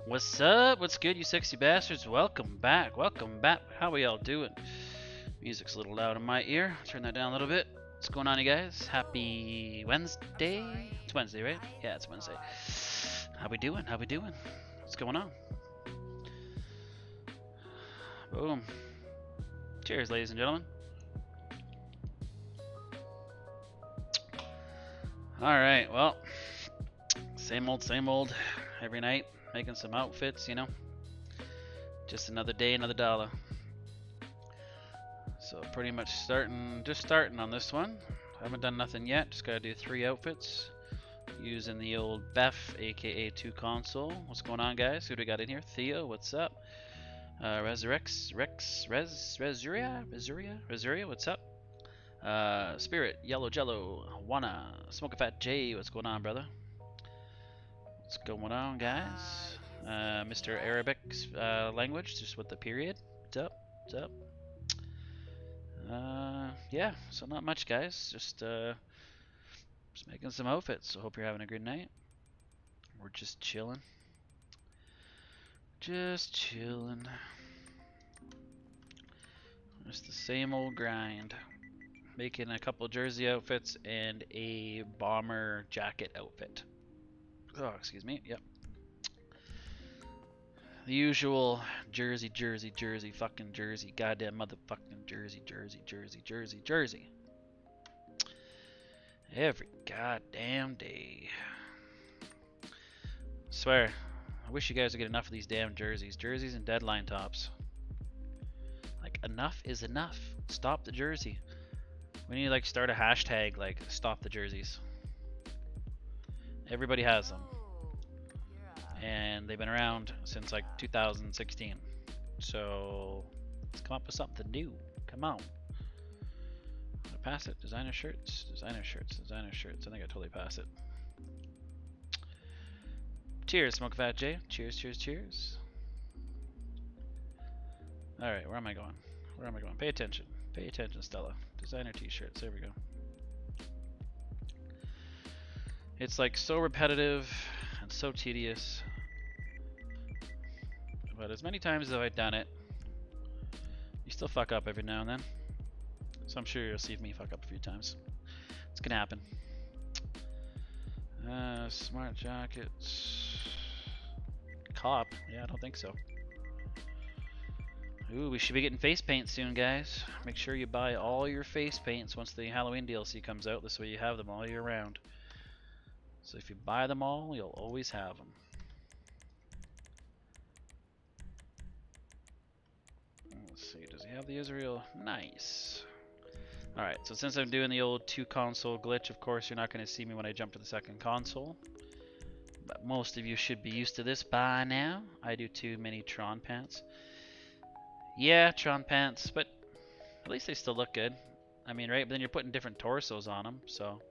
What's up? What's good, you sexy bastards? Welcome back. Welcome back. How we all doing? Music's a little loud in my ear. Turn that down a little bit. What's going on, you guys? Happy Wednesday? It's Wednesday, right? Yeah, it's Wednesday. How we doing? How we doing? What's going on? Boom. Cheers, ladies and gentlemen. Alright, well, same old every night. Making some outfits, you know. Just another day, another dollar. So pretty much just starting on this one. Haven't done nothing yet. Just gotta do 3 outfits using the old Beth, aka 2 console. What's going on, guys? Who do we got in here? Theo, what's up? Resuria, what's up? Spirit, Yellow Jello, Wanna, Smoke a Fat J, what's going on, brother? What's going on, guys? Mr. Arabic language, just with the period. What's up? What's up? Yeah, so not much, guys. Just making some outfits. So hope you're having a good night. We're just chilling. Just chilling. Just the same old grind. Making a couple jersey outfits and a bomber jacket outfit. Oh, excuse me. Yep. The usual jersey, fucking jersey, goddamn motherfucking jersey. Every goddamn day. Swear, I wish you guys would get enough of these damn jerseys. Jerseys and deadline tops. Like, enough is enough. Stop the jersey. We need to, like, start a hashtag, like, stop the jerseys. Everybody has them. And they've been around since, like, 2016. So, let's come up with something new. Come on. Did I pass it? Designer shirts. I think I totally passed it. Cheers, Smoke Fat J. Cheers. Alright, where am I going? Pay attention. Pay attention, Stella. Designer t-shirts. There we go. It's like so repetitive and so tedious. But as many times as I've done it, you still fuck up every now and then. So I'm sure you'll see me fuck up a few times. It's gonna happen. Smart jackets. Cop? Yeah, I don't think so. Ooh, we should be getting face paint soon, guys. Make sure you buy all your face paints once the Halloween DLC comes out. This way you have them all year round. So if you buy them all, you'll always have them. Let's see, does he have the Israel? Nice. Alright, so since I'm doing the old 2 console glitch, of course you're not going to see me when I jump to the 2nd console. But most of you should be used to this by now. I do 2 mini Tron pants. Yeah, Tron pants, but at least they still look good. I mean, right? But then you're putting different torsos on them, so...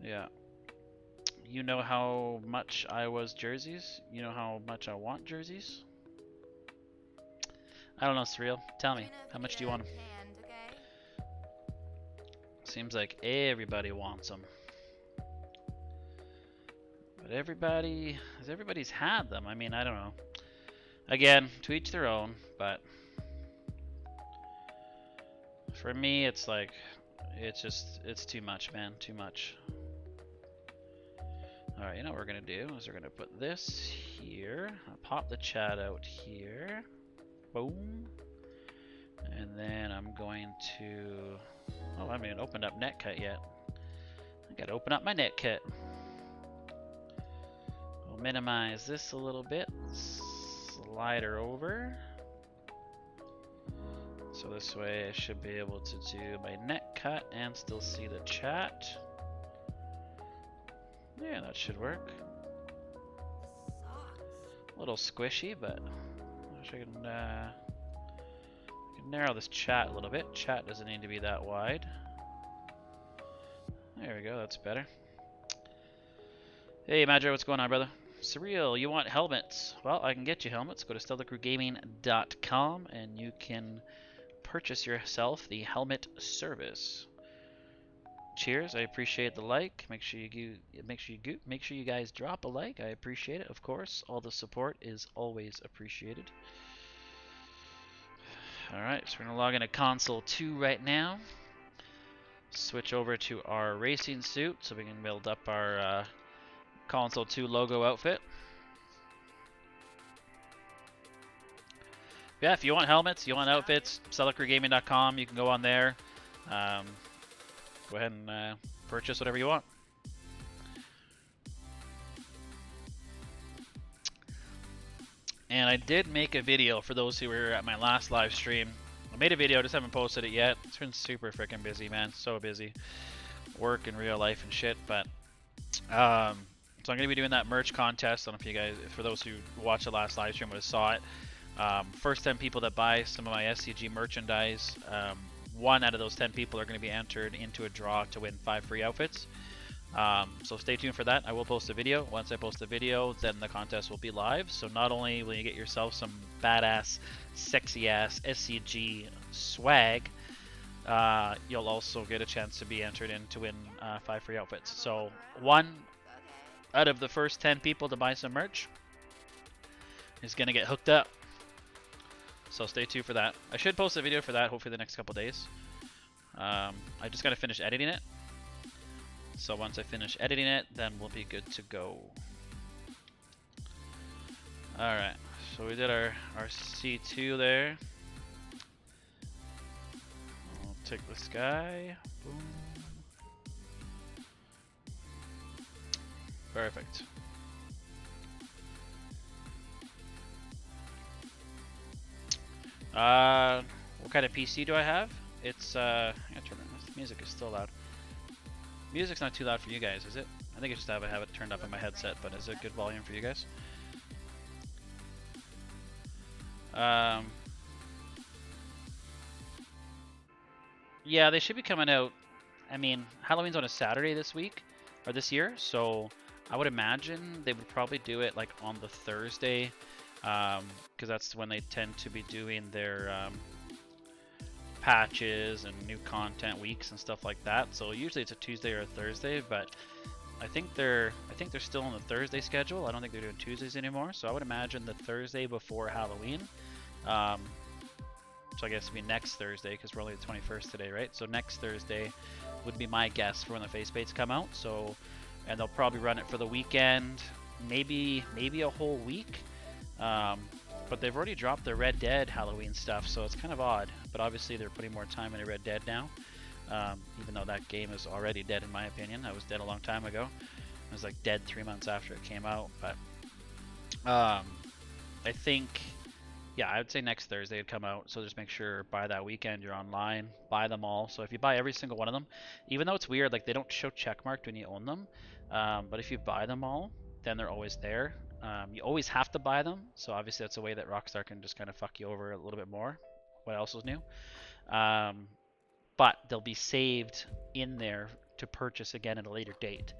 Yeah. You know how much I was jerseys? You know how much I want jerseys? I don't know, Surreal. Tell me, how much do you want them? Seems like everybody wants them. But everybody's had them. I mean, I don't know. Again, to each their own, but for me, it's like, it's too much, man, too much. Alright, you know what we're gonna do is we're gonna put this here. I'll pop the chat out here. Boom. And then I'm going to... Oh, I haven't even opened up Netcut yet. I gotta open up my Netcut. We'll minimize this a little bit. Slide her over. So this way I should be able to do my Netcut and still see the chat. Yeah, that should work. A little squishy, but I wish I can narrow this chat a little bit. Chat doesn't need to be that wide. There we go, that's better. Hey Madro, what's going on, brother? Surreal, you want helmets? Well, I can get you helmets. Go to StellaCrewGaming.com and you can purchase yourself the helmet service. Cheers! I appreciate the like. Make sure you guys drop a like. I appreciate it. Of course, all the support is always appreciated. All right, so we're gonna log into console 2 right now. Switch over to our racing suit so we can build up our console 2 logo outfit. Yeah, if you want helmets, you want outfits, StellaCrewGaming.com. You can go on there. Go ahead and purchase whatever you want. And I did make a video for those who were at my last live stream. I made a video, just haven't posted it yet. It's been super freaking busy, man. So busy. Work and real life and shit. But so I'm gonna be doing that merch contest. I don't know if you guys, for those who watched the last live stream, would have saw it. First 10 people that buy some of my SCG merchandise, 1 out of those 10 people are going to be entered into a draw to win 5 free outfits. So stay tuned for that. I will post a video. Once I post the video, then the contest will be live. So not only will you get yourself some badass, sexy ass SCG swag, you'll also get a chance to be entered in to win 5 free outfits. So 1 out of the first 10 people to buy some merch is going to get hooked up. So stay tuned for that. I should post a video for that hopefully the next couple days. I just got to finish editing it. So once I finish editing it, then we'll be good to go. Alright, so we did our C2 there. I'll take this guy. Boom. Perfect. What kind of PC do I have? It's I gotta turn it. This music is still loud. Music's not too loud for you guys, is it? I think I just have it turned up in my headset, but is it good volume for you guys? Yeah, they should be coming out. I mean, Halloween's on a Saturday this week, or this year, so I would imagine they would probably do it like on the Thursday, because that's when they tend to be doing their patches and new content weeks and stuff like that. So usually it's a Tuesday or a Thursday, but I think they're still on the Thursday schedule. I don't think they're doing Tuesdays anymore. So I would imagine the Thursday before Halloween. So I guess it'd be next Thursday because we're only the 21st today, right? So next Thursday would be my guess for when the face paints come out. So, and they'll probably run it for the weekend, maybe a whole week. But they've already dropped the Red Dead Halloween stuff, so it's kind of odd. But obviously they're putting more time into Red Dead now, even though that game is already dead in my opinion. I was dead a long time ago. I was like dead 3 months after it came out. But I think, yeah, I would say next Thursday it'd come out. So just make sure by that weekend you're online, buy them all. So if you buy every single one of them, even though it's weird, like they don't show checkmarked when you own them, but if you buy them all, then they're always there. You always have to buy them, so obviously that's a way that Rockstar can just kind of fuck you over a little bit more. What else is new? But they'll be saved in there to purchase again at a later date.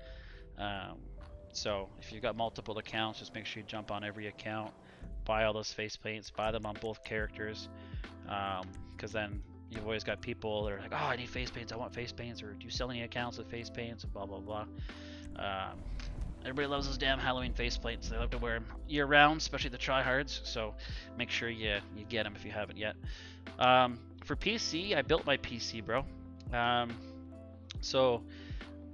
So if you've got multiple accounts, just make sure you jump on every account, buy all those face paints, buy them on both characters, because then you've always got people that are like, oh, I need face paints, I want face paints, or do you sell any accounts with face paints, and blah blah blah. Everybody loves those damn Halloween face plates. They love to wear them year round, especially the tryhards. So make sure you get them if you haven't yet. For PC, I built my PC, bro. So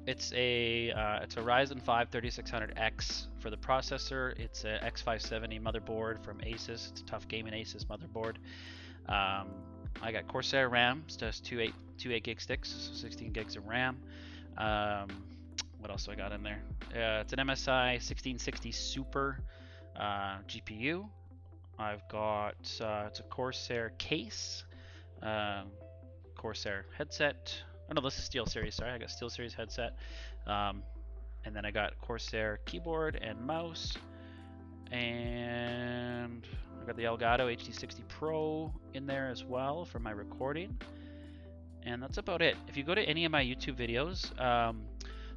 it's a Ryzen 5 3600X for the processor. It's a X570 motherboard from Asus. It's a tough gaming Asus motherboard. I got Corsair RAM. It's just two 8 gig sticks, so 16 gigs of RAM. What else do I got in there? It's an MSI 1660 Super GPU. I've got it's a Corsair case, Corsair headset. Oh no, this is SteelSeries. Sorry, I got SteelSeries headset, and then I got Corsair keyboard and mouse, and I got the Elgato HD60 Pro in there as well for my recording. And that's about it. If you go to any of my YouTube videos,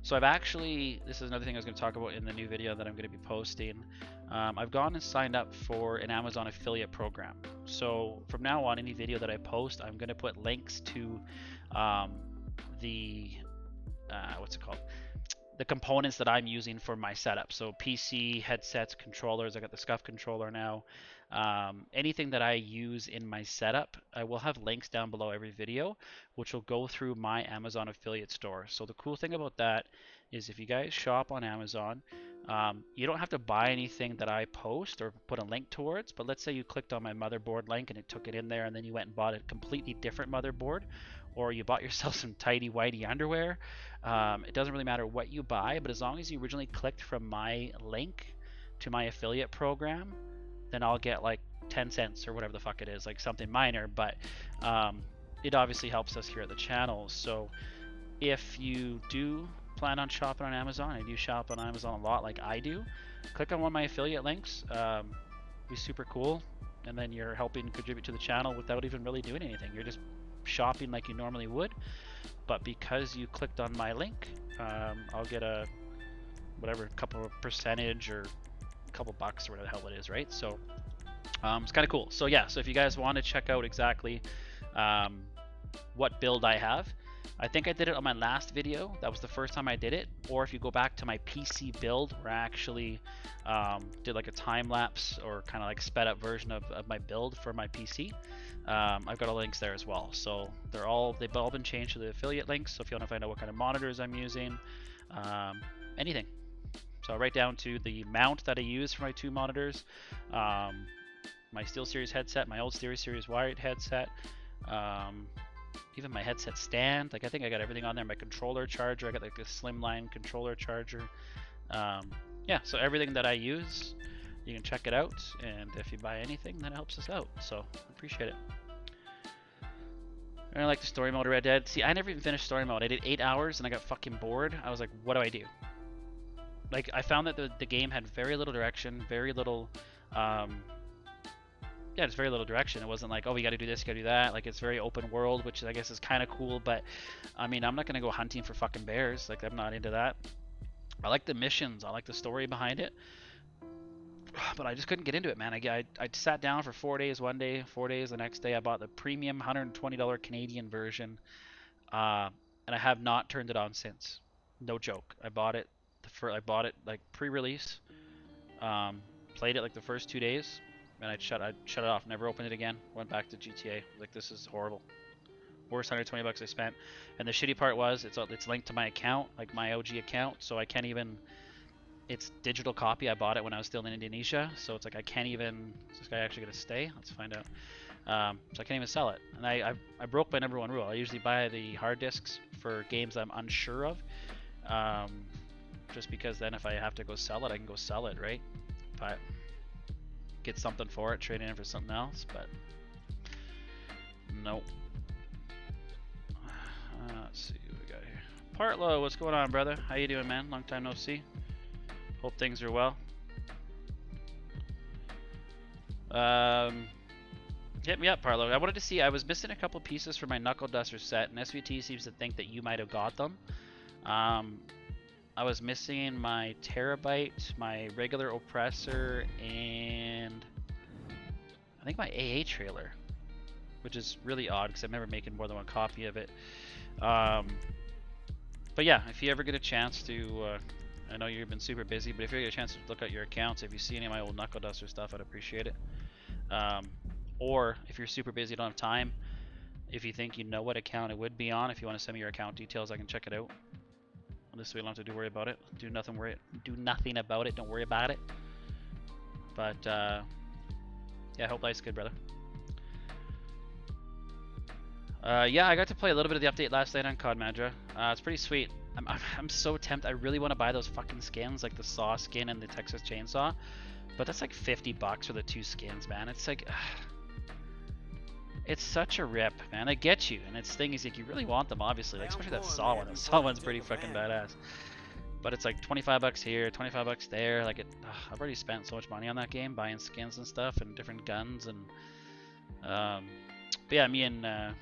so I've actually, this is another thing I was going to talk about in the new video that I'm going to be posting. I've gone and signed up for an Amazon affiliate program. So from now on, any video that I post, I'm going to put links to the the components that I'm using for my setup. So PC, headsets, controllers. I got the Scuff controller now. Anything that I use in my setup, I will have links down below every video, which will go through my Amazon affiliate store. So the cool thing about that is if you guys shop on Amazon, you don't have to buy anything that I post or put a link towards, but let's say you clicked on my motherboard link and it took it in there, and then you went and bought a completely different motherboard, or you bought yourself some tidy whitey underwear. It doesn't really matter what you buy, but as long as you originally clicked from my link to my affiliate program, then I'll get like 10 cents or whatever the fuck it is, like something minor, but it obviously helps us here at the channel. So if you do plan on shopping on Amazon, I do shop on Amazon a lot like I do, click on one of my affiliate links. Be super cool, and then you're helping contribute to the channel without even really doing anything. You're just shopping like you normally would, but because you clicked on my link, I'll get a couple of percentage or a couple bucks or whatever the hell it is, right? So it's kind of cool. So yeah, so if you guys want to check out exactly what build I have, I think I did it on my last video. That was the first time I did it. Or if you go back to my PC build, where I actually did like a time lapse or kind of like sped up version of my build for my PC. I've got all the links there as well. So they've all been changed to the affiliate links. So if you want to find out what kind of monitors I'm using, anything. So right down to the mount that I use for my two monitors, my SteelSeries headset, my old SteelSeries wired headset, even my headset stand. Like I think I got everything on there. My controller charger, I got like a slimline controller charger. Yeah, so everything that I use, you can check it out, and if you buy anything, that helps us out. So I appreciate it. I like the story mode of Red Dead. See, I never even finished story mode. I did 8 hours and I got fucking bored. I was like, what do I do? Like I found that the game had very little direction, very little yeah, it's very little direction. It wasn't like, oh, we got to do this, you got to do that. Like, it's very open world, which I guess is kind of cool. But I mean, I'm not gonna go hunting for fucking bears. Like, I'm not into that. I like the missions. I like the story behind it. But I just couldn't get into it, man. I sat down for 4 days one day, 4 days the next day. I bought the premium $120 Canadian version, and I have not turned it on since. No joke. I bought it. I bought it like pre-release. Played it like the first 2 days. And I shut it off, never opened it again, went back to GTA. Like, this is horrible. Worst $120 I spent. And the shitty part was, it's linked to my account, like my OG account, so I can't even, it's digital copy. I bought it when I was still in Indonesia, so it's like I can't even, is this guy actually going to stay? Let's find out. So I can't even sell it. And I broke my #1 rule. I usually buy the hard disks for games I'm unsure of, just because then if I have to go sell it, I can go sell it, right? But get something for it, trade it in for something else, but nope. Let's see what we got here. Partlow, what's going on, brother? How you doing, man? Long time no see. Hope things are well. Hit me up, Partlow. I wanted to see, I was missing a couple pieces for my Knuckle Duster set, and SVT seems to think that you might have got them. I was missing my Terabyte, my regular oppressor, and I think my AA trailer, which is really odd because I'm never making more than one copy of it. But yeah, if you ever get a chance to, I know you've been super busy, but if you get a chance to look at your accounts, if you see any of my old Knuckle Duster stuff, I'd appreciate it. Or if you're super busy, don't have time, if you think you know what account it would be on, if you want to send me your account details, I can check it out. This way, we don't have to worry about it. Do nothing about it. Don't worry about it. But yeah, I hope life's good, brother. Yeah, I got to play a little bit of the update last night on COD Madra. It's pretty sweet. I'm so tempted. I really want to buy those fucking skins, like the Saw skin and the Texas Chainsaw. But that's like $50 for the 2 skins, man. It's like, it's such a rip, man. I get you, and its thing is like you really want them, obviously, like especially that Saw one. The Saw one's pretty fucking badass. But it's like $25 here, $25 there. Like I've already spent so much money on that game, buying skins and stuff, and different guns, and but yeah, me and that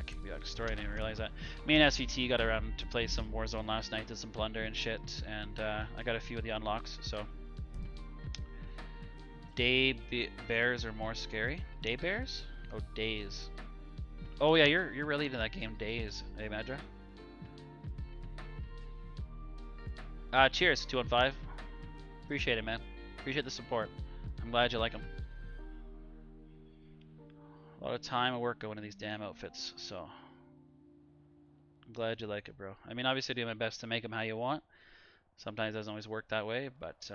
could be a story. I didn't realize that. Me and SVT got around to play some Warzone last night, did some plunder and shit, and I got a few of the unlocks. So day bears are more scary. Day bears? Oh, Days. Oh yeah, you're really into that game, Days, hey Madra? Cheers, 215. Appreciate it, man. Appreciate the support. I'm glad you like them. A lot of time and work going into these damn outfits, so I'm glad you like it, bro. I mean, obviously I do my best to make them how you want. Sometimes it doesn't always work that way, but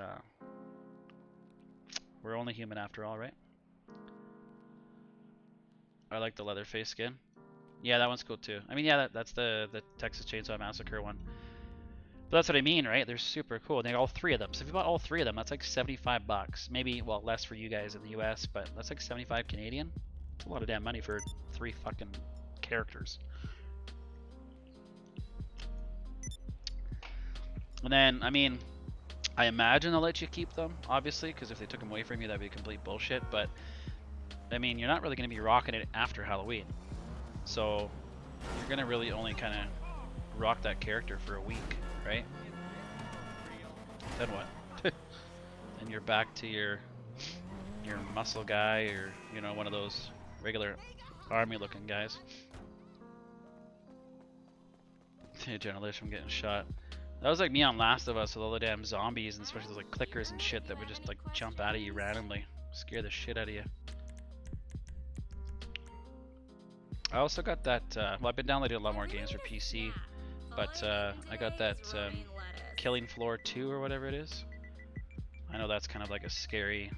we're only human after all, right? I like the Leatherface skin. Yeah, that one's cool too. I mean, yeah, that's the Texas Chainsaw Massacre one. But that's what I mean, right? They're super cool. They got all three of them. So if you bought all three of them, that's like 75 bucks. Maybe, well, less for you guys in the US, but that's like 75 Canadian. It's a lot of damn money for 3 fucking characters. And then, I mean, I imagine they'll let you keep them, obviously, because if they took them away from you, that'd be complete bullshit. But, I mean, you're not really going to be rocking it after Halloween. So, you're going to really only kind of rock that character for a week, right? Then what? Then you're back to your muscle guy, or, you know, one of those regular army-looking guys. Journalist from getting shot. That was like me on Last of Us with all the damn zombies, and especially those like clickers and shit that would just like jump out of you randomly, scare the shit out of you. I also got that. Well, I've been downloading a lot more games for PC, but I got that Killing Floor 2 or whatever it is. I know that's kind of like a scary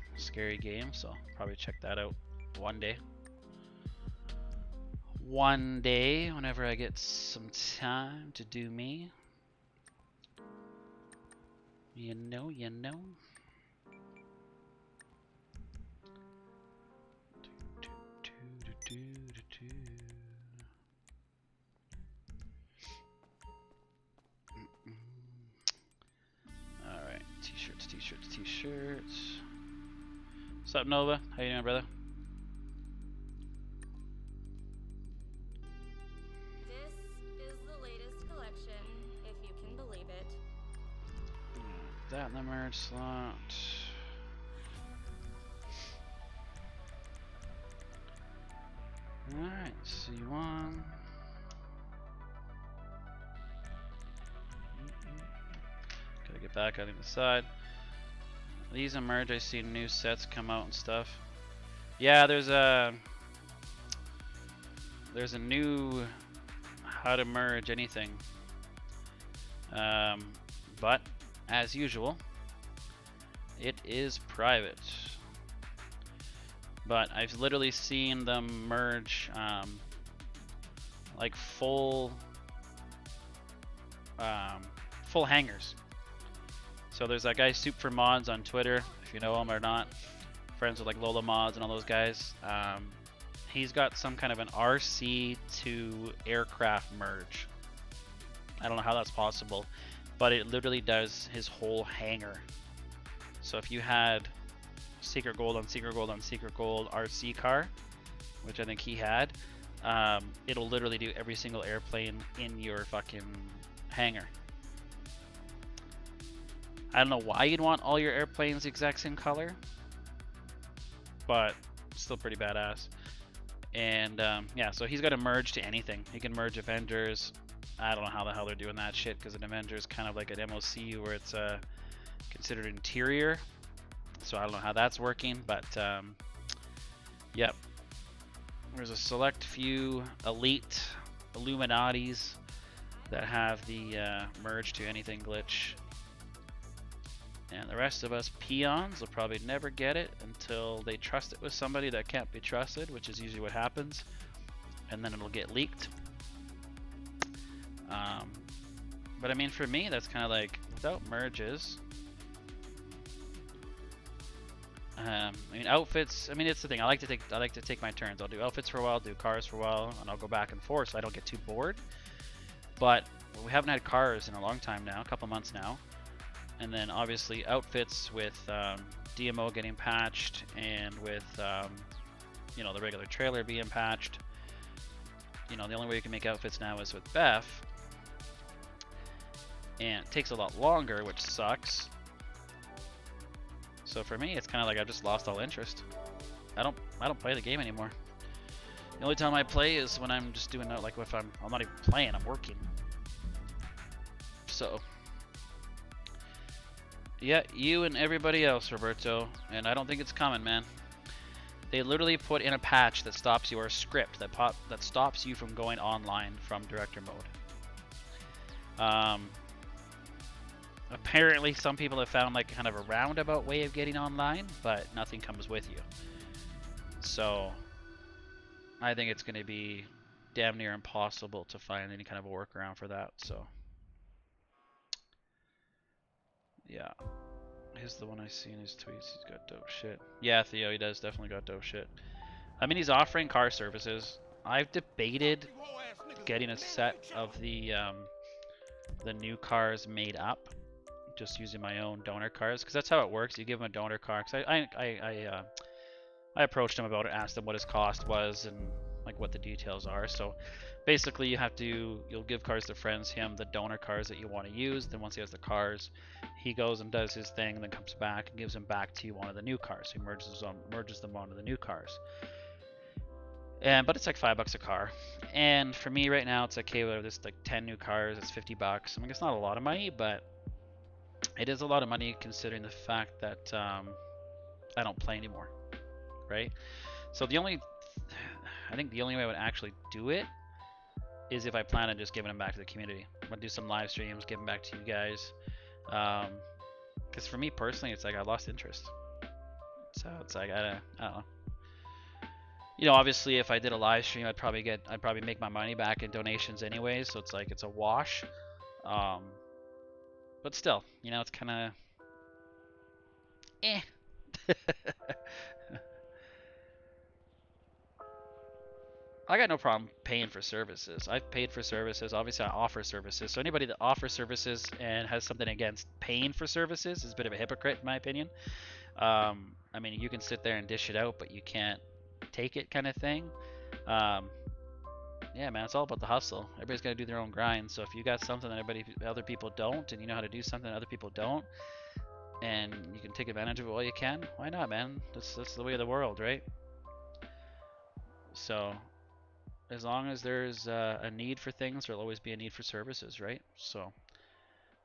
game, so I'll probably check that out one day. One day, whenever I get some time to do me. You know. Alright, t-shirts. What's up, Nova? How you doing, brother? This is the latest collection, if you can believe it. That in the merge slot. Alright, C1. Gotta get back on the side. These emerge, I see new sets come out and stuff. Yeah, there's a new how to merge anything. But as usual, it is private. But I've literally seen them merge like full hangers. So there's that guy Soup for Mods on Twitter, if you know him or not, friends with like Lola Mods and all those guys. He's got some kind of an RC to aircraft merge. I don't know how that's possible, but it literally does his whole hangar. So if you had Secret Gold on Secret Gold on Secret Gold RC car, which I think he had, it'll literally do every single airplane in your fucking hangar. I don't know why you'd want all your airplanes the exact same color, but still pretty badass. And yeah, so he's got to merge to anything. He can merge Avengers. I don't know how the hell they're doing that shit, because an Avenger is kind of like an MOC where it's considered interior. So I don't know how that's working, but yep. There's a select few elite Illuminatis that have the merge to anything glitch. And the rest of us peons will probably never get it until they trust it with somebody that can't be trusted, which is usually what happens. And then it'll get leaked. But I mean, for me, that's kind of like, without merges, I mean, outfits, I mean, it's the thing, I like to take my turns. I'll do outfits for a while, do cars for a while, and I'll go back and forth so I don't get too bored. But we haven't had cars in a long time now, a couple months now. And then obviously outfits with DMO getting patched, and with you know, the regular trailer being patched. You know, the only way you can make outfits now is with Beth, and it takes a lot longer, which sucks. So for me, it's kind of like I've just lost all interest. I don't play the game anymore. The only time I play is when I'm just doing like if I'm not even playing, I'm working. So Yeah, you and everybody else, Roberto. And I don't think it's coming, man. They literally put in a patch that stops you, or a script that stops you from going online from director mode. Apparently, some people have found like kind of a roundabout way of getting online, but nothing comes with you. So I think it's going to be damn near impossible to find any kind of a workaround for that. So yeah, he's the one I see in his tweets. He's got dope shit. Yeah, Theo, he does definitely got dope shit. I mean, he's offering car services. I've debated getting a set of the new cars made up, just using my own donor cars, because that's how it works. You give him a donor car. Cause I approached him about it, asked him what his cost was and like what the details are. So basically, you'll give cars to friends, him the donor cars that you want to use. Then once he has the cars, he goes and does his thing, and then comes back and gives them back to you one of the new cars. So he merges them onto the new cars. But it's like $5 a car, and for me right now, it's okay with this like 10 new cars. It's $50. I mean, it's not a lot of money, but it is a lot of money considering the fact that I don't play anymore, right? So I think the only way I would actually do it is if I plan on just giving them back to the community. I'm gonna do some live streams, give them back to you guys. Because for me personally, it's like I lost interest. So it's like I don't know. You know, obviously, if I did a live stream, I'd probably make my money back in donations anyways. So it's like it's a wash. But still, you know, it's kind of eh. I got no problem paying for services. I've paid for services. Obviously, I offer services. So anybody that offers services and has something against paying for services is a bit of a hypocrite, in my opinion. I mean, you can sit there and dish it out, but you can't take it, kind of thing. Yeah, man, it's all about the hustle. Everybody's got to do their own grind. So if you got something that other people don't, and you know how to do something that other people don't, and you can take advantage of it while you can, why not, man? That's the way of the world, right? So as long as there's a need for things, there'll always be a need for services, right? So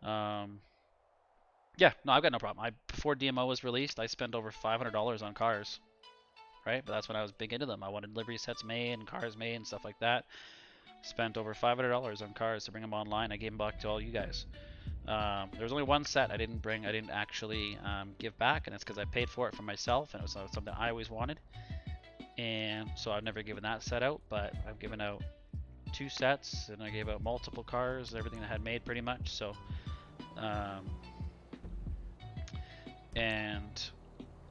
yeah, no, I've got no problem. Before DMO was released, I spent over $500 on cars, right? But that's when I was big into them. I wanted livery sets made and cars made and stuff like that. Spent over $500 on cars to bring them online. I gave them back to all you guys. There was only one set I didn't actually give back, and it's because I paid for it for myself, and it was something I always wanted. And so I've never given that set out, but I've given out 2 sets, and I gave out multiple cars, everything I had made pretty much. So, and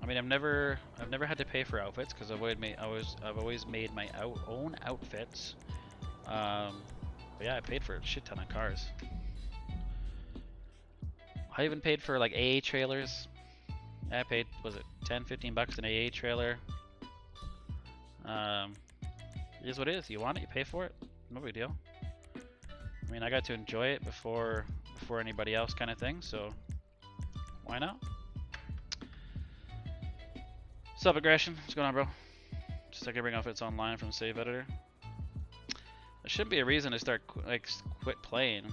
I mean, I've never had to pay for outfits because I've always made my own outfits. But yeah, I paid for a shit ton of cars. I even paid for like AA trailers. I paid, was it $10-15 an AA trailer? It is what it is. You want it, you pay for it. No big deal. I mean, I got to enjoy it before anybody else, kind of thing. So why not? Sup, Aggression? What's going on, bro? Just like I bring outfits online from Save Editor. There shouldn't be a reason to quit playing.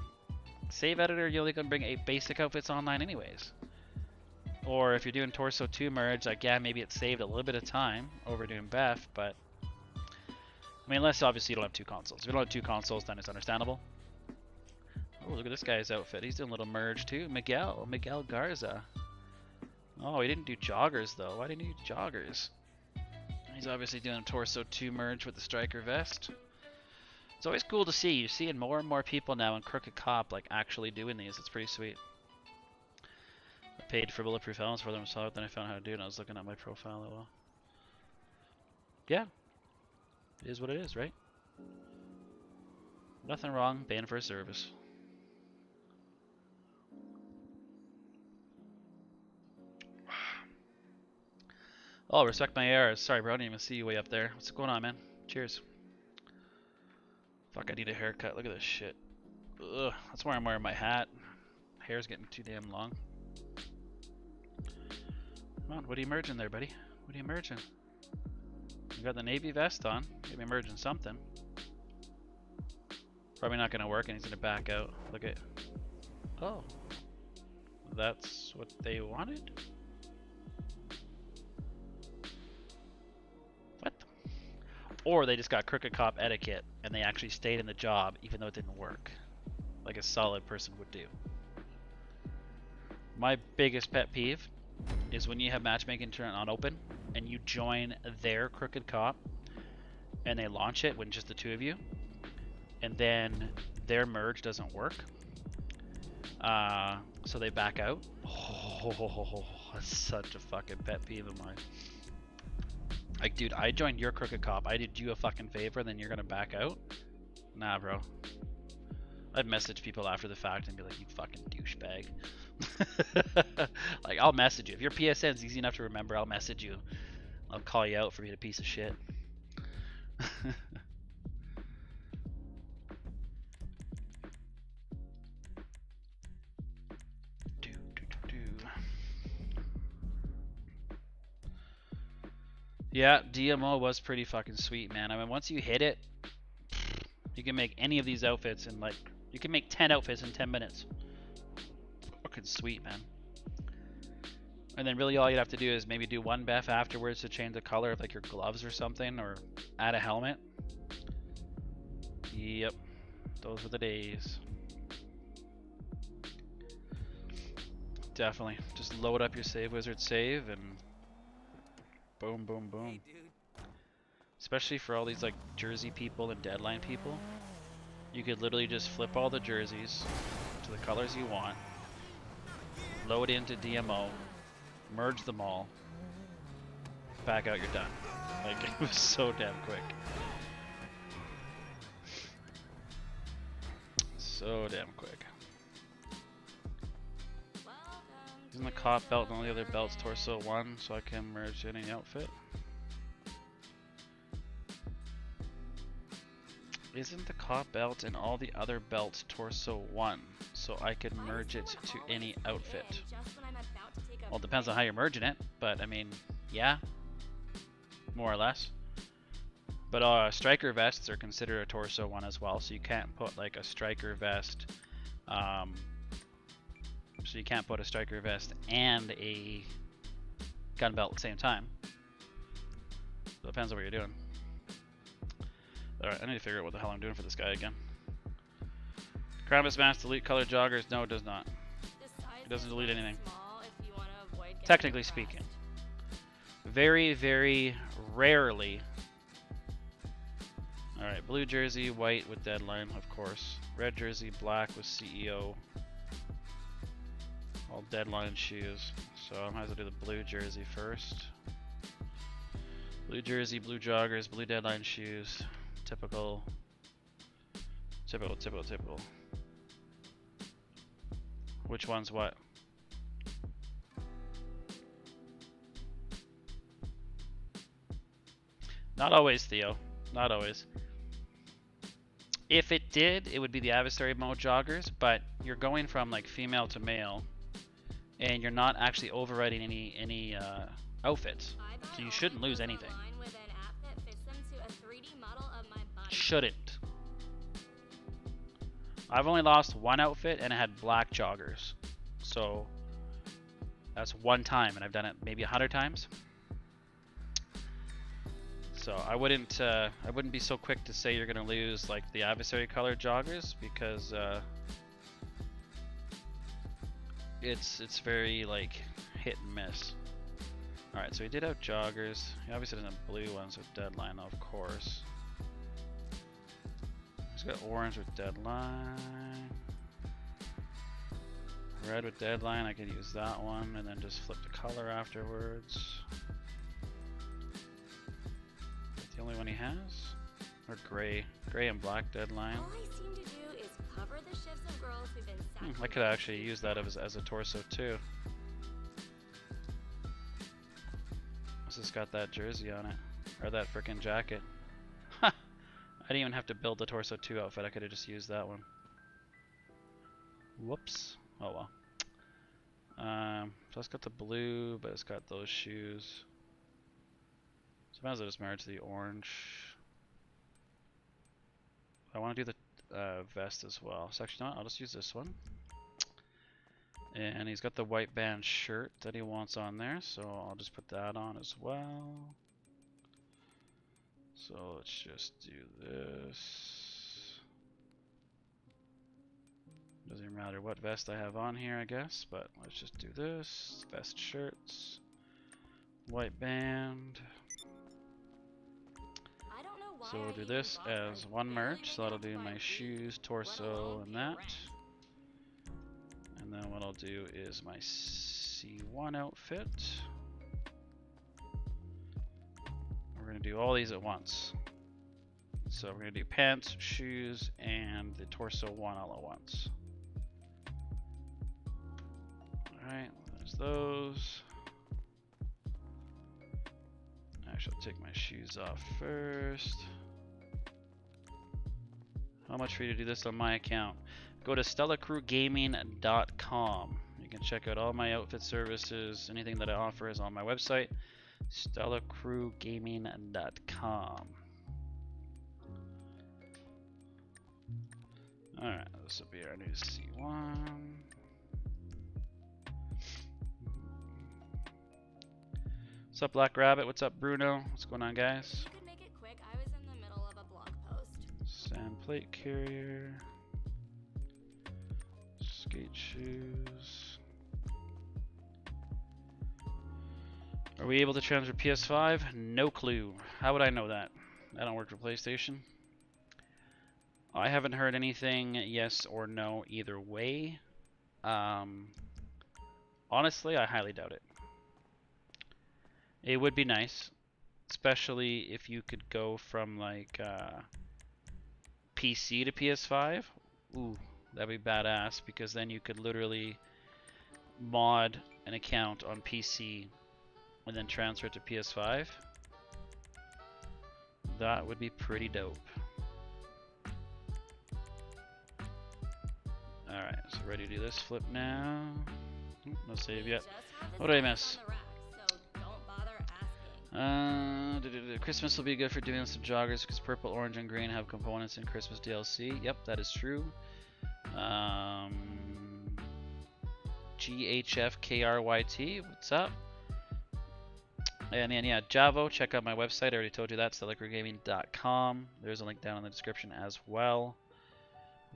Save Editor, you only can bring 8 basic outfits online anyways. Or if you're doing Torso 2 merge, like, yeah, maybe it saved a little bit of time over doing Beth, but I mean, unless obviously you don't have 2 consoles. If you don't have 2 consoles, then it's understandable. Oh, look at this guy's outfit. He's doing a little merge too. Miguel Garza. Oh, he didn't do joggers though. Why didn't he do joggers? He's obviously doing a Torso 2 merge with the striker vest. It's always cool to see. You're seeing more and more people now in Crooked Cop like actually doing these. It's pretty sweet. I paid for bulletproof helmets for them, so then I found how to do it, and I was looking at my profile a while. Yeah. It is what it is, right? Nothing wrong paying for a service. Oh, respect my ARs. Sorry, bro. I didn't even see you way up there. What's going on, man? Cheers. Fuck, I need a haircut. Look at this shit. Ugh, that's why I'm wearing my hat. Hair's getting too damn long. Come on, what are you merging there, buddy? What are you merging? You got the navy vest on. Maybe merging something. Probably not gonna work, and he's gonna back out. Look at. Oh. that's what they wanted. What? Or they just got crooked cop etiquette and they actually stayed in the job even though it didn't work, like a solid person would do. My biggest pet peeve is when you have matchmaking turn on open and you join their crooked cop and they launch it when just the two of you, and then their merge doesn't work, so they back out. Oh, that's such a fucking pet peeve of mine. Like, dude, I joined your crooked cop, I did you a fucking favor, then you're gonna back out? Nah, bro. I've messaged people after the fact and be like, you fucking douchebag. Like, I'll message you. If your PSN's easy enough to remember, I'll message you. I'll call you out for being a piece of shit. Yeah, DMO was pretty fucking sweet, man. I mean, once you hit it, you can make any of these outfits in like, you can make 10 outfits in 10 minutes. Fucking sweet, man. And then really all you'd have to do is maybe do one buff afterwards to change the color of like your gloves or something, or add a helmet. Yep, those were the days. Definitely. Just load up your save wizard save and boom, boom, boom. Hey, dude. Especially for all these like jersey people and deadline people, you could literally just flip all the jerseys to the colors you want, load into DMO, merge them all, back out, you're done. Like, it was so damn quick. So damn quick. Isn't the cop belt and all the other belts torso 1 so I can merge any outfit? Isn't the cop belt and all the other belts torso 1 so I can merge it to any outfit? Well, it depends on how you're merging it, but I mean, yeah, more or less. But striker vests are considered a torso 1 as well, so you can't put like a striker vest. So you can't put a striker vest and a gun belt at the same time. So it depends on what you're doing. Alright, I need to figure out what the hell I'm doing for this guy again. Krampus mask delete color joggers? No, it does not. It doesn't delete anything. Technically speaking. Very, very rarely. Alright, blue jersey, white with deadline, of course. Red jersey, black with CEO. All deadline shoes. So I might as well do the blue jersey first. Blue jersey, blue joggers, blue deadline shoes. Typical. Which one's what? Not always, Theo. Not always. If it did, it would be the adversary mode joggers, but you're going from like female to male, and you're not actually overriding any outfits, so you shouldn't lose anything. Shouldn't. I've only lost one outfit and it had black joggers, so that's one time, and I've done it maybe 100 times. So I wouldn't be so quick to say you're gonna lose like the adversary color joggers, because it's very like hit and miss. All right, so we did have joggers. He obviously doesn't have blue ones with deadline, of course. He's got orange with deadline, red with deadline. I could use that one and then just flip the color afterwards. The only one he has? Or gray and black deadline. All I seem to do is cover the shifts of girls who've been I could actually use that as a torso too. It's just got that jersey on it, or that frickin' jacket. Ha! I didn't even have to build the torso 2 outfit. I could have just used that one. Whoops. Oh well. So it's got the blue, but it's got those shoes. So I might as well just merge the orange. I want to do the vest as well. So actually, no, I'll just use this one. And he's got the white band shirt that he wants on there, so I'll just put that on as well. So let's just do this. Doesn't even matter what vest I have on here, I guess, but let's just do this. Vest shirts, white band. So we'll do this as one merch, so that'll do my shoes, torso, and that. And then what I'll do is my C1 outfit. We're going to do all these at once. So we're going to do pants, shoes, and the torso one all at once. Alright, there's those. Actually, I'll take my shoes off first. How much for you to do this on my account? Go to StellaCrewGaming.com. You can check out all my outfit services. Anything that I offer is on my website, StellaCrewGaming.com. Alright, this will be our new C1. What's up, Black Rabbit? What's up, Bruno? What's going on, guys? You could make it quick. I was in the middle of a blog post. Sand plate carrier. Skate shoes. Are we able to transfer PS5? No clue. How would I know that? I don't work for PlayStation. I haven't heard anything yes or no either way. Honestly, I highly doubt it. It would be nice, especially if you could go from like PC to PS5. Ooh, that'd be badass, because then you could literally mod an account on PC and then transfer it to PS5. That would be pretty dope. Alright, so ready to do this flip now. No save yet. What did I miss? Christmas will be good for doing some joggers because purple, orange, and green have components in Christmas DLC. Yep, that is true. GHFKRYT, what's up? And yeah, Javo, check out my website. I already told you that, StellaCrewGaming.com. There's a link down in the description as well.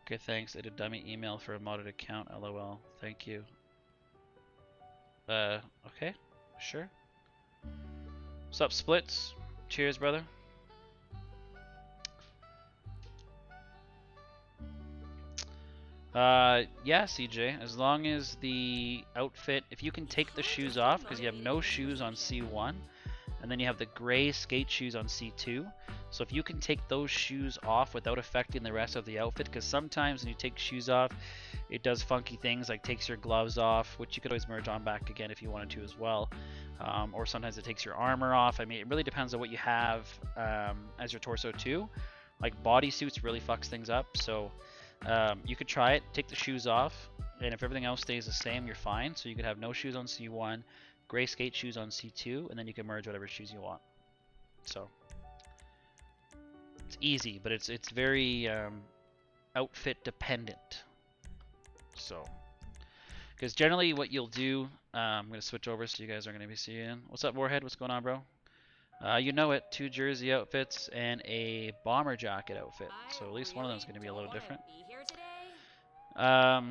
Okay, thanks. I did dummy email for a modded account. LOL. Thank you. Okay, sure. What's up, Splits? Cheers, brother. Yeah, CJ. As long as the outfit, if you can take the shoes off, because you have no shoes on C1, and then you have the gray skate shoes on C2. So if you can take those shoes off without affecting the rest of the outfit, because sometimes when you take shoes off, it does funky things, like takes your gloves off, which you could always merge on back again if you wanted to as well. Or sometimes it takes your armor off. I mean, it really depends on what you have as your torso too. Like bodysuits really fucks things up, so you could try it, take the shoes off, and if everything else stays the same, you're fine. So you could have no shoes on C1, gray skate shoes on C2, and then you can merge whatever shoes you want. So it's easy, but it's very outfit dependent. So, because generally what you'll do, I'm going to switch over so you guys are going to be seeing. What's up, Warhead? What's going on, bro? You know it, 2 jersey outfits and a bomber jacket outfit. So at least one of them is going to be a little different. Yeah,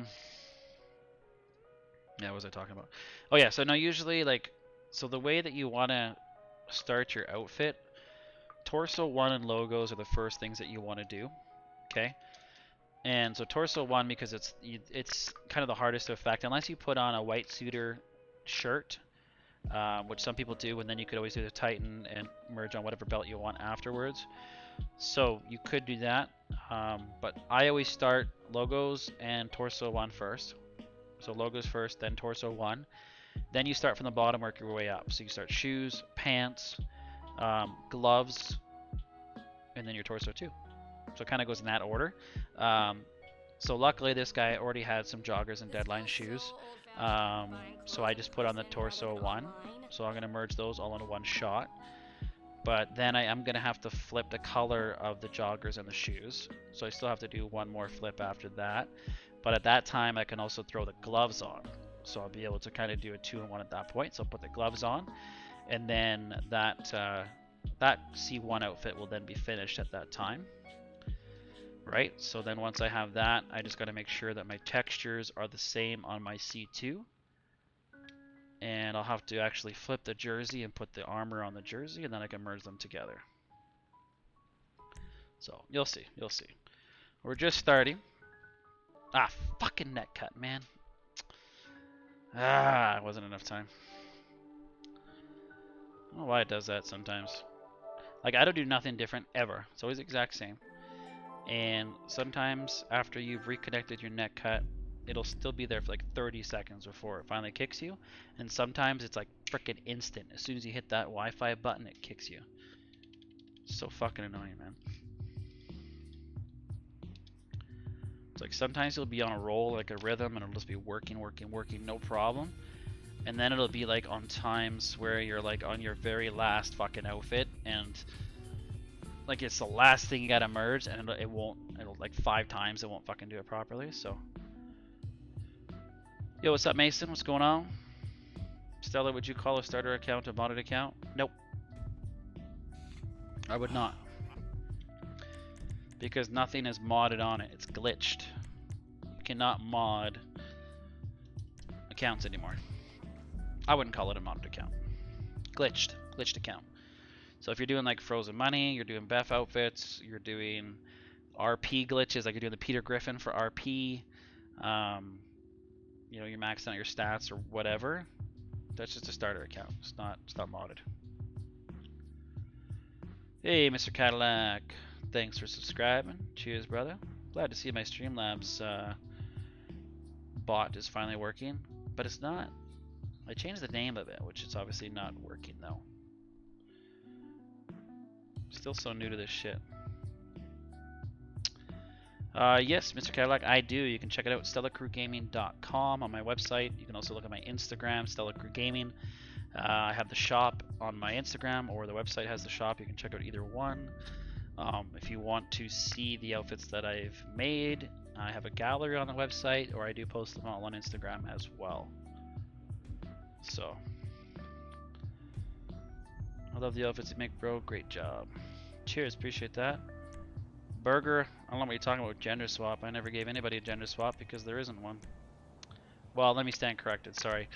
what was I talking about? Oh yeah, so no, usually like, so the way that you want to start your outfit, torso 1 and logos are the first things that you want to do. Okay. And so torso 1, because it's kind of the hardest to affect, unless you put on a white suitor shirt, which some people do, and then you could always do the Titan and merge on whatever belt you want afterwards. So you could do that, but I always start logos and torso 1 first. So logos first, then torso 1. Then you start from the bottom, work your way up. So you start shoes, pants, gloves, and then your torso 2. So it kind of goes in that order. So luckily this guy already had some joggers and deadline shoes. So I just put on the torso 1. So I'm going to merge those all into one shot. But then I'm going to have to flip the color of the joggers and the shoes. So I still have to do one more flip after that. But at that time I can also throw the gloves on. So I'll be able to kind of do a 2-in-1 at that point. So I'll put the gloves on, and then that C1 outfit will then be finished at that time. Right, so then once I have that, I just got to make sure that my textures are the same on my C2. And I'll have to actually flip the jersey and put the armor on the jersey, and then I can merge them together. So, you'll see, you'll see. We're just starting. Ah, fucking net cut, man. Ah, it wasn't enough time. I don't know why it does that sometimes. Like, I don't do nothing different ever. It's always the exact same. And sometimes after you've reconnected your net cut, it'll still be there for like 30 seconds before it finally kicks you. And sometimes it's like freaking instant. As soon as you hit that Wi-Fi button, it kicks you. So fucking annoying, man. It's like sometimes you'll be on a roll, like a rhythm, and it'll just be working, no problem. And then it'll be like on times where you're like on your very last fucking outfit, and like it's the last thing you gotta merge, and it'll like 5 times it won't fucking do it properly. So, yo, what's up, Mason? What's going on? Stella, would you call a starter account a modded account? Nope, I would not, because nothing is modded on it. It's glitched. You cannot mod accounts anymore. I wouldn't call it a modded account. Glitched account. So if you're doing like frozen money, you're doing Beth outfits, you're doing RP glitches, like you're doing the Peter Griffin for RP, you know, you're maxing out your stats or whatever. That's just a starter account. It's not modded. Hey, Mr. Cadillac, thanks for subscribing. Cheers, brother. Glad to see my Streamlabs bot is finally working, but it's not. I changed the name of it, which is obviously not working though. Still so new to this shit. Yes, Mr. Cadillac, I do. You can check it out at stellacrewgaming.com on my website. You can also look at my Instagram, Stella Crew Gaming. I have the shop on my Instagram, or the website has the shop. You can check out either one. If you want to see the outfits that I've made, I have a gallery on the website, or I do post them all on Instagram as well. So, I love the outfits you make, bro. Great job. Cheers, appreciate that. Burger, I don't know what you're talking about, gender swap. I never gave anybody a gender swap because there isn't one. Well, let me stand corrected, sorry.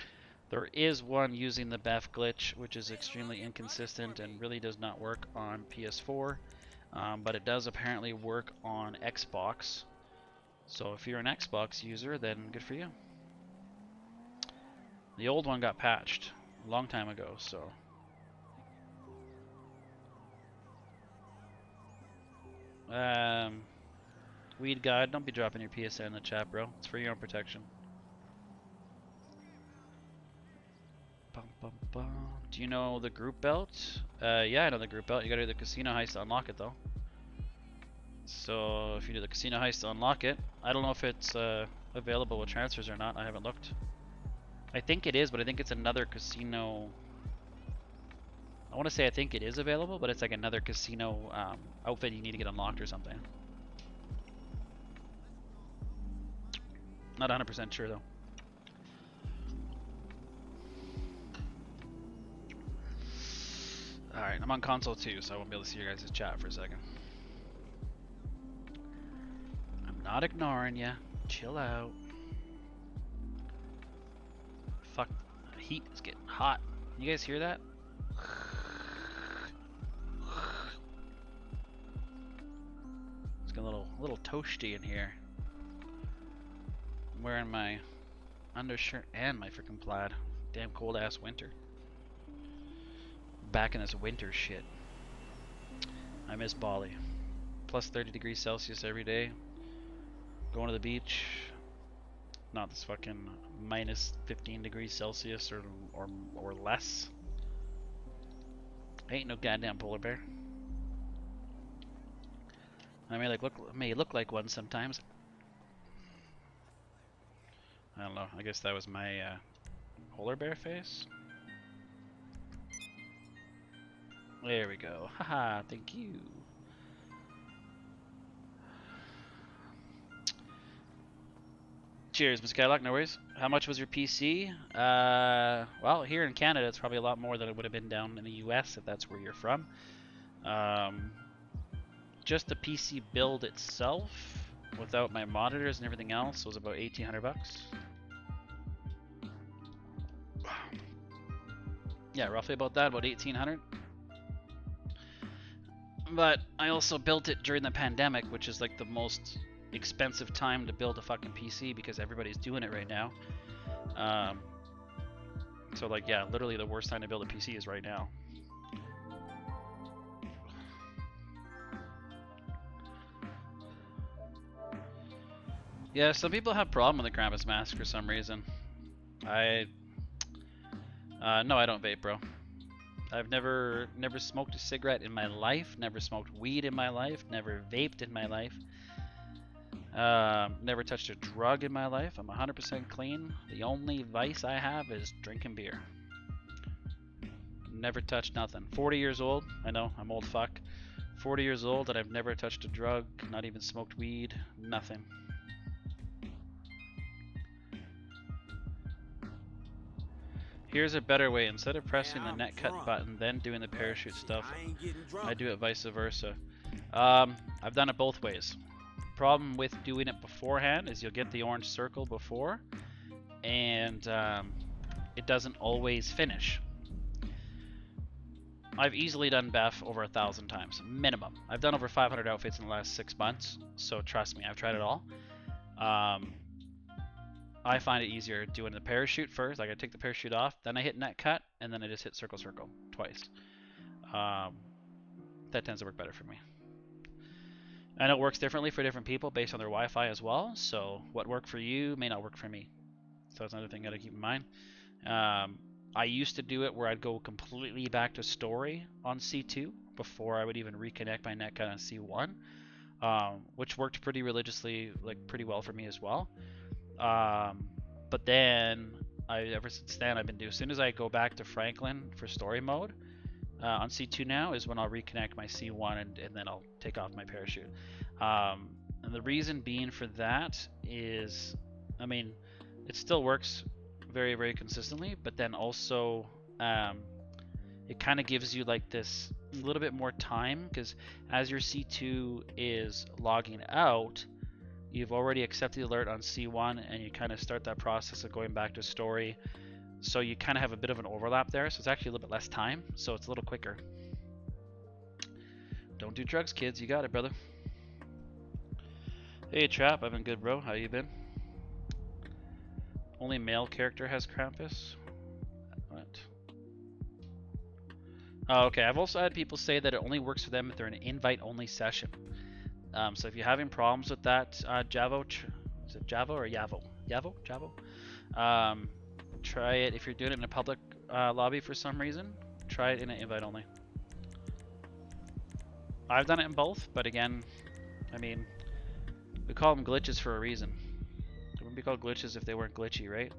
There is one using the Beth glitch, which is extremely inconsistent and really does not work on PS4. But it does apparently work on Xbox. So if you're an Xbox user, then good for you. The old one got patched a long time ago, so... Weed guide, don't be dropping your PSN in the chat, bro. It's for your own protection. Bum, bum, bum. Do you know the group belt? Yeah, I know the group belt. You gotta do the casino heist to unlock it, though. So if you do the casino heist to unlock it, I don't know if it's available with transfers or not. I haven't looked. I think it is, but I think it's another casino. I want to say I think it is available, but it's like another casino outfit you need to get unlocked or something. Not 100% sure though. Alright, I'm on console too, so I won't be able to see your guys' chat for a second. I'm not ignoring you. Chill out. Fuck, the heat is getting hot. You guys hear that? It's getting a little toasty in here. I'm wearing my undershirt and my freaking plaid. Damn cold ass winter. Back in this winter shit. I miss Bali. Plus 30 degrees Celsius every day. Going to the beach. Not this fucking minus 15 degrees Celsius or less. Ain't no goddamn polar bear. I may look like one sometimes. I don't know. I guess that was my polar bear face. There we go. Haha, thank you. Cheers, Miss Skylock, no worries. How much was your PC? Well, here in Canada, it's probably a lot more than it would have been down in the US if that's where you're from. Just the PC build itself, without my monitors and everything else, was about 1,800 bucks. Yeah, roughly about that, about 1,800. But I also built it during the pandemic, which is like the most expensive time to build a fucking PC because everybody's doing it right now. So like, yeah, literally the worst time to build a PC is right now. Yeah, some people have problem with the Krampus mask for some reason. No, I don't vape, bro. I've never smoked a cigarette in my life, never smoked weed in my life, never vaped in my life. Never touched a drug in my life. I'm 100% clean. The only vice I have is drinking beer. Never touched nothing. 40 years old. I know, I'm old fuck. 40 years old and I've never touched a drug, not even smoked weed, nothing. Here's a better way. Instead of pressing the net cut button, then doing the parachute stuff, I do it vice versa. I've done it both ways. Problem with doing it beforehand is you'll get the orange circle before, and it doesn't always finish. I've easily done Beth over 1,000 times, minimum. I've done over 500 outfits in the last 6 months, so trust me, I've tried it all. I find it easier doing the parachute first. Like I take the parachute off, then I hit net cut, and then I just hit circle circle twice. That tends to work better for me. I know it works differently for different people based on their Wi-Fi as well. So what worked for you may not work for me. So that's another thing you gotta keep in mind. I used to do it where I'd go completely back to story on C2 before I would even reconnect my netcut on C1, which worked pretty religiously, like pretty well for me as well. But then ever since then I've been doing, as soon as I go back to Franklin for story mode on C2 now is when I'll reconnect my C1 and then I'll take off my parachute. And the reason being for that is, I mean, it still works very, very consistently, but then also it kind of gives you like this little bit more time, because as your C2 is logging out, you've already accepted the alert on C1 and you kind of start that process of going back to story. So you kind of have a bit of an overlap there. So it's actually a little bit less time. So it's a little quicker. Don't do drugs, kids. You got it, brother. Hey, Trap. I've been good, bro. How you been? Only male character has Krampus? What? Oh, okay. I've also had people say that it only works for them if they're in an invite-only session. So if you're having problems with that, Javo, is it Javo or Yavo? Javo? Try it if you're doing it in a public lobby for some reason. Try it in an invite only. I've done it in both, but again, I mean, we call them glitches for a reason. They wouldn't be called glitches if they weren't glitchy, right?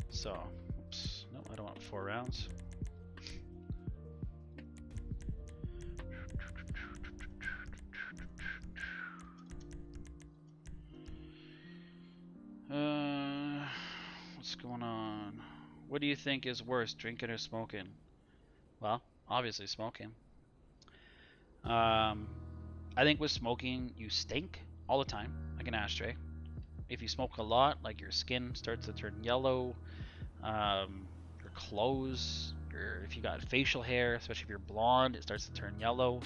So, oops, no, I don't want 4 rounds. What's going on? What do you think is worse, drinking or smoking? Well, obviously smoking. I think with smoking, you stink all the time, like an ashtray. If you smoke a lot, like your skin starts to turn yellow, your clothes, if you got facial hair, especially if you're blonde, it starts to turn yellow.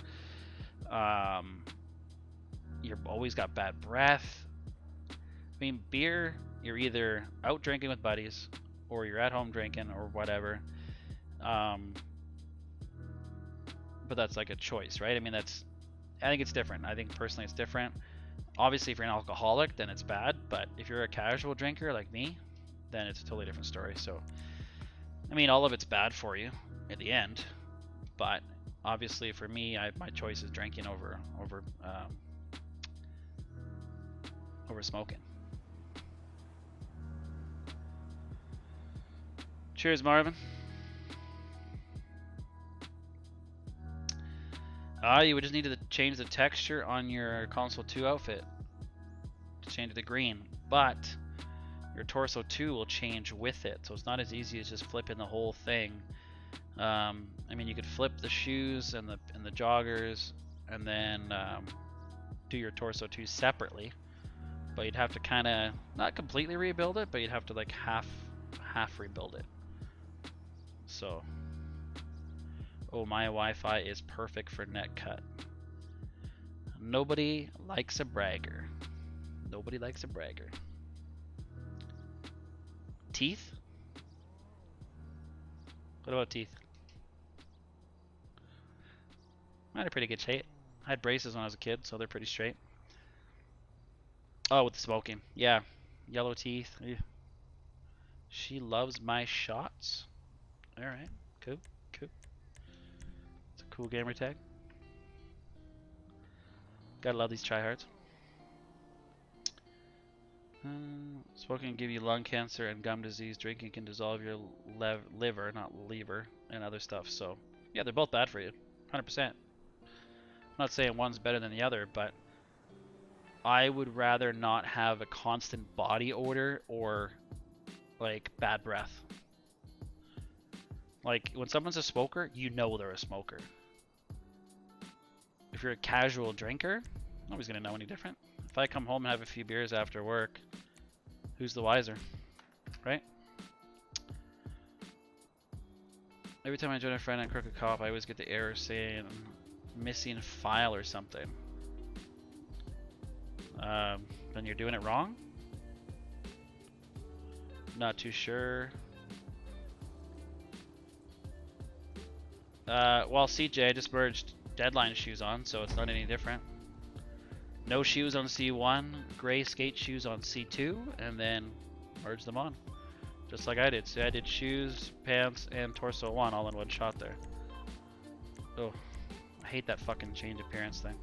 You've always got bad breath. I mean, beer, you're either out drinking with buddies or you're at home drinking or whatever. But that's like a choice, right? I mean, I think it's different. I think personally it's different. Obviously, if you're an alcoholic, then it's bad. But if you're a casual drinker like me, then it's a totally different story. So, I mean, all of it's bad for you at the end. But obviously, for me, my choice is drinking over smoking. Cheers, Marvin. You would just need to change the texture on your console 2 outfit to change it to green, but your torso 2 will change with it, so it's not as easy as just flipping the whole thing. I mean, you could flip the shoes and the joggers, and then do your torso 2 separately, but you'd have to kind of not completely rebuild it, but you'd have to like half rebuild it. So, oh, my Wi-Fi is perfect for net cut. Nobody likes a bragger. Nobody likes a bragger. Teeth? What about teeth? I had a pretty good shape. I had braces when I was a kid, so they're pretty straight. Oh, with the smoking. Yeah. Yellow teeth. Ew. She loves my shots. Alright. Cool. Cool. It's a cool gamer tag. Gotta love these tryhards. Smoking can give you lung cancer and gum disease. Drinking can dissolve your liver, not lever, and other stuff. So, yeah, they're both bad for you. 100%. I'm not saying one's better than the other, but I would rather not have a constant body odor or, like, bad breath. Like, when someone's a smoker, you know they're a smoker. If you're a casual drinker, nobody's gonna know any different. If I come home and have a few beers after work, who's the wiser, right? Every time I join a friend on Crooked Cop, I always get the error saying missing file or something. Then you're doing it wrong? Not too sure. Well, CJ, I just merged Deadline shoes on, so it's not any different. No shoes on C1, gray skate shoes on C2, and then merge them on. Just like I did. So I did shoes, pants, and torso 1 all in one shot there. Oh, I hate that fucking change appearance thing.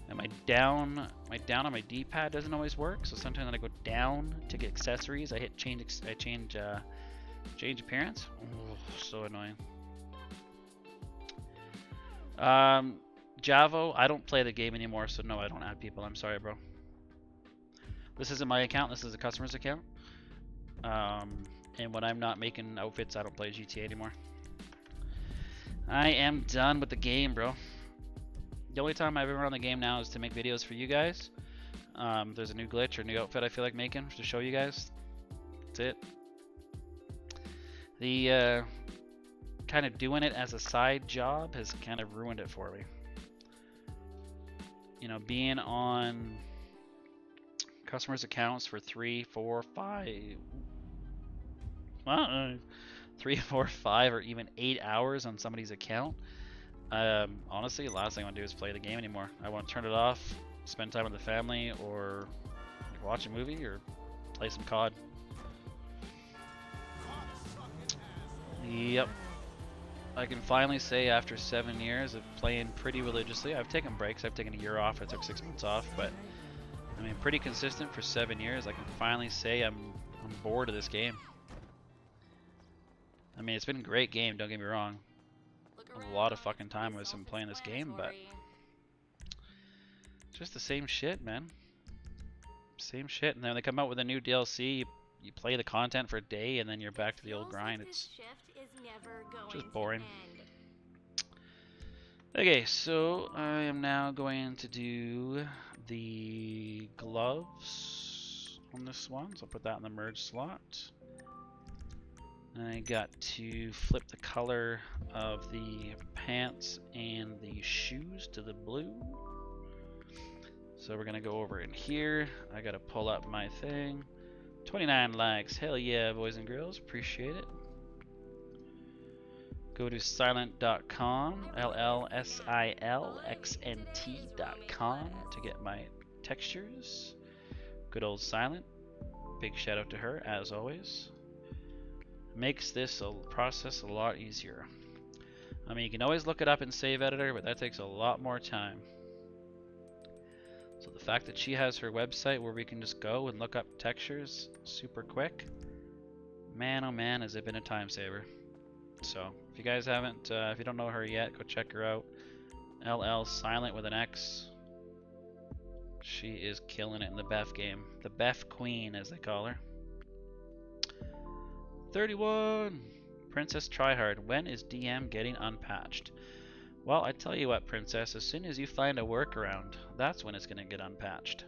And my down on my D-pad doesn't always work, so sometimes when I go down to get accessories, I hit change appearance. Oh, so annoying. Javo, I don't play the game anymore, so no, I don't add people. I'm sorry, bro. This isn't my account. This is a customer's account. And when I'm not making outfits, I don't play GTA anymore. I am done with the game, bro. The only time I've ever run the game now is to make videos for you guys. There's a new glitch or new outfit I feel like making to show you guys. That's it. The kind of doing it as a side job has kind of ruined it for me. You know, being on customers' accounts for 3, 4, 5, well, 3, 4, 5, or even 8 hours on somebody's account. Honestly, the last thing I want to do is play the game anymore. I want to turn it off, spend time with the family, or watch a movie, or play some COD. Yep. I can finally say after 7 years of playing pretty religiously, I've taken breaks. I've taken a year off. I took 6 months off, but I mean, pretty consistent for 7 years. I can finally say I'm bored of this game. I mean, it's been a great game. Don't get me wrong. A lot of fucking time I've been playing this game, but just the same shit, man. Same shit. And then they come out with a new DLC. You play the content for a day, and then you're back to the old grind. It's just boring. Okay, so I am now going to do the gloves on this one. So I'll put that in the merge slot. I got to flip the color of the pants and the shoes to the blue. So we're gonna go over in here. I gotta pull up my thing. 29 likes. Hell yeah, boys and girls. Appreciate it. Go to silent.com, LLSILXNT.com to get my textures. Good old Silent. Big shout out to her, as always. Makes this process a lot easier. I mean, you can always look it up in Save Editor, but that takes a lot more time. So the fact that she has her website where we can just go and look up textures super quick, man oh man, has it been a time saver. So if you guys haven't, if you don't know her yet, go check her out. LL silent with an X. She is killing it in the Beth game. The Beth Queen, as they call her. 31! Princess Tryhard, when is DM getting unpatched? Well, I tell you what, Princess, as soon as you find a workaround, that's when it's going to get unpatched.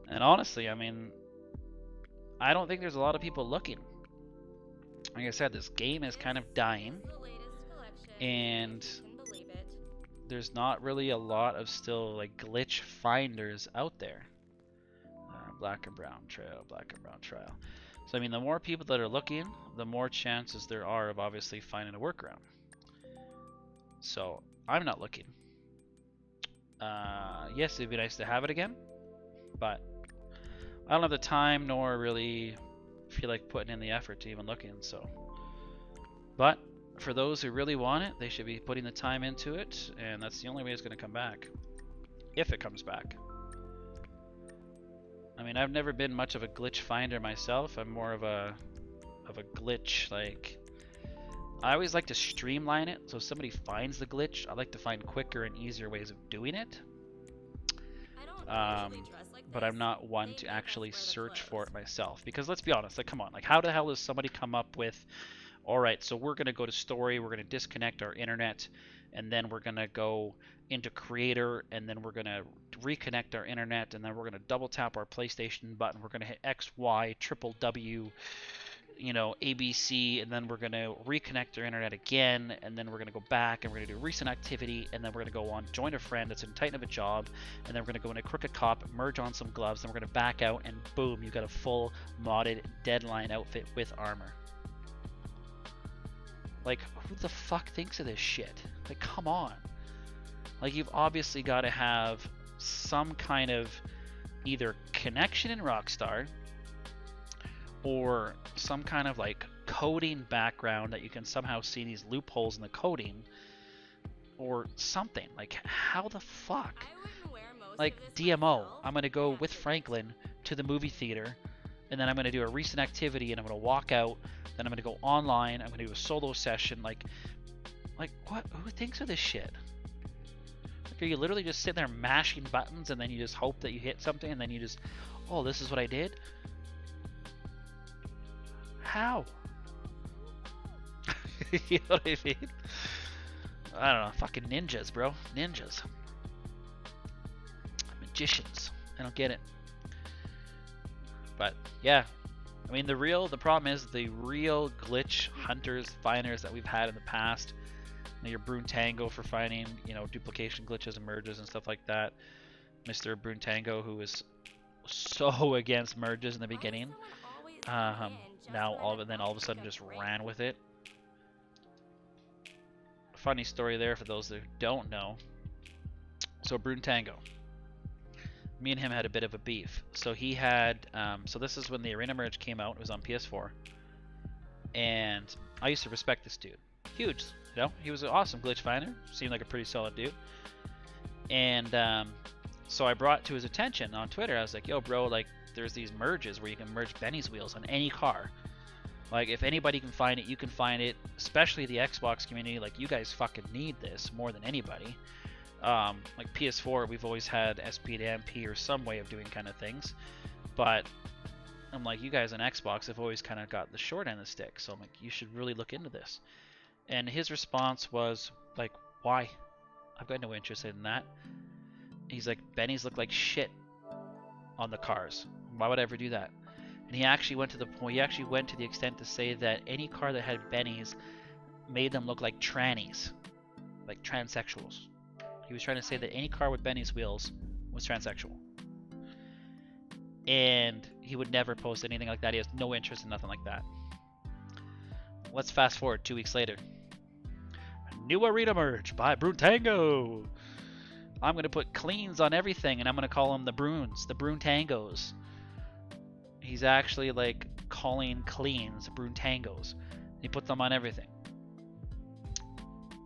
And honestly, I mean, I don't think there's a lot of people looking. Like I said, this game is kind of dying, and there's not really a lot of still like glitch finders out there. Black and brown trail, black and brown trail. So I mean, the more people that are looking, the more chances there are of obviously finding a workaround. So I'm not looking. Yes, it'd be nice to have it again, but I don't have the time nor really feel like putting in the effort to even look in. So, but for those who really want it, they should be putting the time into it, and that's the only way it's going to come back, if it comes back. I mean, I've never been much of a glitch finder myself. I'm more of a glitch, like, I always like to streamline it, so if somebody finds the glitch, I like to find quicker and easier ways of doing it. But I'm not one to actually search for it myself, because let's be honest, like, come on, like, how the hell does somebody come up with, alright, so we're going to go to story, we're going to disconnect our internet, and then we're going to go into creator, and then we're going to reconnect our internet, and then we're going to double tap our PlayStation button, we're going to hit X, Y, triple W, you know, ABC, and then we're going to reconnect our internet again, and then we're going to go back, and we're going to do recent activity, and then we're going to go on join a friend that's in Titan of a job, and then we're going to go into Crooked Cop, merge on some gloves, then we're going to back out, and boom, you got a full modded Deadline outfit with armor. Like, who the fuck thinks of this shit? Like, come on. Like, you've obviously got to have some kind of either connection in Rockstar or some kind of like coding background that you can somehow see these loopholes in the coding or something. Like, how the fuck? Like, DMO, I'm going to go with Franklin to the movie theater, and then I'm going to do a recent activity, and I'm going to walk out, then I'm going to go online, I'm going to do a solo session. Like what? Who thinks of this shit? Like, are you literally just sitting there mashing buttons, and then you just hope that you hit something, and then you just, oh, this is what I did? How? You know what I mean? I don't know. Fucking ninjas, bro. Ninjas. Magicians. I don't get it. But yeah, I mean, the problem is the real glitch hunters, finders that we've had in the past. You know, your Bruntango for finding, you know, duplication glitches and merges and stuff like that. Mr. Bruntango, who was so against merges in the beginning, now all of a sudden just ran with it. Funny story there for those that don't know. So Bruntango, me and him had a bit of a beef. So he had, so this is when the Arena Merge came out. It was on PS4, and I used to respect this dude. Huge, you know. He was an awesome glitch finder. Seemed like a pretty solid dude. And so I brought to his attention on Twitter. I was like, "Yo, bro, like, there's these merges where you can merge Benny's wheels on any car. Like, if anybody can find it, you can find it. Especially the Xbox community. Like, you guys fucking need this more than anybody." Like PS4, we've always had SP to MP or some way of doing kind of things, but I'm like, you guys on Xbox have always kind of got the short end of the stick, so I'm like, you should really look into this. And his response was like, why? I've got no interest in that. He's like, Benny's look like shit on the cars. Why would I ever do that? And he actually went to the point. He actually went to the extent to say that any car that had Benny's made them look like trannies, like transsexuals. He was trying to say that any car with Benny's wheels was transsexual. And he would never post anything like that. He has no interest in nothing like that. Let's fast forward 2 weeks later. New Arena Merge by Bruntango. I'm going to put cleans on everything, and I'm going to call them the Bruns, the Bruntangos. He's actually like calling cleans Bruntangos. He put them on everything.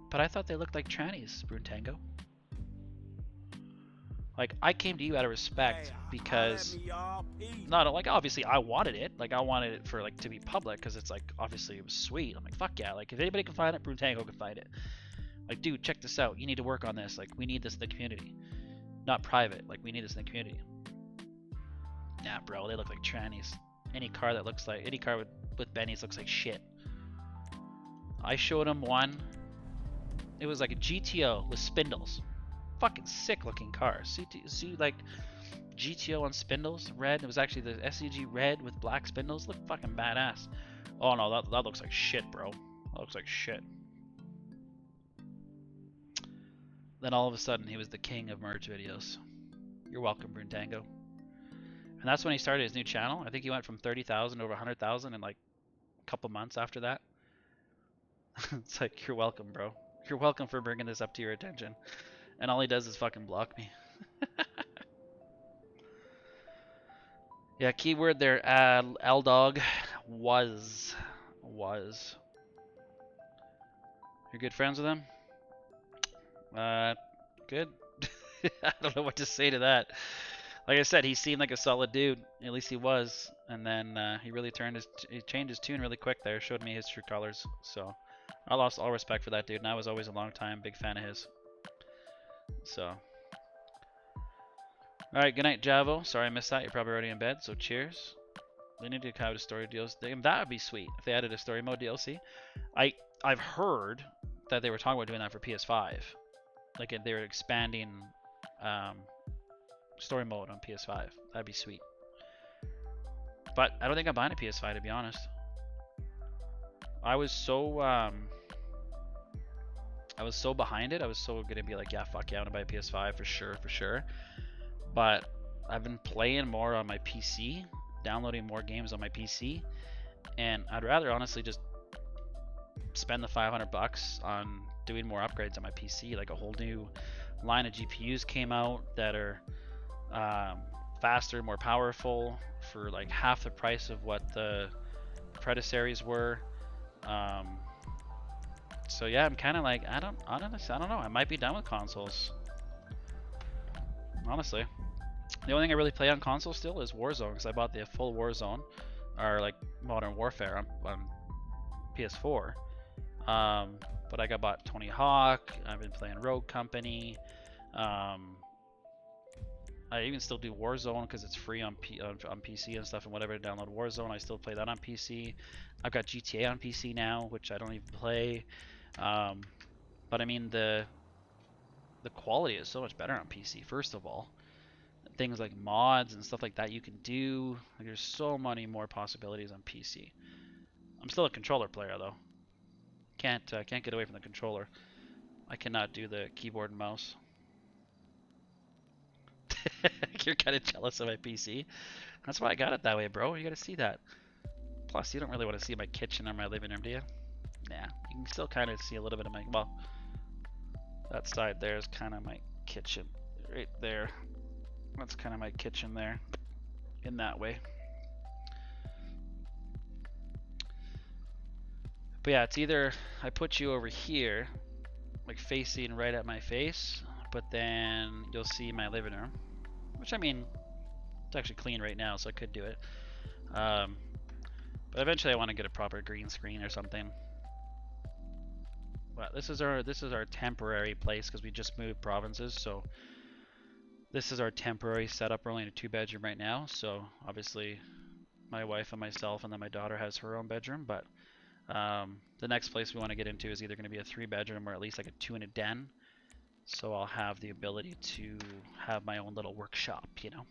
But I thought they looked like trannies, Bruntango. Like, I came to you out of respect because, not like, obviously I wanted it. Like, I wanted it for, like, to be public because it's like, obviously it was sweet. I'm like, fuck yeah. Like, if anybody can find it, Bruntango can find it. Like, dude, check this out. You need to work on this. Like, we need this in the community. Not private. Like, we need this in the community. Nah, bro, they look like trannies. Any car with Bennies looks like shit. I showed him one. It was like a GTO with spindles. Fucking sick looking car. See, like GTO on spindles, red. It was actually the SCG red with black spindles. Looked fucking badass. Oh no, that looks like shit, bro. That looks like shit. Then all of a sudden, he was the king of merge videos. You're welcome, Bruntango. And that's when he started his new channel. I think he went from 30,000 over 100,000 in like a couple months after that. It's like, you're welcome, bro. You're welcome for bringing this up to your attention. And all he does is fucking block me. Yeah, keyword there, L-Dog. Was. You're good friends with him? Good. I don't know what to say to that. Like I said, he seemed like a solid dude. At least he was. And then he really he changed his tune really quick there. Showed me his true colors. So I lost all respect for that dude. And I was always a long time big fan of his. So. Alright, good night, Javo. Sorry I missed that. You're probably already in bed. So cheers. They need to have a story DLC. That would be sweet if they added a story mode DLC. I've heard that they were talking about doing that for PS5. Like they were expanding story mode on PS5. That'd be sweet. But I don't think I'm buying a PS5 to be honest. I was so behind it. I was so gonna be like, yeah, fuck yeah, I'm gonna buy a PS5 for sure. But I've been playing more on my PC, downloading more games on my PC, and I'd rather honestly just spend the $500 on doing more upgrades on my PC. Like a whole new line of GPUs came out that are faster, more powerful for like half the price of what the predecessors were. So yeah, I'm kind of like, I don't know. I might be done with consoles. Honestly, the only thing I really play on console still is Warzone, because I bought the full Warzone, or like Modern Warfare on PS4. But I got bought Tony Hawk. I've been playing Rogue Company. I even still do Warzone because it's free on PC and stuff and whatever to download Warzone. I still play that on PC. I've got GTA on PC now, which I don't even play. But I mean the quality is so much better on PC. First of all, things like mods and stuff like that you can do. Like, there's so many more possibilities on PC. I'm still a controller player though. Can't get away from the controller. I cannot do the keyboard and mouse. You're kind of jealous of my PC. That's why I got it that way, bro. You got to see that. Plus, you don't really want to see my kitchen or my living room, do you? Nah. You can still kind of see a little bit of my... Well, that side there is kind of my kitchen. Right there. That's kind of my kitchen there. In that way. But yeah, it's either I put you over here, like facing right at my face, but then you'll see my living room. Which, I mean, it's actually clean right now, so I could do it. But eventually I want to get a proper green screen or something. But this is our temporary place because we just moved provinces, so this is our temporary setup. We're only in a 2-bedroom right now, so obviously my wife and myself and then my daughter has her own bedroom, but the next place we want to get into is either going to be a 3-bedroom or at least like a 2 and a den. So I'll have the ability to have my own little workshop, you know.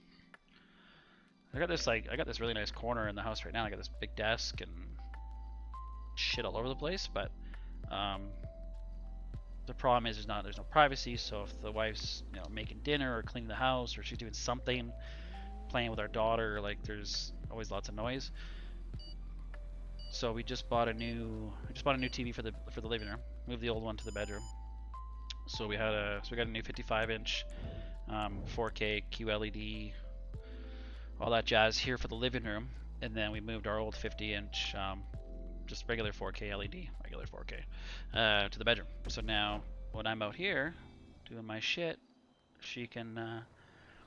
I got this really nice corner in the house right now. I got this big desk and shit all over the place, but the problem is there's no privacy. So if the wife's, you know, making dinner or cleaning the house or she's doing something, playing with our daughter, like there's always lots of noise. So we just bought a new TV for the living room. Moved the old one to the bedroom. So we got a new 55-inch 4K QLED, all that jazz here for the living room, and then we moved our old 50-inch just regular 4K LED, to the bedroom. So now when I'm out here doing my shit, she can,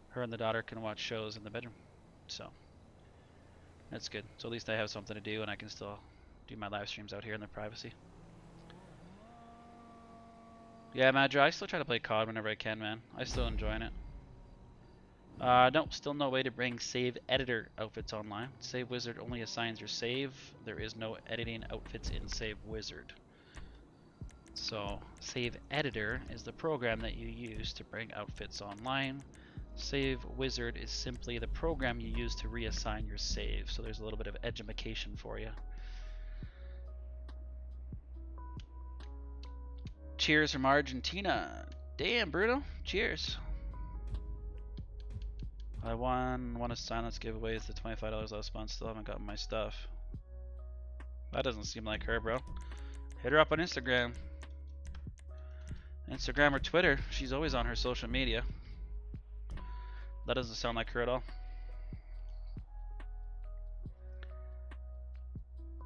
her and the daughter can watch shows in the bedroom. So that's good. So at least I have something to do, and I can still do my live streams out here in the privacy. Yeah, Madra, I still try to play COD whenever I can, man. I still enjoying it. No, still no way to bring save editor outfits online. Save wizard only assigns your save. There is no editing outfits in save wizard. So save editor is the program that you use to bring outfits online. Save wizard is simply the program you use to reassign your save. So there's a little bit of edumacation for you. Cheers from Argentina. Damn, Bruno. Cheers. I won one of Silence giveaways, the $25 last month. Still haven't gotten my stuff. That doesn't seem like her, bro. Hit her up on Instagram. Instagram or Twitter. She's always on her social media. That doesn't sound like her at all.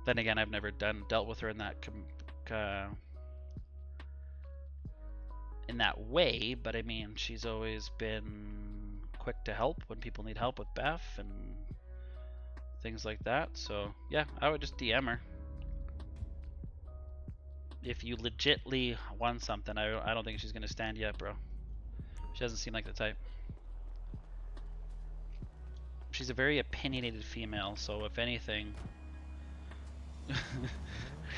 Then again, I've never dealt with her in that way, but I mean, she's always been quick to help when people need help with BAF and things like that. So yeah, I would just DM her. If you legitly won something, I don't think she's gonna stand you up, bro. She doesn't seem like the type. She's a very opinionated female, so if anything,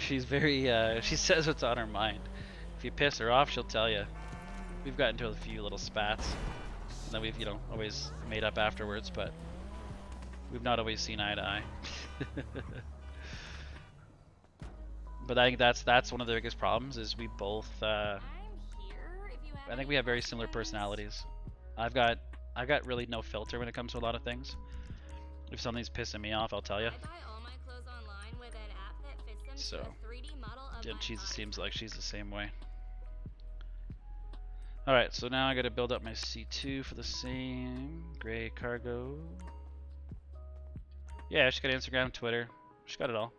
she's very she says what's on her mind. If you piss her off, she'll tell you. We've gotten into a few little spats, and then we've always made up afterwards, but we've not always seen eye to eye. But I think that's one of the biggest problems is we both. I think we have very similar personalities. I've got really no filter when it comes to a lot of things. If something's pissing me off, I'll tell you. So, yeah, she seems like she's the same way. Alright, so now I gotta build up my C2 for the same. Gray cargo. Yeah, she's got Instagram, Twitter. She's got it all.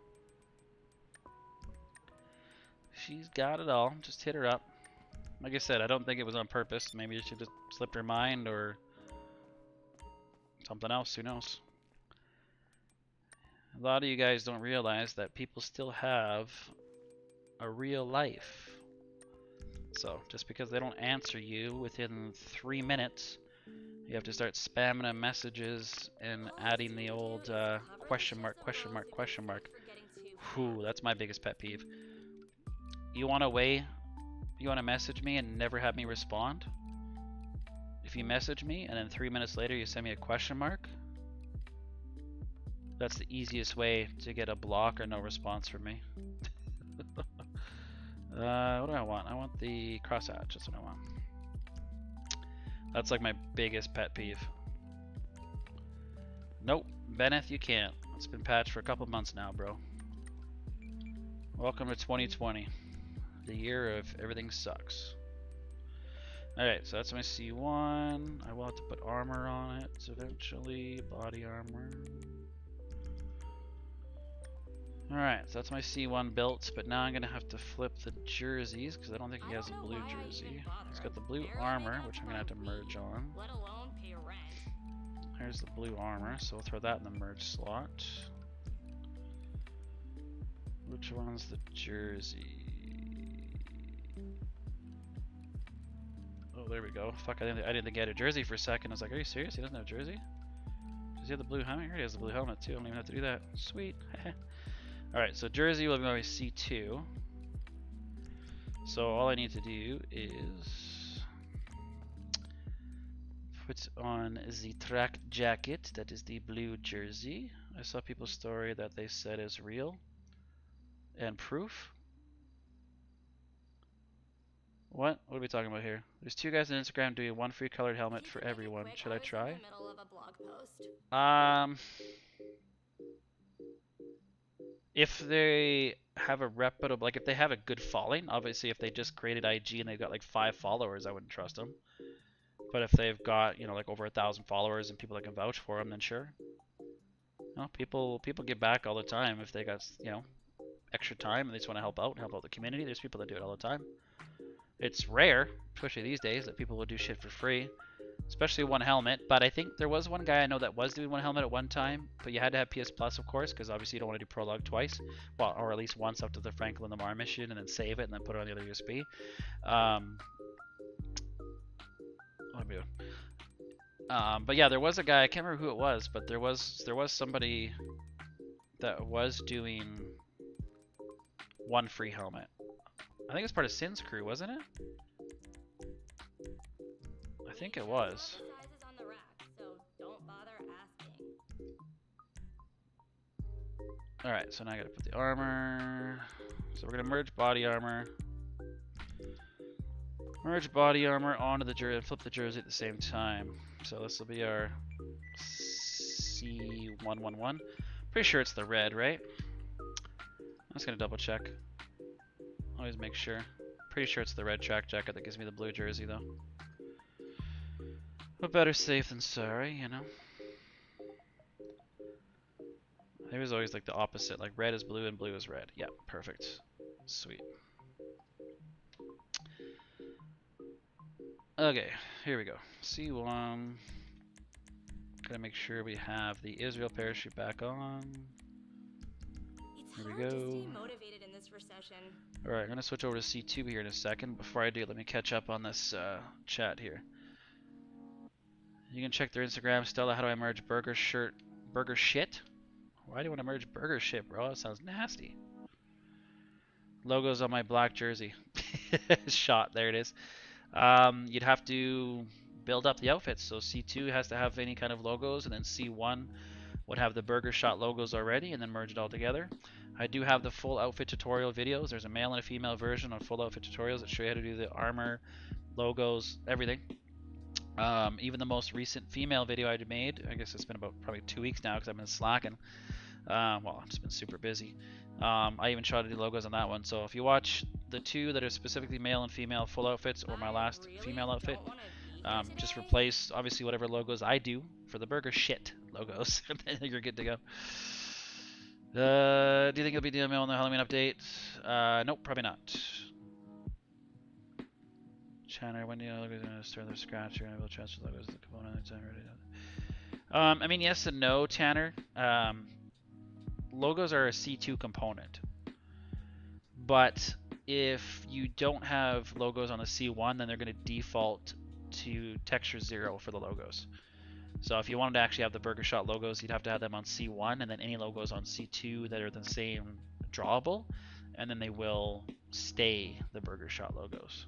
She's got it all. Just hit her up. Like I said, I don't think it was on purpose. Maybe she just slipped her mind or something else. Who knows? A lot of you guys don't realize that people still have a real life. So just because they don't answer you within 3 minutes, you have to start spamming them messages and adding the old question mark, question mark, question mark. Whew, that's my biggest pet peeve. You want to message me and never have me respond? If you message me and then 3 minutes later you send me a question mark, that's the easiest way to get a block or no response from me. What do I want? I want the crosshatch. That's what I want. That's like my biggest pet peeve. Nope, Benneth, you can't. It's been patched for a couple months now, bro. Welcome to 2020, the year of everything sucks. Alright, so that's my C1. I will have to put armor on it eventually. Body armor. Alright, so that's my C1 built, but now I'm going to have to flip the jerseys, because I don't think he has a blue jersey. He's got the blue armor, which I'm going to have to merge on. Here's the blue armor, so we'll throw that in the merge slot. Which one's the jersey? Oh, there we go. Fuck, I didn't think he had a jersey for a second. I was like, are you serious? He doesn't have a jersey? Does he have the blue helmet? Here he has the blue helmet too. I don't even have to do that. Sweet. Alright, so jersey will be my C2. So all I need to do is put on the track jacket. That is the blue jersey. I saw people's story that they said is real. And proof. What? What are we talking about here? There's 2 guys on Instagram doing one free colored helmet for everyone. Should I try? If they have a reputable, like if they have a good following, obviously if they just created IG and they've got like 5 followers, I wouldn't trust them. But if they've got, like over 1,000 followers and people that can vouch for them, then sure. People give back all the time if they got, extra time and they just want to help out the community. There's people that do it all the time. It's rare, especially these days, that people will do shit for free. especially one helmet. But I think there was one guy I know that was doing one helmet at one time, but you had to have PS Plus, of course, because obviously you don't want to do prologue twice, well, or at least once up to the Franklin Lamar mission, and then save it and then put it on the other USB. What am I doing? But yeah, there was a guy, I can't remember who it was, but there was somebody that was doing one free helmet. I think it's part of Sin's crew, wasn't it? I think it was. Alright, so now I gotta put the armor. So we're gonna merge body armor. Merge body armor onto the jersey and flip the jersey at the same time. So this will be our C111. Pretty sure it's the red, right? I'm just gonna double check. Always make sure. Pretty sure it's the red track jacket that gives me the blue jersey though. But better safe than sorry, you know? It was always like the opposite, like red is blue and blue is red. Yeah, perfect. Sweet. Okay, here we go. C1. Gotta make sure we have the Israel parachute back on. Here we go. Alright, I'm gonna switch over to C2 here in a second. Before I do, let me catch up on this chat here. You can check their Instagram. Stella, how do I merge burger shit? Why do you want to merge burger shit, bro? That sounds nasty. Logos on my black jersey. Shot, there it is. You'd have to build up the outfits. So C2 has to have any kind of logos, and then C1 would have the burger shot logos already, and then merge it all together. I do have the full outfit tutorial videos. There's a male and a female version of full outfit tutorials that show you how to do the armor, logos, everything. Even the most recent female video I made, I guess it's been about probably 2 weeks now because I've been slacking. Well, I've just been super busy. I even tried to do logos on that one. So if you watch the two that are specifically male and female full outfits, or my last female outfit, just replace obviously whatever logos I do for the burger shit logos, and then you're good to go. Do you think it'll be DML on the Halloween update? Nope, probably not. Channer, when do you know they're going to start their scratch? You're going to be able to transfer logos to the component. I mean, yes and no, Tanner. Logos are a C2 component. But if you don't have logos on the C1, then they're going to default to texture 0 for the logos. So if you wanted to actually have the Burger Shot logos, you'd have to have them on C1, and then any logos on C2 that are the same drawable, and then they will stay the Burger Shot logos.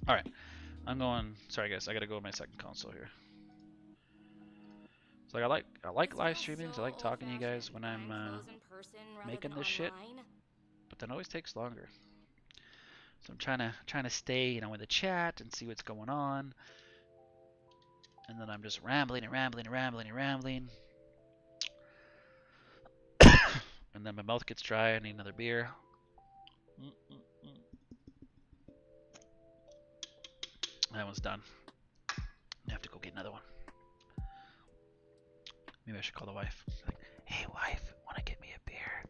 Alright, I'm going, sorry guys, I gotta go with my second console here. It's like I like live streaming, I like talking to you guys when I'm making this shit, but that always takes longer. So I'm trying to stay, you know, in the chat and see what's going on. And then I'm just rambling and rambling and rambling and rambling. And then my mouth gets dry, I need another beer. That one's done. I have to go get another one. Maybe I should call the wife. Like, hey wife, wanna get me a beer?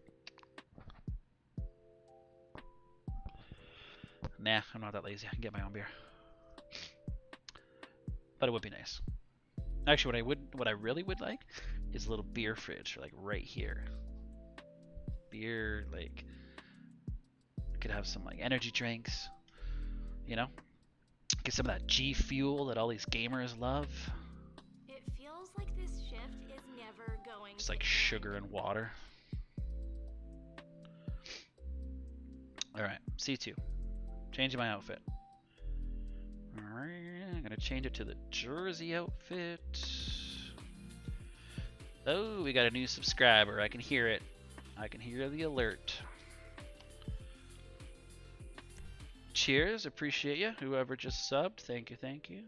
Nah, I'm not that lazy. I can get my own beer. But it would be nice. Actually, what I really would like is a little beer fridge, like right here. Beer, like, I could have some like energy drinks, you know? Get some of that G Fuel that all these gamers love. It feels like this shift is never going Just like sugar and water. Alright, C2. Changing my outfit. Alright, I'm gonna change it to the jersey outfit. Oh, we got a new subscriber. I can hear it. I can hear the alert. Cheers, appreciate you. Whoever just subbed, thank you, thank you.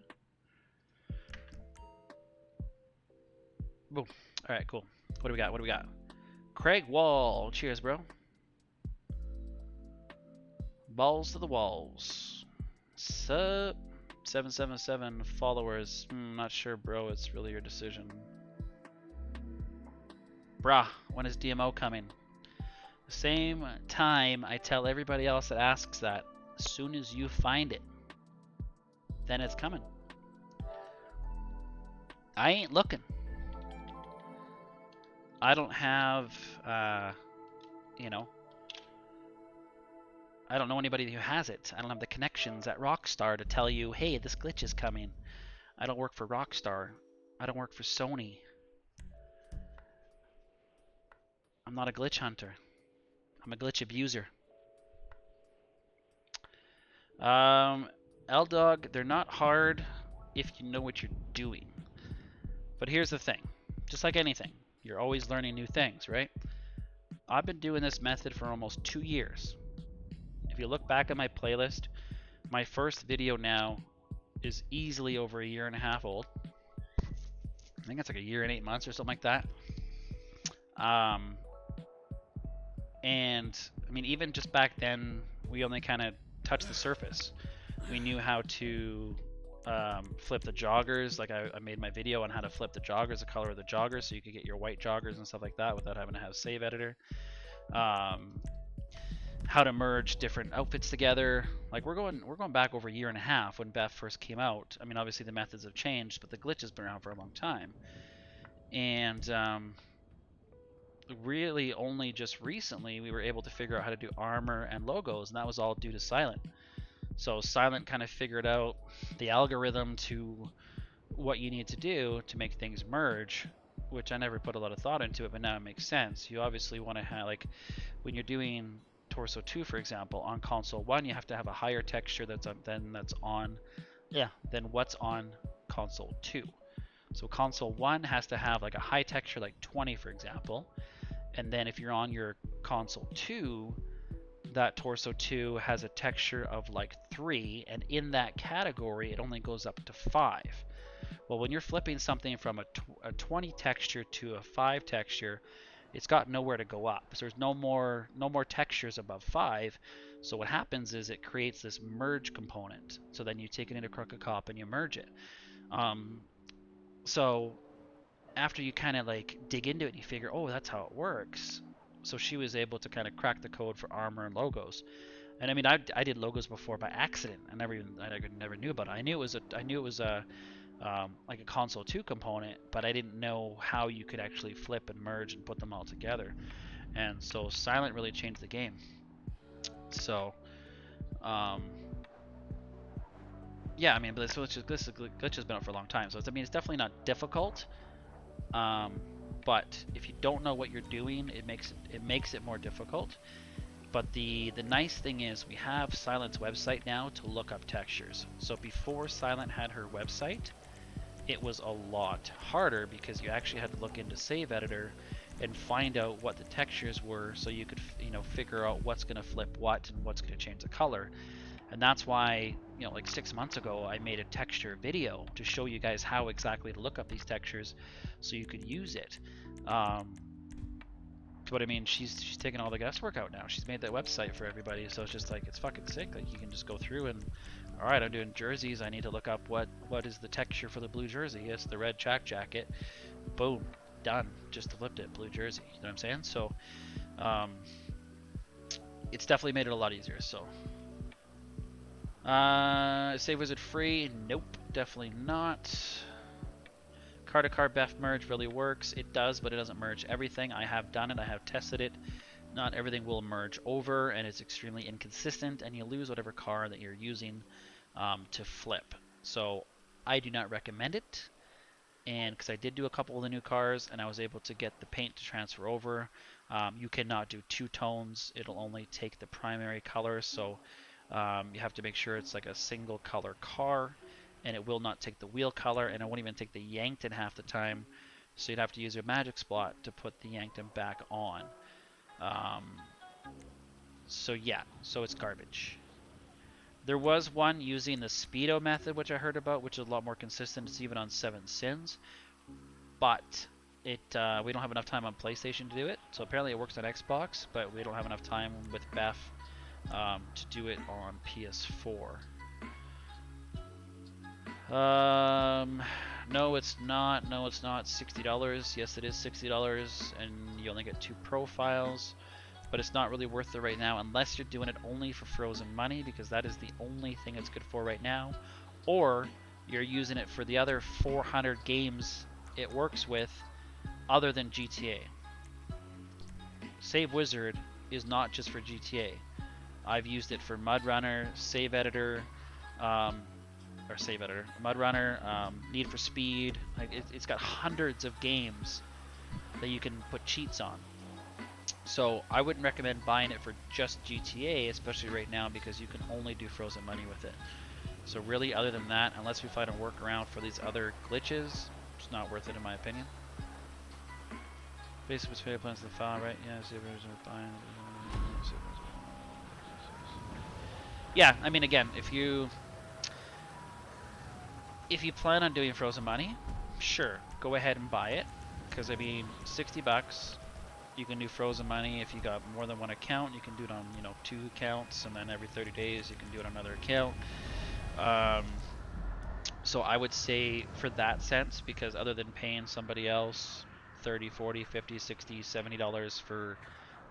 Boom. Alright, cool. What do we got? What do we got? Craig Wall. Cheers, bro. Balls to the walls. Sup? 777 followers. Not sure, bro. It's really your decision. Brah, when is DMO coming? The same time I tell everybody else that asks that. As soon as you find it, then it's coming. I ain't looking. I don't have, you know, I don't know anybody who has it. I don't have the connections at Rockstar to tell you, hey, this glitch is coming. I don't work for Rockstar. I don't work for Sony. I'm not a glitch hunter. I'm a glitch abuser. L-Dog, they're not hard if you know what you're doing. But here's the thing. Just like anything, you're always learning new things, right? I've been doing this method for almost 2 years. If you look back at my playlist, my first video now is easily over 1.5 years old. I think it's like 1 year and 8 months or something like that. And I mean, even just back then, we only kind of touched the surface. We knew how to flip the joggers. Like I made my video on how to flip the joggers, the color of the joggers, so you could get your white joggers and stuff like that without having to have save editor. How to merge different outfits together. Like we're going back over 1.5 years when Beth first came out. I mean, obviously the methods have changed, but the glitch has been around for a long time. And really only just recently we were able to figure out how to do armor and logos, and that was all due to Silent. So Silent kind of figured out the algorithm to what you need to do to make things merge, which I never put a lot of thought into it, but now it makes sense. You obviously want to have, like, when you're doing Torso 2, for example, on Console 1, you have to have a higher texture than what's on Console 2. So Console 1 has to have like a high texture like 20, for example, and then if you're on your Console 2, that Torso 2 has a texture of like 3, and in that category it only goes up to 5. Well, when you're flipping something from a 20 texture to a 5 texture, it's got nowhere to go up. So there's no more textures above 5. So what happens is it creates this merge component. So then you take it into Crooked Cop and you merge it. So after you kind of like dig into it and you figure, oh, that's how it works. So she was able to kind of crack the code for armor and logos. And I mean, I did logos before by accident. I never knew about it. I knew it was a like a Console 2 component, but I didn't know how you could actually flip and merge and put them all together. And so Silent really changed the game. So, yeah, I mean, but this glitch has been out for a long time. So I mean, it's definitely not difficult. But if you don't know what you're doing, it makes it more difficult. But the nice thing is we have Silent's website now to look up textures. So before Silent had her website, it was a lot harder because you actually had to look into Save Editor and find out what the textures were, so you could figure out what's going to flip what and what's going to change the color. And that's why, like 6 months ago, I made a texture video to show you guys how exactly to look up these textures so you could use it. But I mean, she's taken all the guesswork out now. She's made that website for everybody, so it's just like, it's fucking sick. Like, you can just go through and, all right, I'm doing jerseys. I need to look up what is the texture for the blue jersey. Yes, the red track jacket. Boom, done. Just flipped it, blue jersey. You know what I'm saying? So, it's definitely made it a lot easier. So, Save Wizard free? Nope, definitely not. Car to car BEF merge really works. It does, but it doesn't merge everything. I have done it. I have tested it. Not everything will merge over, and it's extremely inconsistent, and you lose whatever car that you're using to flip. So I do not recommend it, and because I did do a couple of the new cars, and I was able to get the paint to transfer over. You cannot do two tones. It'll only take the primary color, so you have to make sure it's like a single color car, and it will not take the wheel color, and it won't even take the Yankton half the time, so you'd have to use your magic spot to put the Yankton back on. So yeah, so it's garbage. There was one using the Speedo method, which I heard about, which is a lot more consistent. It's even on 7 Sins, but we don't have enough time on PlayStation to do it. So apparently it works on Xbox, but we don't have enough time with BEF to do it on PS4. No, it's not. No, it's not. $60. Yes, it is $60, and you only get 2 profiles. But it's not really worth it right now unless you're doing it only for frozen money, because that is the only thing it's good for right now. Or you're using it for the other 400 games it works with other than GTA. Save Wizard is not just for GTA. I've used it for Mud Runner, Save Editor, Mud Runner, Need for Speed. Like it's got hundreds of games that you can put cheats on. So I wouldn't recommend buying it for just GTA, especially right now, because you can only do frozen money with it. So really, other than that, unless we find a workaround for these other glitches, it's not worth it in my opinion. Basically, it's fair plans to the file, right? Yeah, yeah, I mean, again, if you plan on doing frozen money, sure, go ahead and buy it, because I mean, $60. You can do frozen money if you got more than one account. You can do it on 2 accounts, and then every 30 days you can do it on another account. So I would say for that sense, because other than paying somebody else $30, $40, $50, $60, $70 for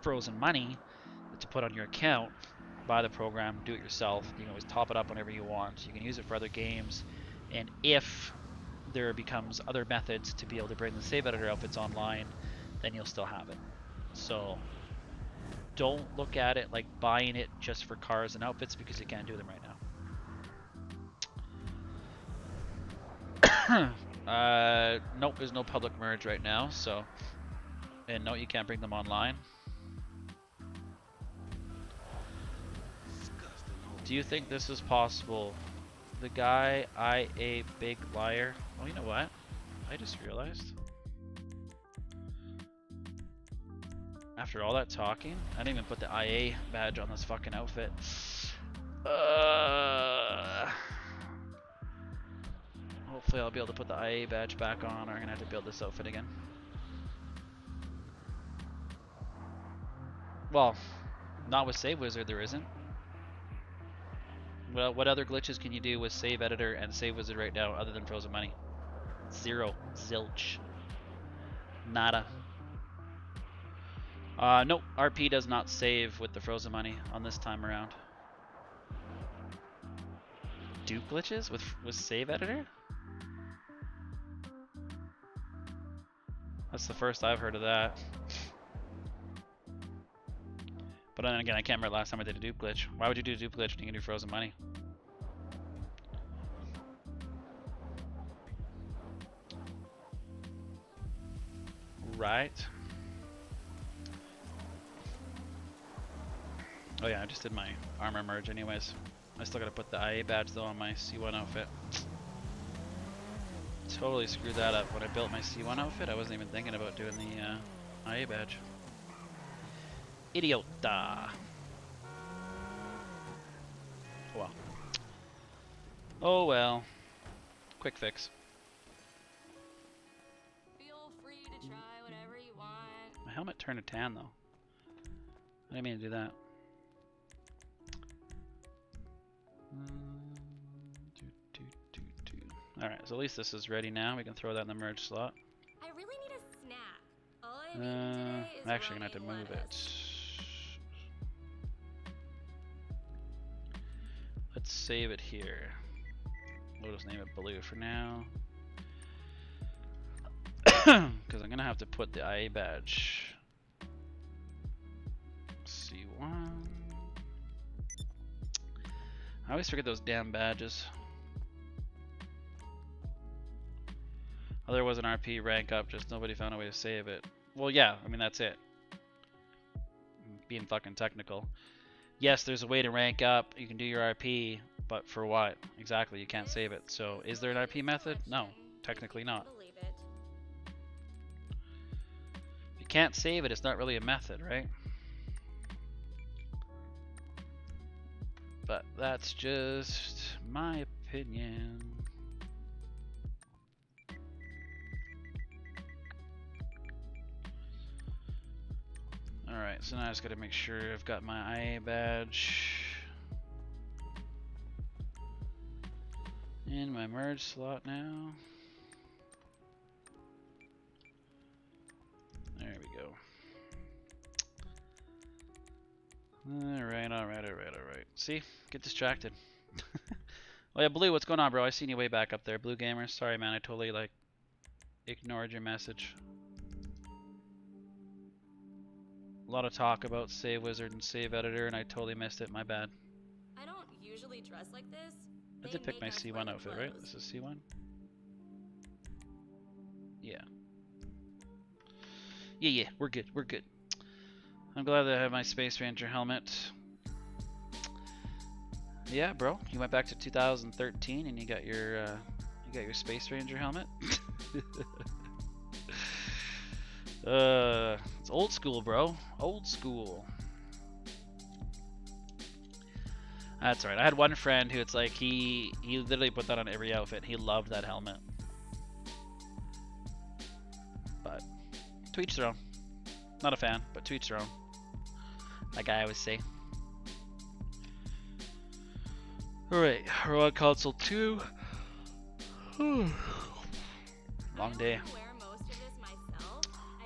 frozen money to put on your account, buy the program, do it yourself. You can always top it up whenever you want. You can use it for other games, and if there becomes other methods to be able to bring the save editor outfits online, then you'll still have it. So don't look at it like buying it just for cars and outfits, because you can't do them right now. Nope, there's no public merge right now, so, and no, you can't bring them online. Do you think this is possible? The guy, a big liar. Oh, you know what? I just realized. After all that talking, I didn't even put the IA badge on this fucking outfit. Hopefully I'll be able to put the IA badge back on, or I'm gonna have to build this outfit again. Well, not with Save Wizard, there isn't. Well, what other glitches can you do with Save Editor and Save Wizard right now other than frozen money? Zero. Zilch. Nada. Nope, RP does not save with the frozen money on this time around. Dupe glitches with Save Editor? That's the first I've heard of that. But then again, I can't remember last time I did a dupe glitch. Why would you do a dupe glitch when you can do frozen money? Right. Oh yeah, I just did my armor merge anyways. I still gotta put the IA badge though on my C1 outfit. Totally screwed that up. When I built my C1 outfit, I wasn't even thinking about doing the IA badge. Idiota. Well. Oh well. Quick fix. Feel free to try whatever you want. My helmet turned to tan though. I didn't mean to do that. Alright, so at least this is ready now. We can throw that in the merge slot. I really need a snack. All I've eaten today is I'm actually gonna have to running move lettuce. it. Let's save it here. We'll just name it Blue for now. Because I'm gonna have to put the IA badge. C1. I always forget those damn badges. Oh, there was an RP rank up, just nobody found a way to save it. Well, yeah, I mean, that's it. Being fucking technical. Yes, there's a way to rank up, you can do your RP, but for what? Exactly, you can't save it. So, is there an RP method? No, technically not. Believe it. If you can't save it, it's not really a method, right? But that's just my opinion. Alright, so now I just gotta make sure I've got my IA badge in my merge slot now. There we go. Alright. See? Get distracted. Oh yeah, Blue, what's going on, bro? I seen you way back up there. Blue Gamer. Sorry, man. I totally, like, ignored your message. A lot of talk about Save Wizard and Save Editor, and I totally missed it. My bad. I don't usually dress like this. I did pick my C1 outfit, right? This is C1? Yeah. Yeah, we're good. We're good. I'm glad that I have my Space Ranger helmet. Yeah, bro. You went back to 2013 and you got your Space Ranger helmet. It's old school, bro. Old school. That's right. I had one friend who it's like he literally put that on every outfit. He loved that helmet. But to each their own. Not a fan, but to each their own. Like I always say. Alright, we're on console 2. Long day.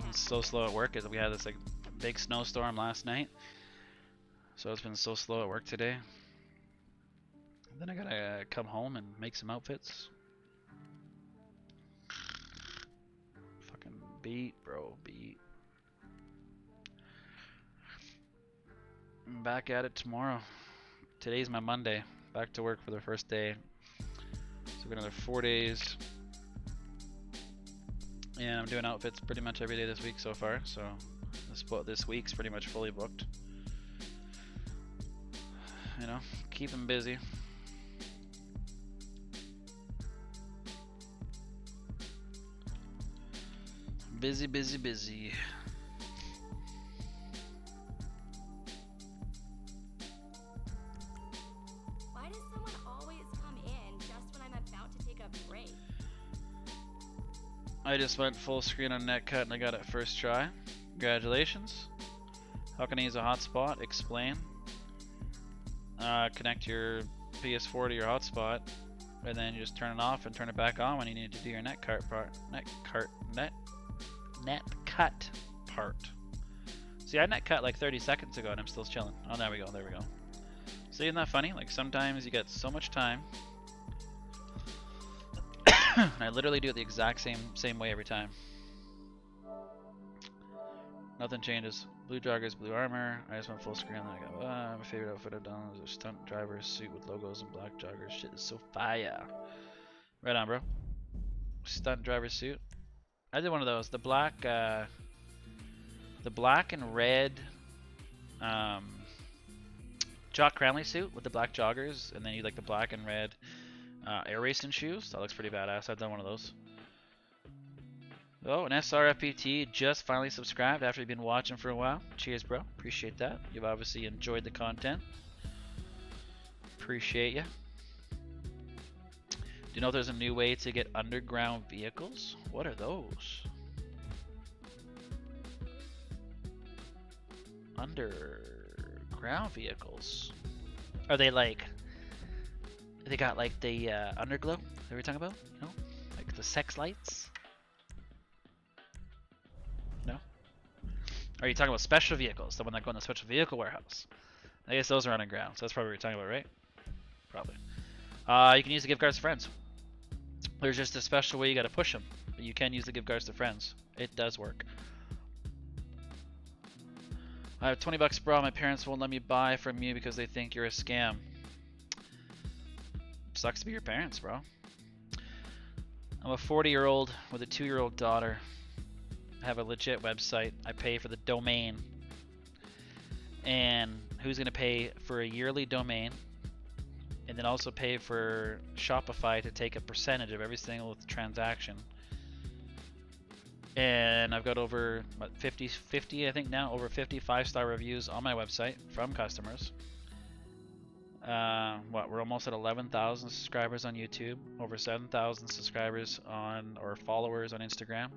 It's so slow at work. We had this like big snowstorm last night. So it's been so slow at work today. Then I gotta come home and make some outfits. Fucking beat, bro, beat. I'm back at it tomorrow. Today's my Monday. Back to work for the first day. So we got another 4 days. And I'm doing outfits pretty much every day this week so far. So this week's pretty much fully booked. You know, keep them busy. Busy, busy, busy. Why does someone always come in just when I'm about to take a break? I just went full screen on netcut and I got it first try. Congratulations. How can I use a hotspot? Explain. Connect your PS4 to your hotspot, and then you just turn it off and turn it back on when you need to do your net cut part. See, I net cut like 30 seconds ago and I'm still chilling. Oh, there we go, there we go. See, isn't that funny? Like sometimes you get so much time. And I literally do it the exact same way every time. Nothing changes. Blue joggers, blue armor. I just went full screen and then I go, my favorite outfit I've done is a stunt driver suit with logos and black joggers. Shit is so fire. Right on, bro. Stunt driver suit. I did one of those. The black and red Jock Cranley suit with the black joggers, and then you like the black and red air racing shoes. That looks pretty badass. I've done one of those. Oh, an SRFPT just finally subscribed after you've been watching for a while. Cheers, bro. Appreciate that. You've obviously enjoyed the content. Appreciate ya. Do you know if there's a new way to get underground vehicles? What are those? Underground vehicles. Are they like... They got like the underglow that we were talking about? You know? Like the sex lights? No? Or are you talking about special vehicles? The one that go in the special vehicle warehouse? I guess those are underground, so that's probably what you're talking about, right? Probably. You can use the gift cards to friends. There's just a special way you gotta push them. But you can use the gift cards to friends. It does work. I have 20 bucks, bro. My parents won't let me buy from you because they think you're a scam. Sucks to be your parents, bro. I'm a 40-year-old with a 2-year-old daughter. I have a legit website. I pay for the domain. And who's going to pay for a yearly domain? And then also pay for Shopify to take a percentage of every single transaction. And I've got over what, 50 I think now, over 50 5-star reviews on my website from customers. We're almost at 11,000 subscribers on YouTube, over 7,000 subscribers on, or followers on Instagram.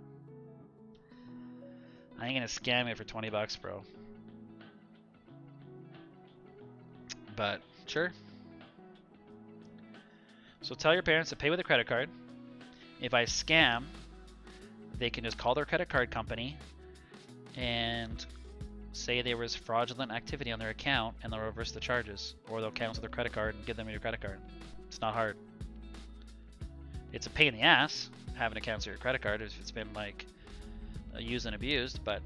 I ain't gonna scam you for 20 bucks, bro. But sure. So tell your parents to pay with a credit card. If I scam, they can just call their credit card company and say there was fraudulent activity on their account, and they'll reverse the charges, or they'll cancel their credit card and give them your credit card. It's not hard. It's a pain in the ass having to cancel your credit card if it's been like used and abused, but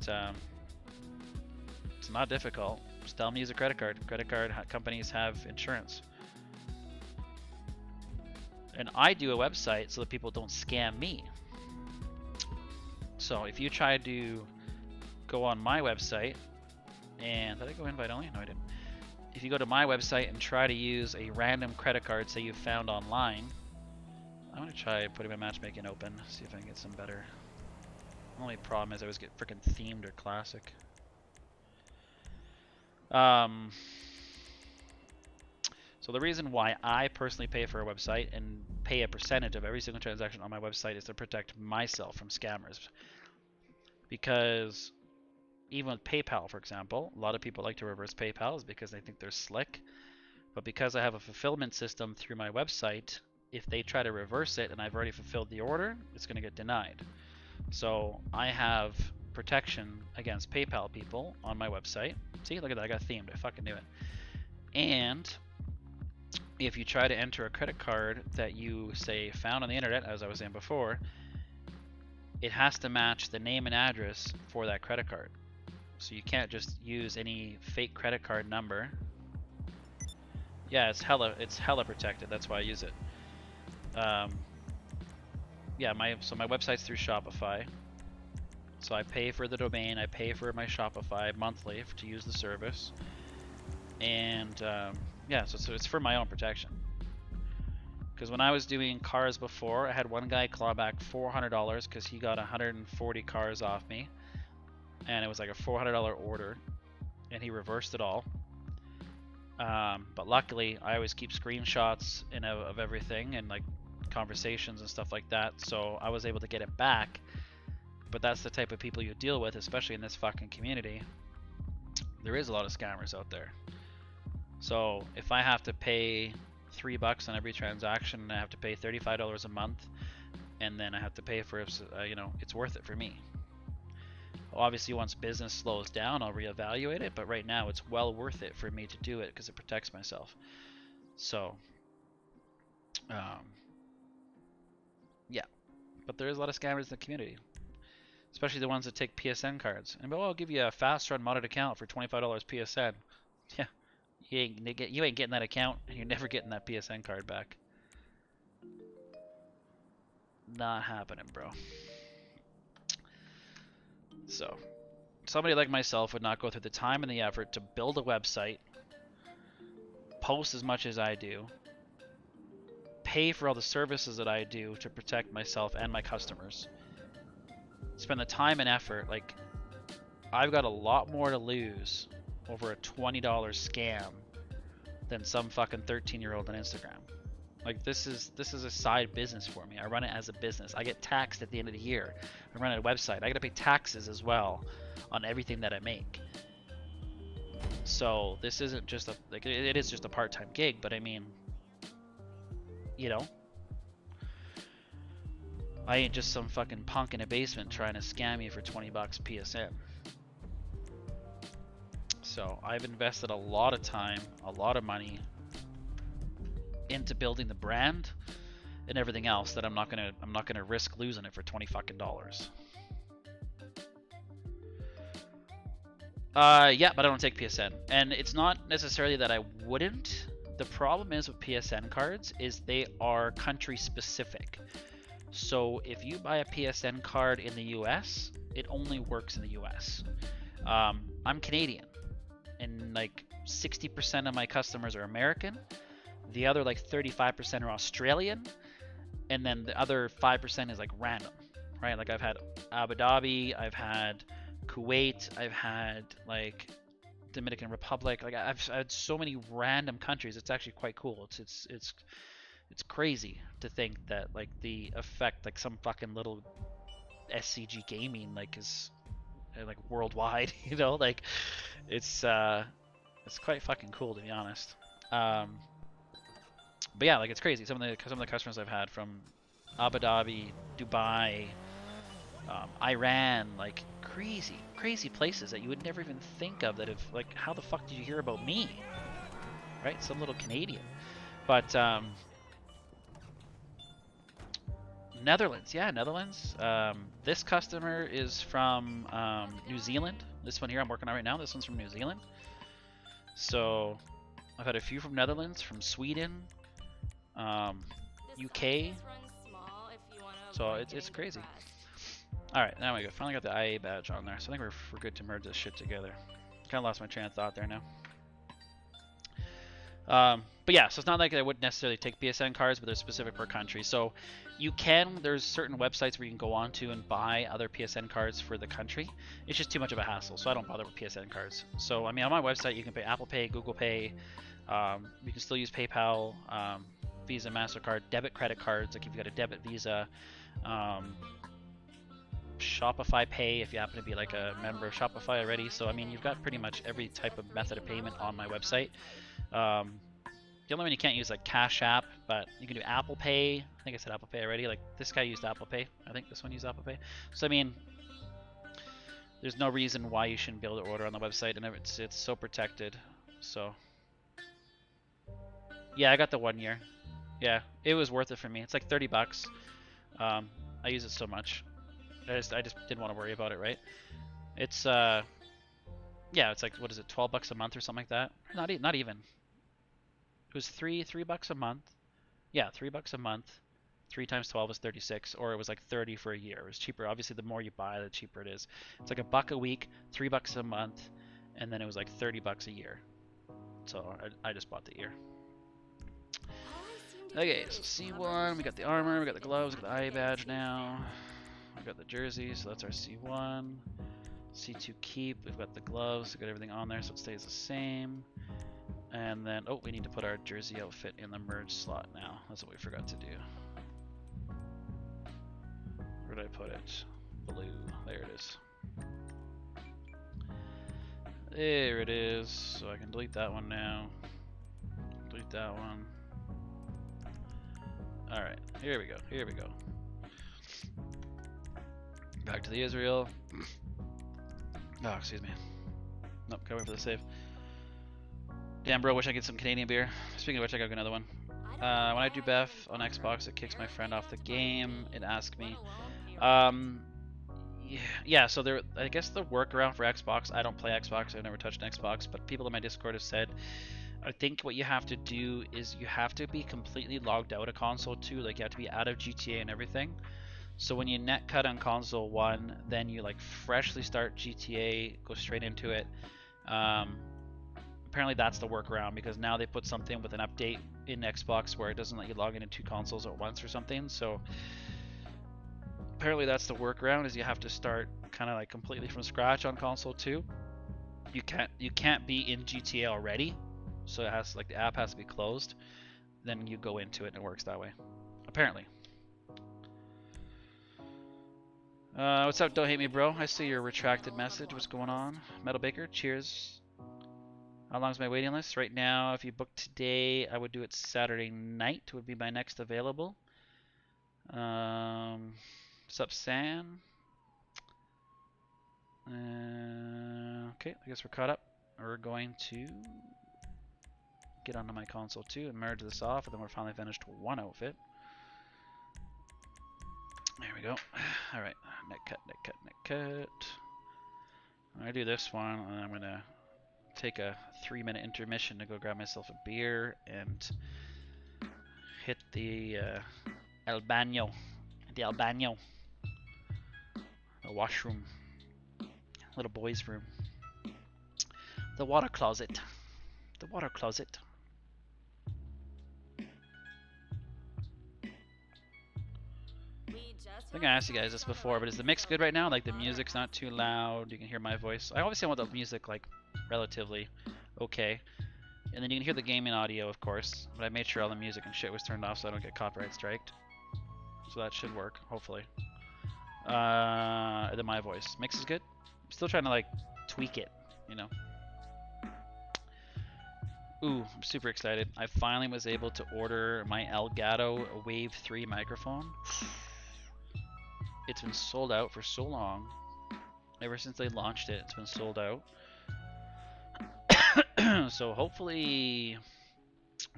it's not difficult. Just tell them to use a credit card. Credit card companies have insurance. And I do a website so that people don't scam me. So if you try to go on my website, and did I go invite only? No, I didn't. If you go to my website and try to use a random credit card, say you found online, I'm gonna try putting my matchmaking open, see if I can get some better. The only problem is I always get freaking themed or classic. So the reason why I personally pay for a website and pay a percentage of every single transaction on my website is to protect myself from scammers. Because even with PayPal, for example, a lot of people like to reverse PayPals because they think they're slick. But because I have a fulfillment system through my website, if they try to reverse it and I've already fulfilled the order, it's going to get denied. So I have protection against PayPal people on my website. See, look at that, I got themed, I fucking knew it. And if you try to enter a credit card that you, say, found on the internet, as I was saying before, it has to match the name and address for that credit card. So you can't just use any fake credit card number. Yeah, it's hella protected. That's why I use it. Yeah, so my website's through Shopify. So I pay for the domain, I pay for my Shopify monthly to use the service. And yeah, so it's for my own protection. Because when I was doing cars before, I had one guy claw back $400 because he got 140 cars off me. And it was like a $400 order. And he reversed it all. But luckily, I always keep screenshots of everything and like conversations and stuff like that. So I was able to get it back. But that's the type of people you deal with, especially in this fucking community. There is a lot of scammers out there. So if I have to pay $3 on every transaction, and I have to pay $35 a month, and then I have to pay for it, you know, it's worth it for me. Obviously, once business slows down, I'll reevaluate it, but right now it's well worth it for me to do it because it protects myself. So, yeah, but there is a lot of scammers in the community, especially the ones that take PSN cards. And I'll give you a fast run modded account for $25 PSN. Yeah, you ain't getting that account, and you're never getting that PSN card back. Not happening, bro. So, somebody like myself would not go through the time and the effort to build a website, post as much as I do, pay for all the services that I do to protect myself and my customers, spend the time and effort. Like, I've got a lot more to lose over a $20 scam than some fucking 13-year-old on Instagram. Like, this is a side business for me. I run it as a business. I get taxed at the end of the year. I run a website. I gotta pay taxes as well on everything that I make. So this isn't just it is just a part-time gig, but I mean, you know, I ain't just some fucking punk in a basement trying to scam you for 20 bucks PSN. So I've invested a lot of time, a lot of money into building the brand and everything else that I'm not gonna risk losing it for 20 fucking dollars. Yeah, but I don't take PSN, and it's not necessarily that I wouldn't. The problem is with PSN cards is they are country specific. So if you buy a PSN card in the US, it only works in the US. I'm Canadian, and like 60% of my customers are American. The other like 35% are Australian, and then the other 5% is like random, right? Like I've had Abu Dhabi, I've had Kuwait, I've had like Dominican Republic. Like I've had so many random countries. It's actually quite cool. It's crazy to think that like the effect, like some fucking little SCG gaming like is like worldwide. You know, like it's quite fucking cool to be honest. But yeah, like it's crazy. Some of the customers I've had from Abu Dhabi, Dubai, Iran, like crazy places that you would never even think of. That have like, how the fuck did you hear about me? Right, some little Canadian. But Netherlands, yeah, Netherlands. This customer is from New Zealand. This one here I'm working on right now, this one's from New Zealand. So I've had a few from Netherlands, from Sweden, UK. So it's crazy. All right, now we go. Finally got the IA badge on there, so I think we're good to merge this shit together. Kind of lost my train of thought there now. But yeah, so it's not like I would necessarily take PSN cards, but they're specific per country. So you can, there's certain websites where you can go on to and buy other PSN cards for the country. It's just too much of a hassle, so I don't bother with PSN cards. So I mean, on my website you can pay Apple Pay, Google Pay, you can still use PayPal, Visa, MasterCard, debit, credit cards, like if you got a debit Visa, Shopify Pay if you happen to be like a member of Shopify already. So I mean, you've got pretty much every type of method of payment on my website. The only one you can't use like Cash App, but you can do Apple Pay. I think I said Apple Pay already. Like this guy used Apple Pay. I think this one used Apple Pay. So I mean, there's no reason why you shouldn't be able to order on the website, and it's so protected. So yeah, I got the 1 year. Yeah, it was worth it for me. It's like 30 bucks. I use it so much. I just didn't want to worry about it, right? It's yeah, it's like, what is it, 12 bucks a month or something like that? Not even. It was three bucks a month. Yeah, 3 bucks a month. 3 times 12 is 36, or it was like 30 for a year. It was cheaper. Obviously, the more you buy, the cheaper it is. It's like $1 a week, 3 bucks a month, and then it was like 30 bucks a year. So I just bought the year. Okay, so C1, we got the armor, we got the gloves, we got the IA badge now. We got the jersey, so that's our C1. C2 keep, we've got the gloves, we got everything on there so it stays the same. And then, oh, we need to put our jersey outfit in the merge slot now. That's what we forgot to do. Where did I put it? Blue, there it is. There it is, so I can delete that one now. Delete that one. Alright, here we go, here we go. Back to the Israel. Oh, excuse me. Nope, gotta wait for the save. Damn, bro, wish I could get some Canadian beer. Speaking of which, I got another one. When I do Beth on Xbox, it kicks my friend off the game. It asks me. Yeah, so there, I guess the workaround for Xbox, I don't play Xbox, I've never touched an Xbox, but people in my Discord have said, I think what you have to do is you have to be completely logged out of console 2, like you have to be out of GTA and everything. So when you net cut on console 1, then you like freshly start GTA, go straight into it. Apparently that's the workaround, because now they put something with an update in Xbox where it doesn't let you log into 2 consoles at once or something. So apparently that's the workaround, is you have to start kind of like completely from scratch on console 2. You can't be in GTA already, so it has, like, the app has to be closed. Then you go into it and it works that way, apparently. What's up, don't hate me, bro? I see your retracted message. What's going on? Metal Baker, cheers. How long's my waiting list? Right now, if you book today, I would do it Saturday night, would be my next available. What's up, Sam? Okay, I guess we're caught up. We're going to get onto my console 2 and merge this off, and then we're finally finished one outfit. There we go. Alright, net cut, net cut, net cut. I'm gonna do this one, and I'm gonna take a 3-minute intermission to go grab myself a beer and hit the el baño, the washroom, little boy's room, the water closet, the water closet. I think I asked you guys this before, but is the mix good right now? Like, the music's not too loud, you can hear my voice. I obviously want the music like relatively okay, and then you can hear the gaming audio, of course, but I made sure all the music and shit was turned off so I don't get copyright striked. So that should work, hopefully. Then my voice. Mix is good. I'm still trying to like tweak it, you know. Ooh, I'm super excited. I finally was able to order my Elgato Wave 3 microphone. It's been sold out for so long. Ever since they launched it, it's been sold out. So hopefully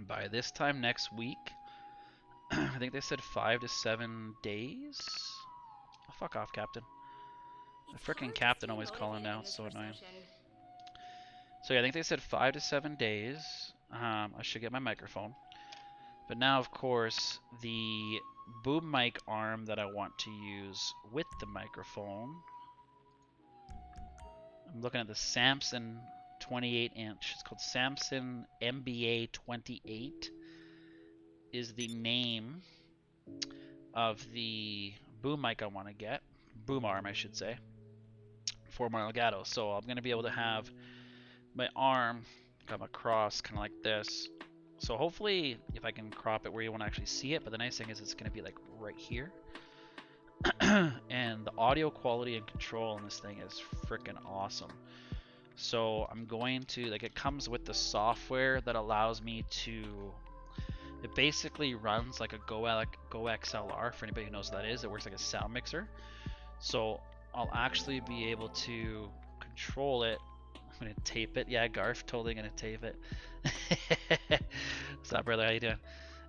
by this time next week, think they said 5 to 7 days. Oh, fuck off, Captain. The frickin' captain always calling now. It's so annoying. So yeah, I think they said 5 to 7 days. I should get my microphone. But now, of course, the boom mic arm that I want to use with the microphone. I'm looking at the Samson 28 inch. It's called Samson MBA 28 is the name of the boom mic I want to get. Boom arm, I should say. For my Elgato. So I'm going to be able to have my arm come across kind of like this. So hopefully if I can crop it where you want to actually see it, but the nice thing is it's going to be like right here. And the audio quality and control on this thing is freaking awesome. So I'm going to, like, it comes with the software that allows me to, it basically runs like a Go XLR, for anybody who knows what that is. It works like a sound mixer. So I'll actually be able to control it. I'm going to tape it. Yeah, Garf, totally going to tape it. What's up, brother? How you doing?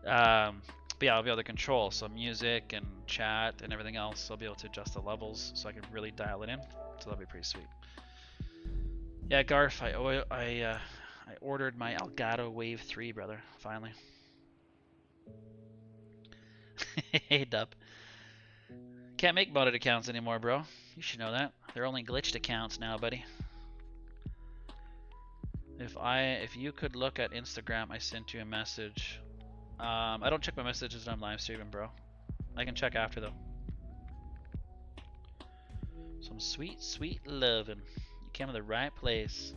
But yeah, I'll be able to control some music and chat and everything else. I'll be able to adjust the levels so I can really dial it in. So that'll be pretty sweet. Yeah, Garf, I ordered my Elgato Wave 3, brother. Finally. Hey, Dub. Can't make modded accounts anymore, bro. You should know that. They're only glitched accounts now, buddy. If you could look at Instagram, I sent you a message. I don't check my messages when I'm live streaming, bro. I can check after though. Some sweet, sweet loving. You came to the right place.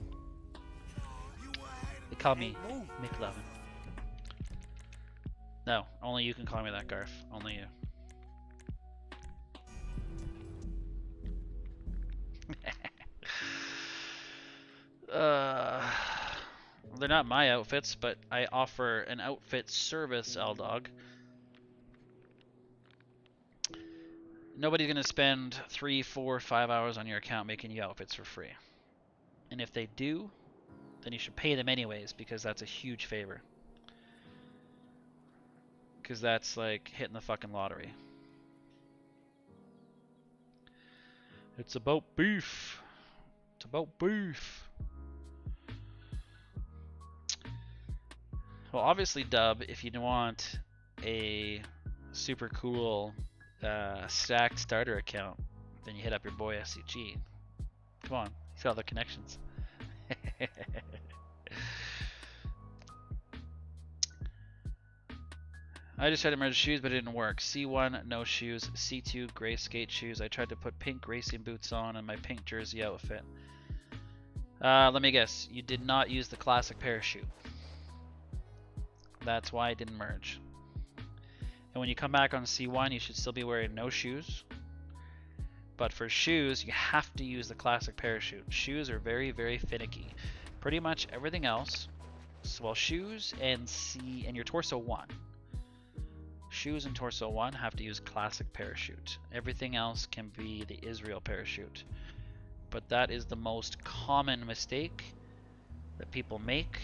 They call me McLovin. No, only you can call me that, Garf. Only you. They're not my outfits, but I offer an outfit service, L-Dog. Nobody's going to spend 3, 4, 5 hours on your account making you outfits for free. And if they do, then you should pay them anyways, because that's a huge favor. Because that's like hitting the fucking lottery. It's about beef. It's about beef. Well, obviously, Dub, if you want a super cool stacked starter account, then you hit up your boy SCG. Come on, he's got all the connections. I just tried to merge shoes, but it didn't work. C1, no shoes. C2, gray skate shoes. I tried to put pink racing boots on and my pink jersey outfit. Let me guess. You did not use the classic parachute. That's why it didn't merge. And when you come back on C1, you should still be wearing no shoes. But for shoes, you have to use the classic parachute. Shoes are very, very finicky. Pretty much everything else, well, shoes and your torso 1. Shoes and torso 1 have to use classic parachute. Everything else can be the Israel parachute. But that is the most common mistake that people make.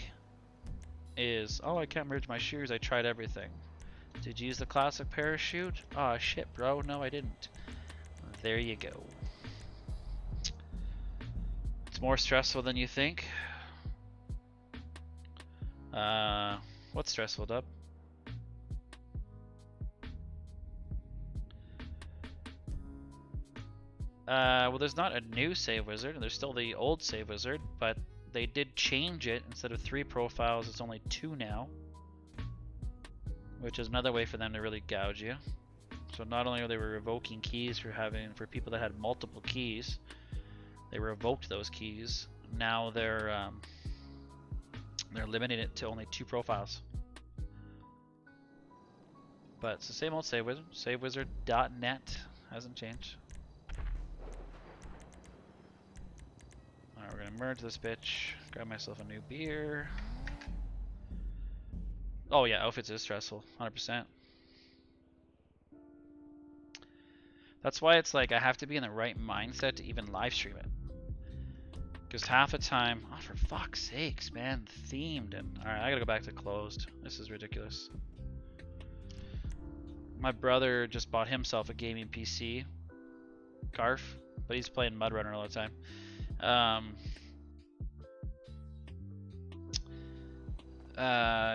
Is, oh, I can't merge my shoes, I tried everything. Did you use the classic parachute? Oh shit, bro, no I didn't. There you go. It's more stressful than you think. What's stressful, Dub? Well, there's not a new save wizard, there's still the old save wizard, but they did change it. Instead of 3 profiles, it's only 2 now. Which is another way for them to really gouge you. So not only are they revoking keys for people that had multiple keys, they revoked those keys. Now they're limiting it to only 2 profiles. But it's the same old save wizard. SaveWizard.net hasn't changed. Alright, we're gonna merge this bitch. Grab myself a new beer. Oh yeah, outfits is stressful, 100%. That's why it's like I have to be in the right mindset to even live stream it. Because half the time, oh for fuck's sakes, man, themed and alright, I gotta go back to closed. This is ridiculous. My brother just bought himself a gaming PC, Garf, but he's playing Mud Runner all the time.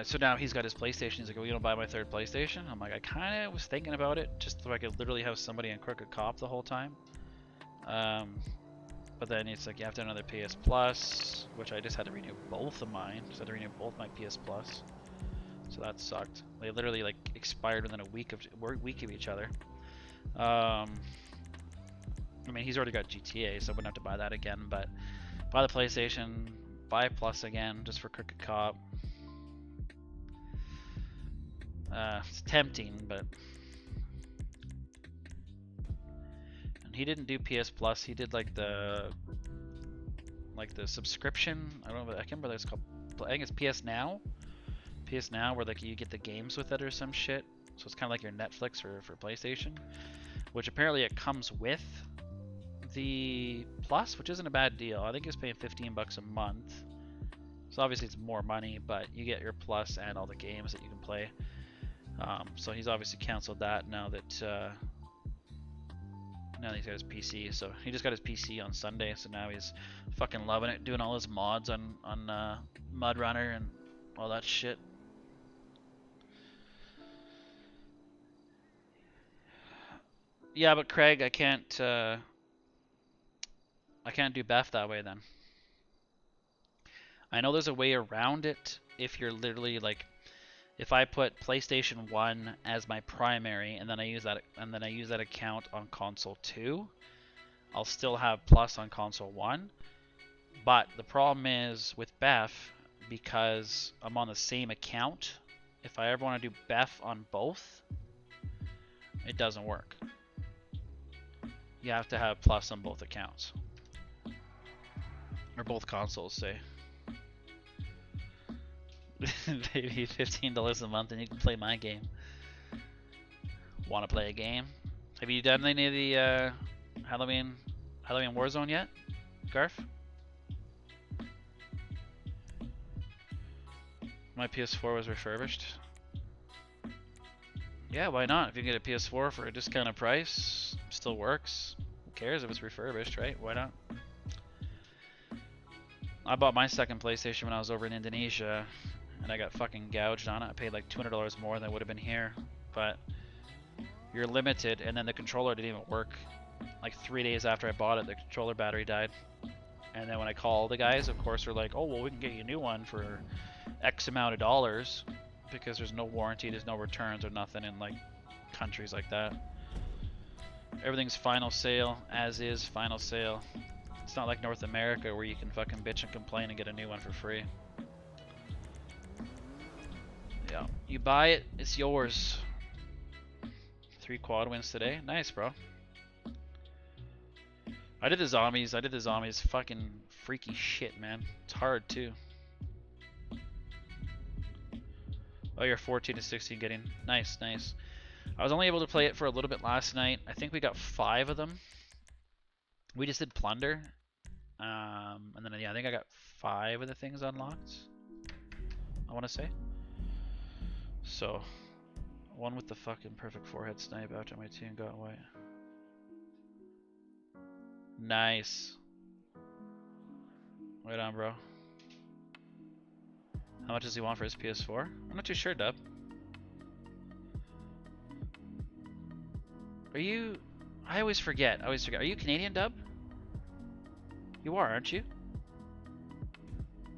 So now he's got his PlayStation. He's like, "Are we gonna buy my third PlayStation?" I'm like, I kind of was thinking about it, just so I could literally have somebody in Crooked Cop the whole time. But then it's like you have to have another PS Plus, which I just had to renew both of mine. Just had to renew both my PS Plus, so that sucked. They literally like expired within a week of each other. I mean, he's already got GTA, so I wouldn't have to buy that again. But buy the PlayStation, buy Plus again, just for Crooked Cop. It's tempting, but and he didn't do PS Plus. He did like the subscription. I don't know. I can't remember what it's called. I think it's PS Now. PS Now, where like you get the games with it or some shit. So it's kind of like your Netflix for PlayStation, which apparently it comes with the Plus, which isn't a bad deal. I think he's paying $15 a month. So obviously it's more money, but you get your Plus and all the games that you can play. So he's obviously canceled that now that he's got his PC. So he just got his PC on Sunday, so now he's fucking loving it, doing all his mods on Mud Runner and all that shit. Yeah, but Craig, I can't do Beth that way then. I know there's a way around it if you're literally like, if I put PlayStation 1 as my primary and then I use that account on console 2, I'll still have Plus on console 1. But the problem is with Beth, because I'm on the same account, if I ever want to do Beth on both, it doesn't work. You have to have Plus on both accounts. Or both consoles, say. Maybe $15 a month and you can play my game. Want to play a game? Have you done any of the Halloween Warzone yet, Garf? My PS4 was refurbished. Yeah, why not? If you can get a PS4 for a discounted price, still works. Who cares if it's refurbished, right? Why not? I bought my second PlayStation when I was over in Indonesia, and I got fucking gouged on it. I paid like $200 more than I would have been here, but you're limited, and then the controller didn't even work. Like 3 days after I bought it, the controller battery died. And then when I called the guys, of course, they're like, "Oh, well, we can get you a new one for X amount of dollars," because there's no warranty, there's no returns or nothing in like countries like that. Everything's final sale, as is final sale. It's not like North America where you can fucking bitch and complain and get a new one for free. Yeah, you buy it, it's yours. 3 quad wins today. Nice, bro. I did the zombies. Fucking freaky shit, man. It's hard too. Oh, you're 14 to 16 getting. Nice, nice. I was only able to play it for a little bit last night. I think we got 5 of them. We just did plunder. And then, yeah, I think I got 5 of the things unlocked, I want to say. So, one with the fucking perfect forehead snipe after my team got white. Nice. Right on, bro. How much does he want for his PS4? I'm not too sure, Dub. Are you... I always forget. Are you Canadian, Dub? You are, aren't you?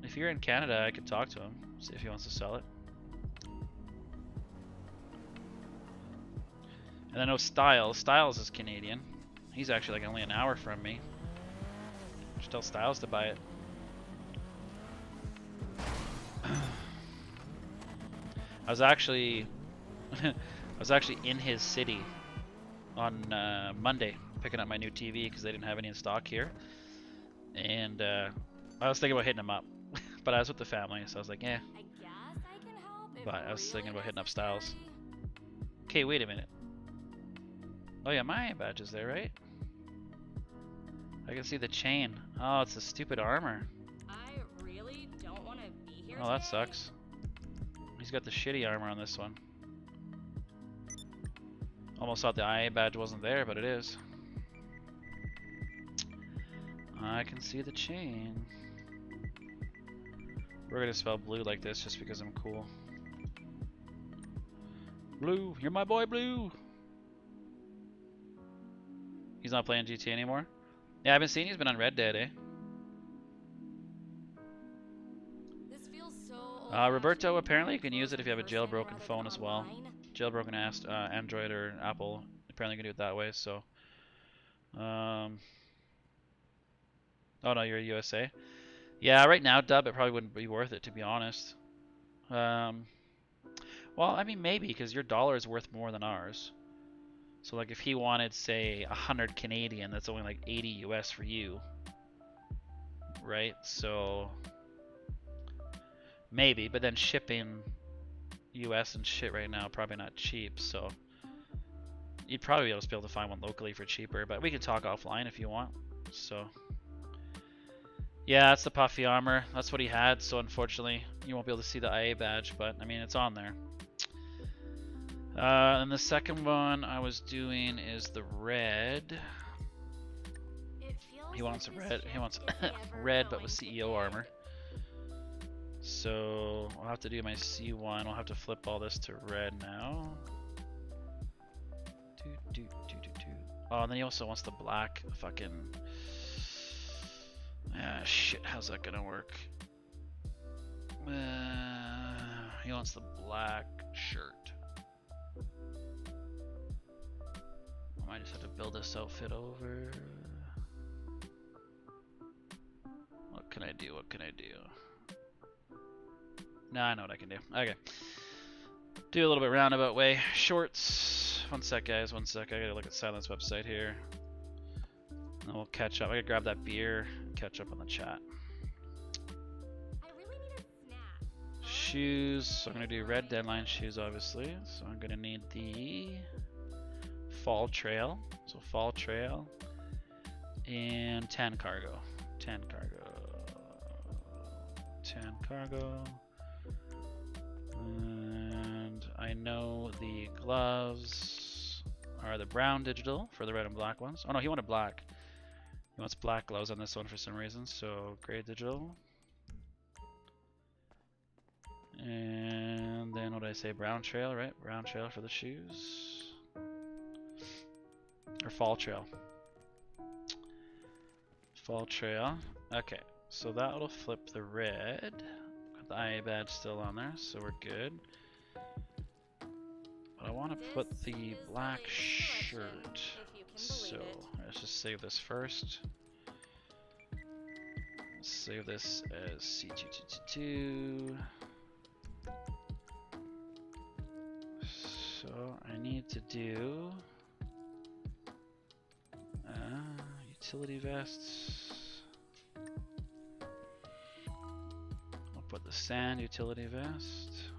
If you're in Canada, I could talk to him. See if he wants to sell it. And I know Styles. Styles is Canadian. He's actually like only an hour from me. Just tell Styles to buy it. I was actually in his city on Monday picking up my new TV because they didn't have any in stock here. And I was thinking about hitting him up, but I was with the family, so I was like, yeah. I guess I can help if But I was really thinking about hitting up Styles. necessary. Okay, wait a minute. Oh yeah, my badge is there, right? I can see the chain. Oh, it's the stupid armor. I really don't want to be here Oh, that today. sucks. He's got the shitty armor on this one. Almost thought the IA badge wasn't there, but it is. I can see the chain. We're gonna spell blue like this just because I'm cool. Blue, you're my boy, Blue. He's not playing GT anymore. Yeah, I've been seeing he's been on Red Dead, eh? This feels so Roberto, apparently you can use it if you have a jailbroken phone as well. Jailbroken Android or Apple. Apparently you can do it that way, so. Oh no, you're a USA. Yeah, right now, Dub, it probably wouldn't be worth it, to be honest. Well, I mean, maybe, because your dollar is worth more than ours. So, like, if he wanted, say, 100 Canadian, that's only like 80 US for you. Right? So, maybe, but then shipping US and shit right now, probably not cheap, so. You'd probably be able to find one locally for cheaper, but we can talk offline if you want. So. Yeah, that's the puffy armor. That's what he had, so unfortunately you won't be able to see the IA badge, but I mean, it's on there. And the second one I was doing is the red. He wants red. He wants red, but with CEO armor. So I'll have to do my C1. I'll have to flip all this to red now. Oh, and then he also wants the black fucking. Ah, shit, how's that gonna work? He wants the black shirt. I might just have to build this outfit over. What can I do? What can I do? Nah, I know what I can do. Okay. Do a little bit roundabout way. Shorts. One sec, guys. One sec. I gotta look at Silence website here. And we'll catch up. I gotta grab that beer and catch up on the chat. I really need a snack. Shoes. So I'm gonna do red deadline shoes, obviously. So I'm gonna need the Fall Trail. So Fall Trail and tan cargo. Tan cargo. Tan cargo. And I know the gloves are the brown digital for the red and black ones. Oh no, he wanted black. He wants black gloves on this one for some reason, so gray digital. And then what did I say? Brown trail, right? Brown trail for the shoes. Or fall trail. Fall trail. Okay, so that will flip the red. Got the IA badge still on there, so we're good. But I want to put the black shirt. So let's just save this first. Let's save this as C222. So I need to do utility vests. I'll put the sand utility vest.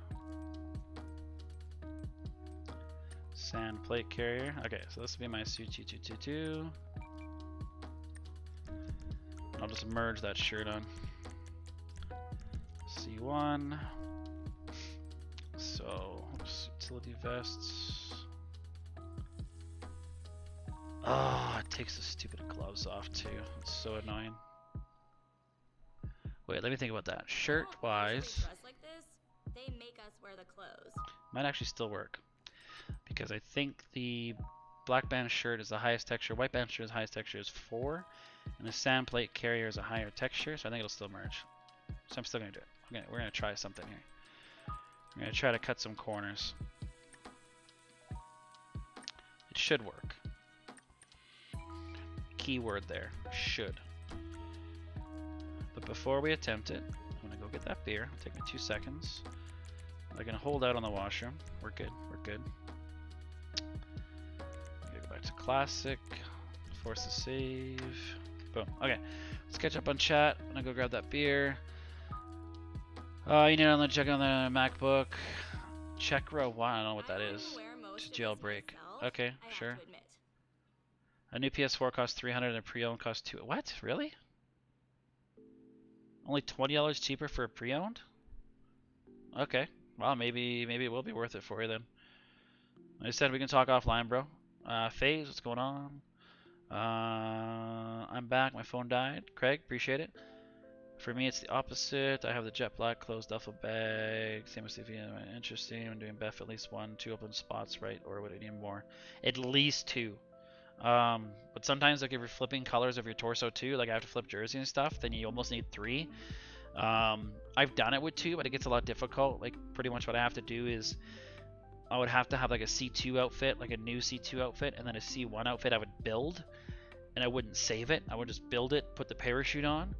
Sand plate carrier. Okay, so this will be my C222. I'll just merge that shirt on. C1. So, utility vests. Oh, it takes the stupid gloves off too. It's so annoying. Wait, let me think about that. Shirt wise, Like this, they make us wear the clothes. might actually still work. Because I think the black band shirt is the highest texture, white band shirt is the highest texture is 4, and the sand plate carrier is a higher texture, so I think it'll still merge. So I'm still gonna do it. We're gonna try something here. We're gonna try to cut some corners. It should work. Keyword there, should. But before we attempt it, I'm gonna go get that beer. It'll take me 2 seconds. I'm gonna hold out on the washroom. We're good. We're good. Go back to classic. Force the save. Boom. Okay. Let's catch up on chat. I'm gonna go grab that beer. You need to check on the MacBook. Check row 1. I don't know what that is. To jailbreak. Okay, sure. A new PS4 costs $300 and a pre-owned costs $200. What? Really? Only $20 cheaper for a pre-owned? Okay. Well, maybe it will be worth it for you then. I said we can talk offline, bro. FaZe, what's going on? I'm back. My phone died. Craig, appreciate it. For me, it's the opposite. I have the jet black closed duffel bag. Same as CV. Interesting. I'm doing Beth at least 1, 2 open spots, right? Or would I need more? At least 2. But sometimes, like if you're flipping colors of your torso too, like I have to flip jersey and stuff, then you almost need 3. I've done it with 2, but it gets a lot difficult. Like pretty much what I have to do is I would have to have like a C2 outfit, like a new C2 outfit, and then a C1 outfit I would build, and I wouldn't save it. I would just build it, put the parachute on,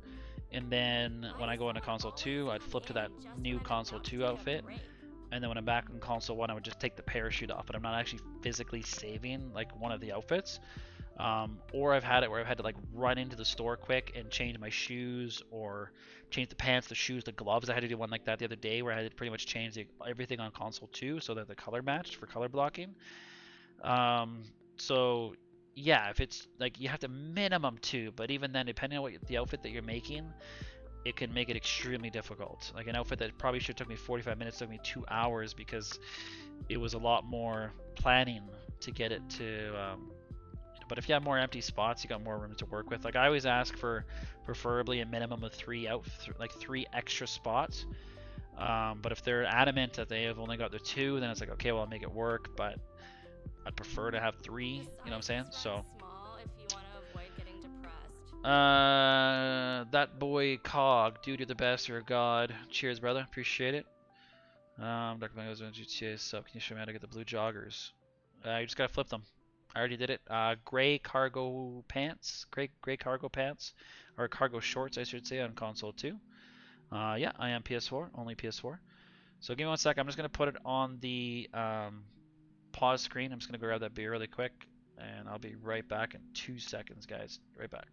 and then when I go into console 2, I'd flip to that new console 2 outfit, and then when I'm back in console 1, I would just take the parachute off, but I'm not actually physically saving like one of the outfits. Or I've had it where I've had to like run into the store quick and change my shoes, or change the pants, the shoes, the gloves. I had to do one like that the other day where I had to pretty much change everything on console 2 so that the color matched for color blocking. So yeah, if it's like you have to minimum 2, but even then, depending on what the outfit that you're making, it can make it extremely difficult. Like an outfit that probably should have took me 45 minutes took me 2 hours because it was a lot more planning to get it to. But if you have more empty spots, you got more room to work with. Like I always ask for preferably a minimum of 3 like 3 extra spots. But if they're adamant that they have only got the 2, then it's like, okay, well, I'll make it work, but I'd prefer to have 3, you know what I'm saying? So that boy Cog, dude, you're the best, you're a god. Cheers, brother, appreciate it. Dr. Mango's on GTA sub. Can you show me how to get the blue joggers? You just gotta flip them. I already did it. Gray cargo pants, gray cargo pants, or cargo shorts, I should say, on console 2. Yeah, I am PS4, only PS4. So give me 1 sec. I'm just gonna put it on the pause screen. I'm just gonna go grab that beer really quick, and I'll be right back in 2 seconds, guys. Right back.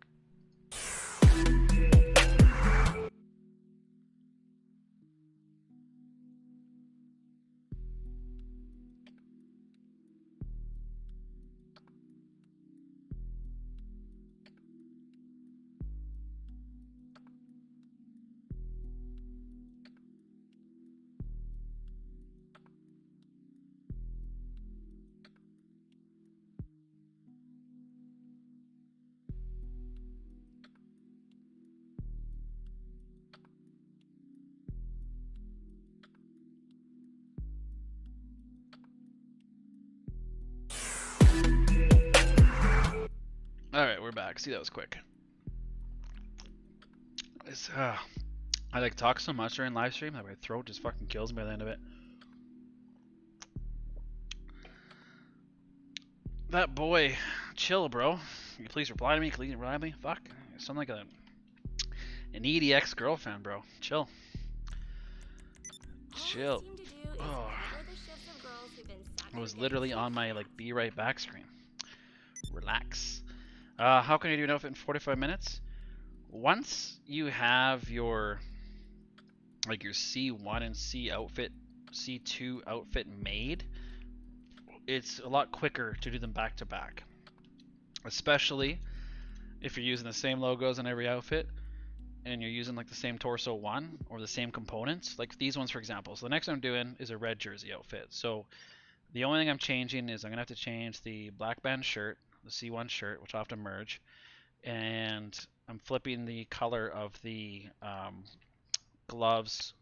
Alright, we're back. See, that was quick. I like talk so much during live stream that my throat just fucking kills me by the end of it. That boy, chill, bro. Can you please reply to me? Please reply to me? Fuck. You sound like an needy ex-girlfriend, bro. Chill. Chill. Oh. I was literally on my like be right back screen. Relax. How can you do an outfit in 45 minutes? Once you have your like your C1 and C2 outfit made, it's a lot quicker to do them back to back. Especially if you're using the same logos on every outfit and you're using like the same torso 1 or the same components, like these ones for example. So the next one I'm doing is a red jersey outfit. So the only thing I'm changing is I'm gonna have to change the black band shirt, the C1 shirt, which I'll have to merge, and I'm flipping the color of the gloves.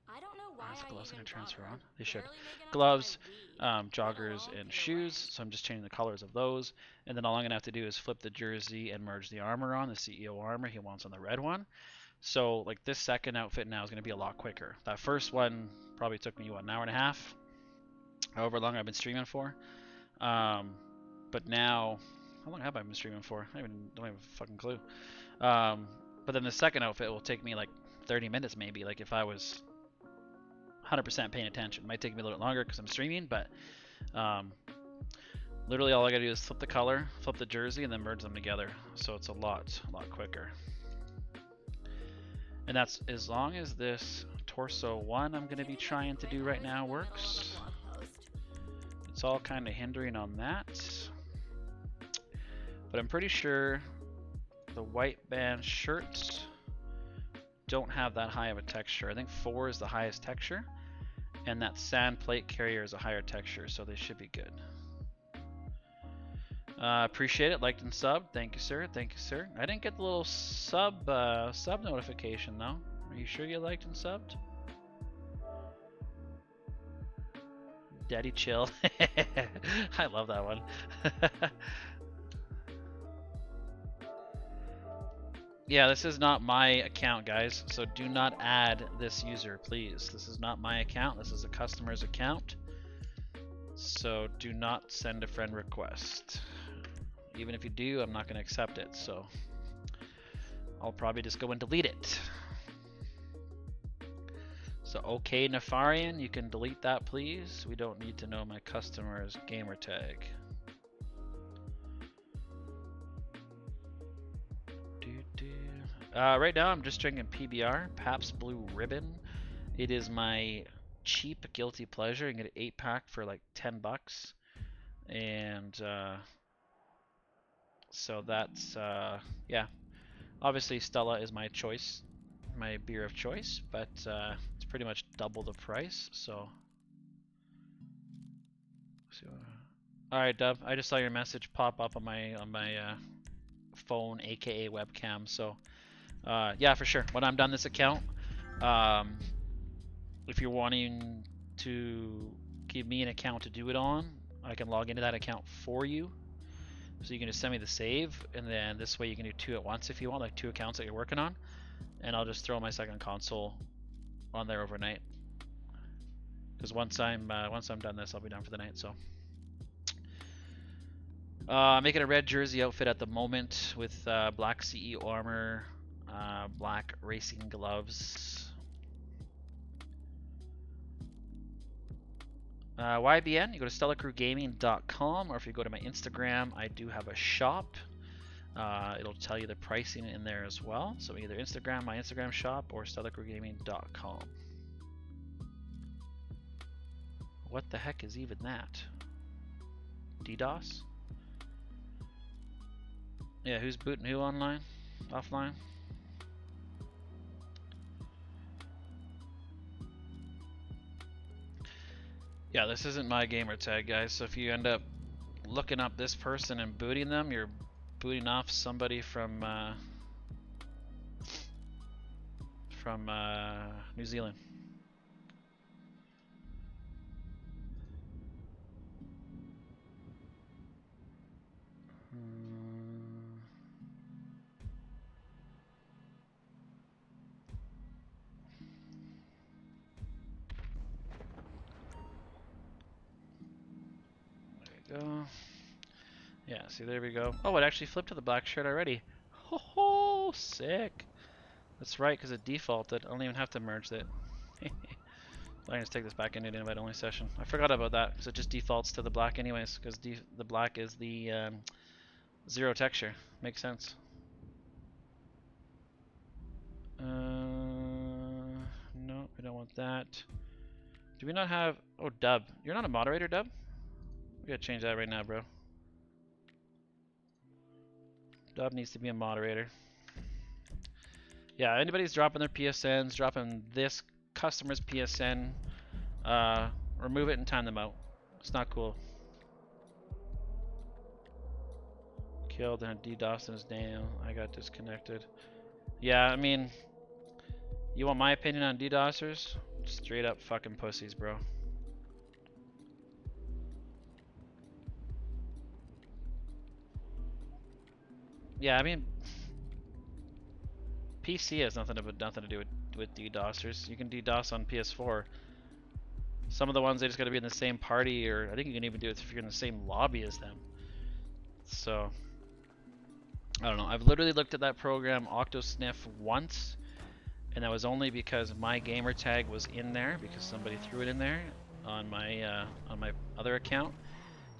I don't know why the gloves I gonna even transfer bother. on? They should. Barely make it Gloves, onto my joggers, and shoes. So I'm just changing the colors of those, and then all I'm gonna have to do is flip the jersey and merge the armor on, the CEO armor he wants on the red one. So like this second outfit now is gonna be a lot quicker. That first one probably took me what, an hour and a half, however long I've been streaming for. But now, how long have I been streaming for? I don't have a fucking clue. But then the second outfit will take me like 30 minutes maybe, like if I was 100% paying attention. It might take me a little bit longer because I'm streaming, but literally all I gotta do is flip the color, flip the jersey, and then merge them together. So it's a lot quicker. And that's as long as this torso 1 I'm gonna be trying to do right now works. It's all kind of hindering on that. But I'm pretty sure the white band shirts don't have that high of a texture. I think 4 is the highest texture. And that sand plate carrier is a higher texture, so they should be good. Appreciate it, liked and subbed. Thank you, sir. Thank you, sir. I didn't get the little sub notification though. Are you sure you liked and subbed? Daddy chill. I love that one. Yeah, this is not my account, guys, so do not add this user, please. This is not my account. This is a customer's account. So do not send a friend request. Even if you do, I'm not going to accept it, so I'll probably just go and delete it. So, okay, Nefarian, you can delete that, please. We don't need to know my customer's gamer tag. Right now, I'm just drinking PBR, Pabst Blue Ribbon. It is my cheap guilty pleasure. You can get an 8-pack for like $10. And so that's, yeah. Obviously, Stella is my choice, my beer of choice, but it's pretty much double the price, so. Alright, Dub, I just saw your message pop up on my phone, aka webcam, so yeah, for sure. When I'm done this account, if you're wanting to give me an account to do it on, I can log into that account for you. So you can just send me the save, and then this way you can do 2 at once if you want, like 2 accounts that you're working on, and I'll just throw my second console on there overnight. Because once I'm done this, I'll be done for the night. So making a red jersey outfit at the moment with black CE armor, black racing gloves. YBN, you go to stellacrewgaming.com, or if you go to my Instagram, I do have a shop. It'll tell you the pricing in there as well. So either Instagram, my Instagram shop, or stellacrewgaming.com. What the heck is even that? DDoS? Yeah, who's booting who online? Offline? Yeah, this isn't my gamer tag, guys, so if you end up looking up this person and booting them, you're booting off somebody from New Zealand. Go. Yeah, see, there we go. Oh, it actually flipped to the black shirt already. Ho, sick. That's right, because it defaulted. I don't even have to merge it. I can just take this back into the invite only session. I forgot about that, because it just defaults to the black anyways, because the black is the 0 texture. Makes sense. No, we don't want that. Do we not have... Oh, Dub. You're not a moderator, Dub? We gotta change that right now, bro. Dub needs to be a moderator. Yeah, anybody's dropping their PSNs, dropping this customer's PSN, remove it and time them out. It's not cool. Killed and DDoS in his name. I got disconnected. Yeah, I mean, you want my opinion on DDoSers? Straight up fucking pussies, bro. Yeah, I mean, PC has nothing to do with DDoSers. You can DDoS on PS4. Some of the ones they just got to be in the same party, or I think you can even do it if you're in the same lobby as them. So I don't know. I've literally looked at that program Octosniff once, and that was only because my gamer tag was in there because somebody threw it in there on my other account.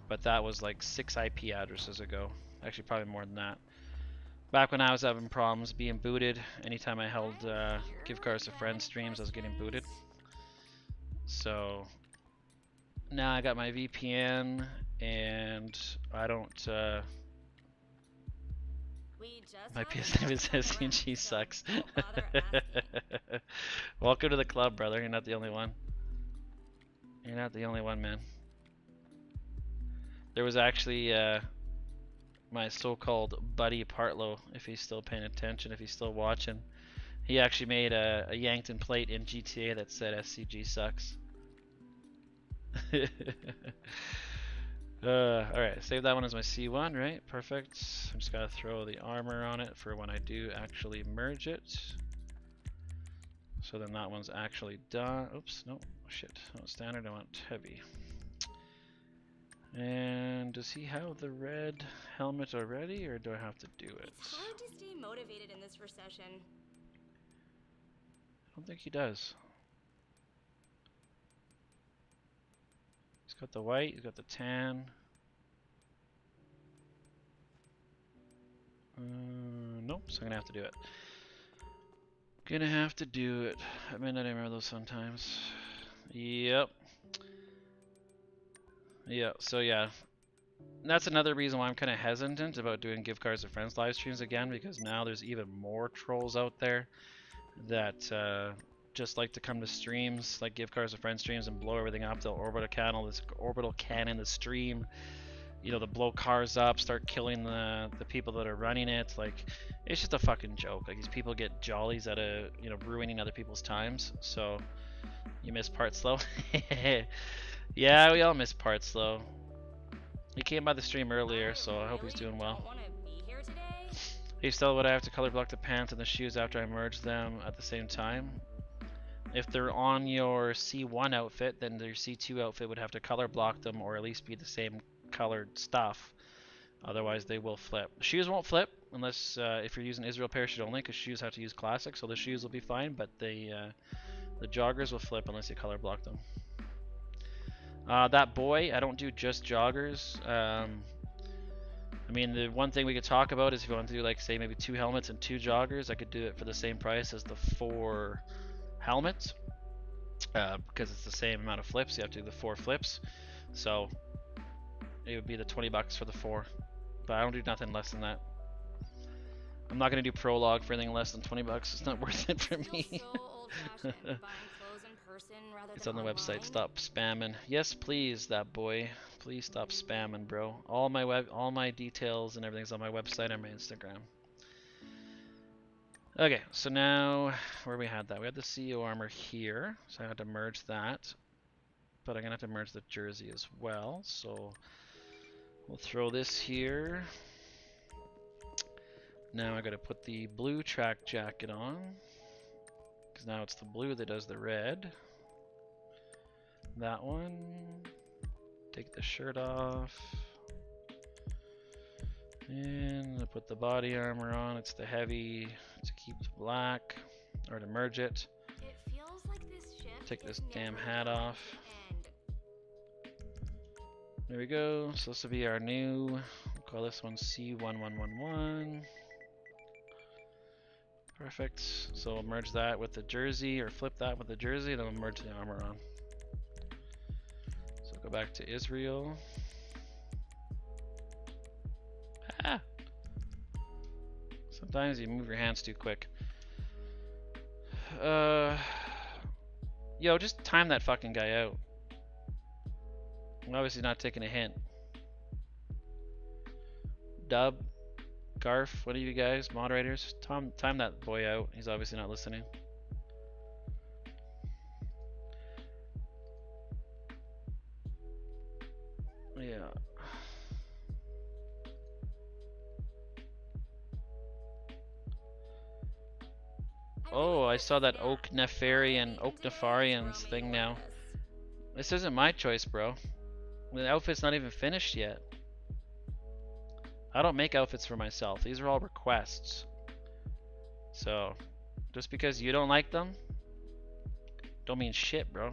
But that was like 6 IP addresses ago. Actually, probably more than that. Back when I was having problems being booted, anytime I held gift cards to friends streams, I was getting booted. So now I got my VPN, and I don't. My PS name is SCG sucks. Welcome to the club, brother. You're not the only one. You're not the only one, man. There was actually my so-called buddy Partlow, if he's still paying attention, if he's still watching. He actually made a Yankton plate in GTA that said SCG sucks. Alright, save that one as my C1, right? Perfect. I'm just gotta throw the armor on it for when I do actually merge it. So then that one's actually done. Oops, no, shit. No, standard, I want heavy. And does he have the red helmet already, or do I have to do it? It's hard to stay motivated in this recession. I don't think he does. He's got the white, he's got the tan. Nope, so I'm gonna have to do it. Gonna have to do it. I may not remember those sometimes. Yep. Yeah, so yeah. And that's another reason why I'm kind of hesitant about doing gift cards to friends live streams again, because now there's even more trolls out there that just like to come to streams, like gift cards to friends streams, and blow everything up. They'll orbital cannon the stream. You know, to blow cars up, start killing the people that are running it. Like, it's just a fucking joke. Like, these people get jollies out of, you know, ruining other people's times. So, you miss Part Slow? Yeah, we all miss Part Slow. He came by the stream earlier, so I hope he's doing well. Hey, Stella, would I have to color block the pants and the shoes after I merge them at the same time? If they're on your C1 outfit, then your C2 outfit would have to color block them, or at least be the same colored stuff. Otherwise, they will flip. Shoes won't flip unless if you're using Israel parachute only, because shoes have to use classic, so the shoes will be fine. But the joggers will flip unless you color block them. That boy, I don't do just joggers. I mean, the one thing we could talk about is if you want to do, like, say maybe 2 helmets and 2 joggers, I could do it for the same price as the 4 helmets, because it's the same amount of flips. You have to do the 4 flips, so it would be the 20 bucks for the 4. But I don't do nothing less than that. I'm not gonna do prologue for anything less than 20 bucks. It's not worth it for me. It's on the website. Stop spamming. Yes, please, that boy. Please stop spamming, bro. All my details and everything's on my website and my Instagram. Okay, so now where we had that, we had the CEO armor here, so I had to merge that. But I'm gonna have to merge the jersey as well. So we'll throw this here. Now I gotta put the blue track jacket on, because now it's the blue that does the red. That one. Take the shirt off. And I put the body armor on. It's the heavy to keep the black, or to merge it. It feels like this shift Take this damn hat off. There we go. So this will be our new, we'll call this one C1111. Perfect. So we'll merge that with the jersey, or flip that with the jersey, then we'll merge the armor on. So go back to Israel. Ah! Sometimes you move your hands too quick. Yo, just time that fucking guy out. I'm obviously not taking a hint. Dub, Garf, what are you guys, moderators? Time that boy out. He's obviously not listening. Yeah. Oh, I saw that Oak Nefarian's thing now. This isn't my choice, bro. The outfit's not even finished yet. I don't make outfits for myself. These are all requests. So, just because you don't like them, don't mean shit, bro.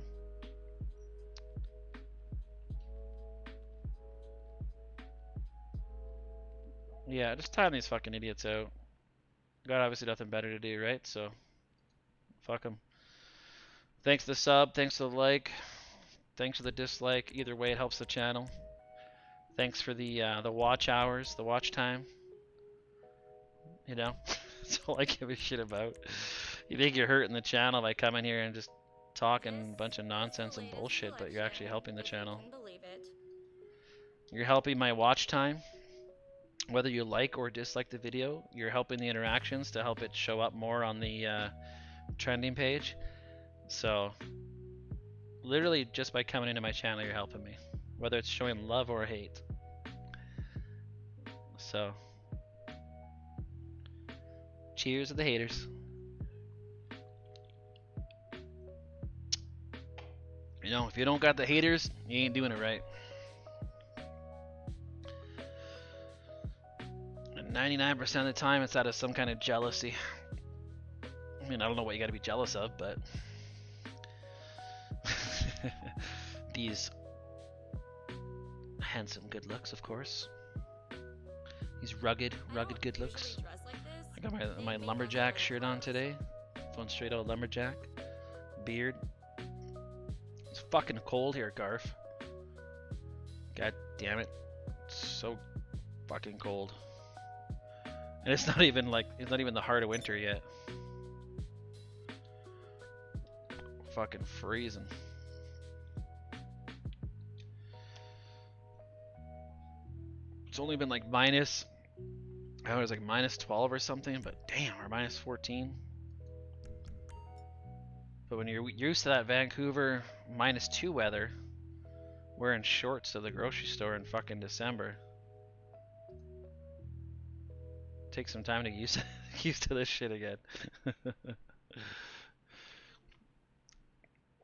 Yeah, just time these fucking idiots out. Got obviously nothing better to do, right? So, fuck them. Thanks for the sub, thanks for the like, thanks for the dislike. Either way, it helps the channel. Thanks for the watch hours, the watch time. You know, that's all I give a shit about. You think you're hurting the channel by coming here and just talking a bunch of nonsense and bullshit, but you're actually helping the channel. You're helping my watch time. Whether you like or dislike the video, you're helping the interactions to help it show up more on the trending page. So, literally just by coming into my channel, you're helping me. Whether it's showing love or hate. So, cheers to the haters. You know, if you don't got the haters, you ain't doing it right. And 99% of the time, it's out of some kind of jealousy. I mean, I don't know what you gotta be jealous of, but these handsome good looks, of course. These rugged good looks. I got my lumberjack shirt on today. Going straight out of lumberjack. Beard. It's fucking cold here, Garf. God damn it. It's so fucking cold. And it's not even the heart of winter yet. Fucking freezing. It's only been like minus, I don't know, it was like minus 12 or something, but damn, or minus 14. But when you're used to that Vancouver minus 2 weather, wearing shorts to the grocery store in fucking December. Take some time to get used to this shit again.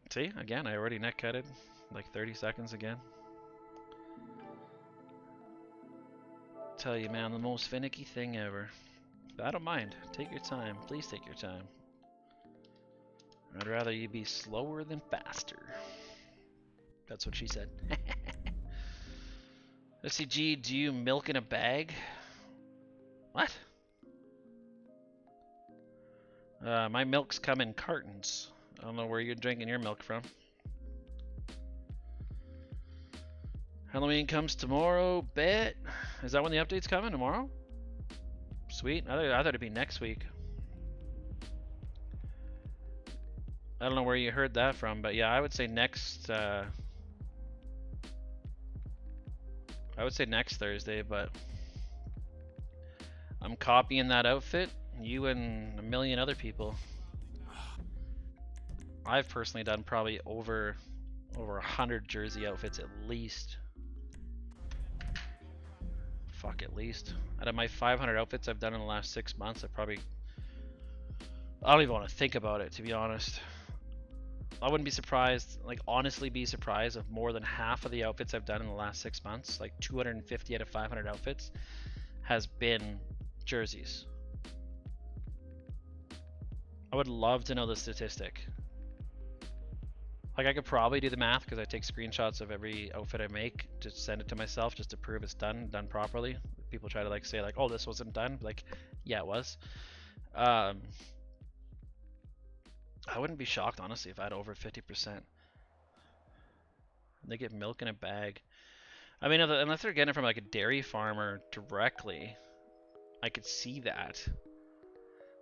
See, again, I already neck cutted like 30 seconds again. Tell you, man, the most finicky thing ever. But I don't mind. Take your time. Please take your time. I'd rather you be slower than faster. That's what she said. SCG, do you milk in a bag? What? My milks come in cartons. I don't know where you're drinking your milk from. Halloween comes tomorrow, bet. Is that when the update's coming, tomorrow? Sweet. I thought it'd be next week. I don't know where you heard that from, but yeah, I would say next Thursday, but I'm copying that outfit, you and a million other people. I've personally done probably over 100 jersey outfits at least. Fuck, at least. Out of my 500 outfits I've done in the last 6 months, I don't even want to think about it, to be honest. I wouldn't be surprised, like honestly be surprised if more than half of the outfits I've done in the last 6 months, like 250 out of 500 outfits, has been jerseys. I would love to know the statistic. Like, I could probably do the math because I take screenshots of every outfit I make to send it to myself just to prove it's done properly. People try to like say like, oh, this wasn't done. Like, yeah, it was. I wouldn't be shocked, honestly, if I had over 50%. They get milk in a bag. I mean, unless they're getting it from like a dairy farmer directly, I could see that.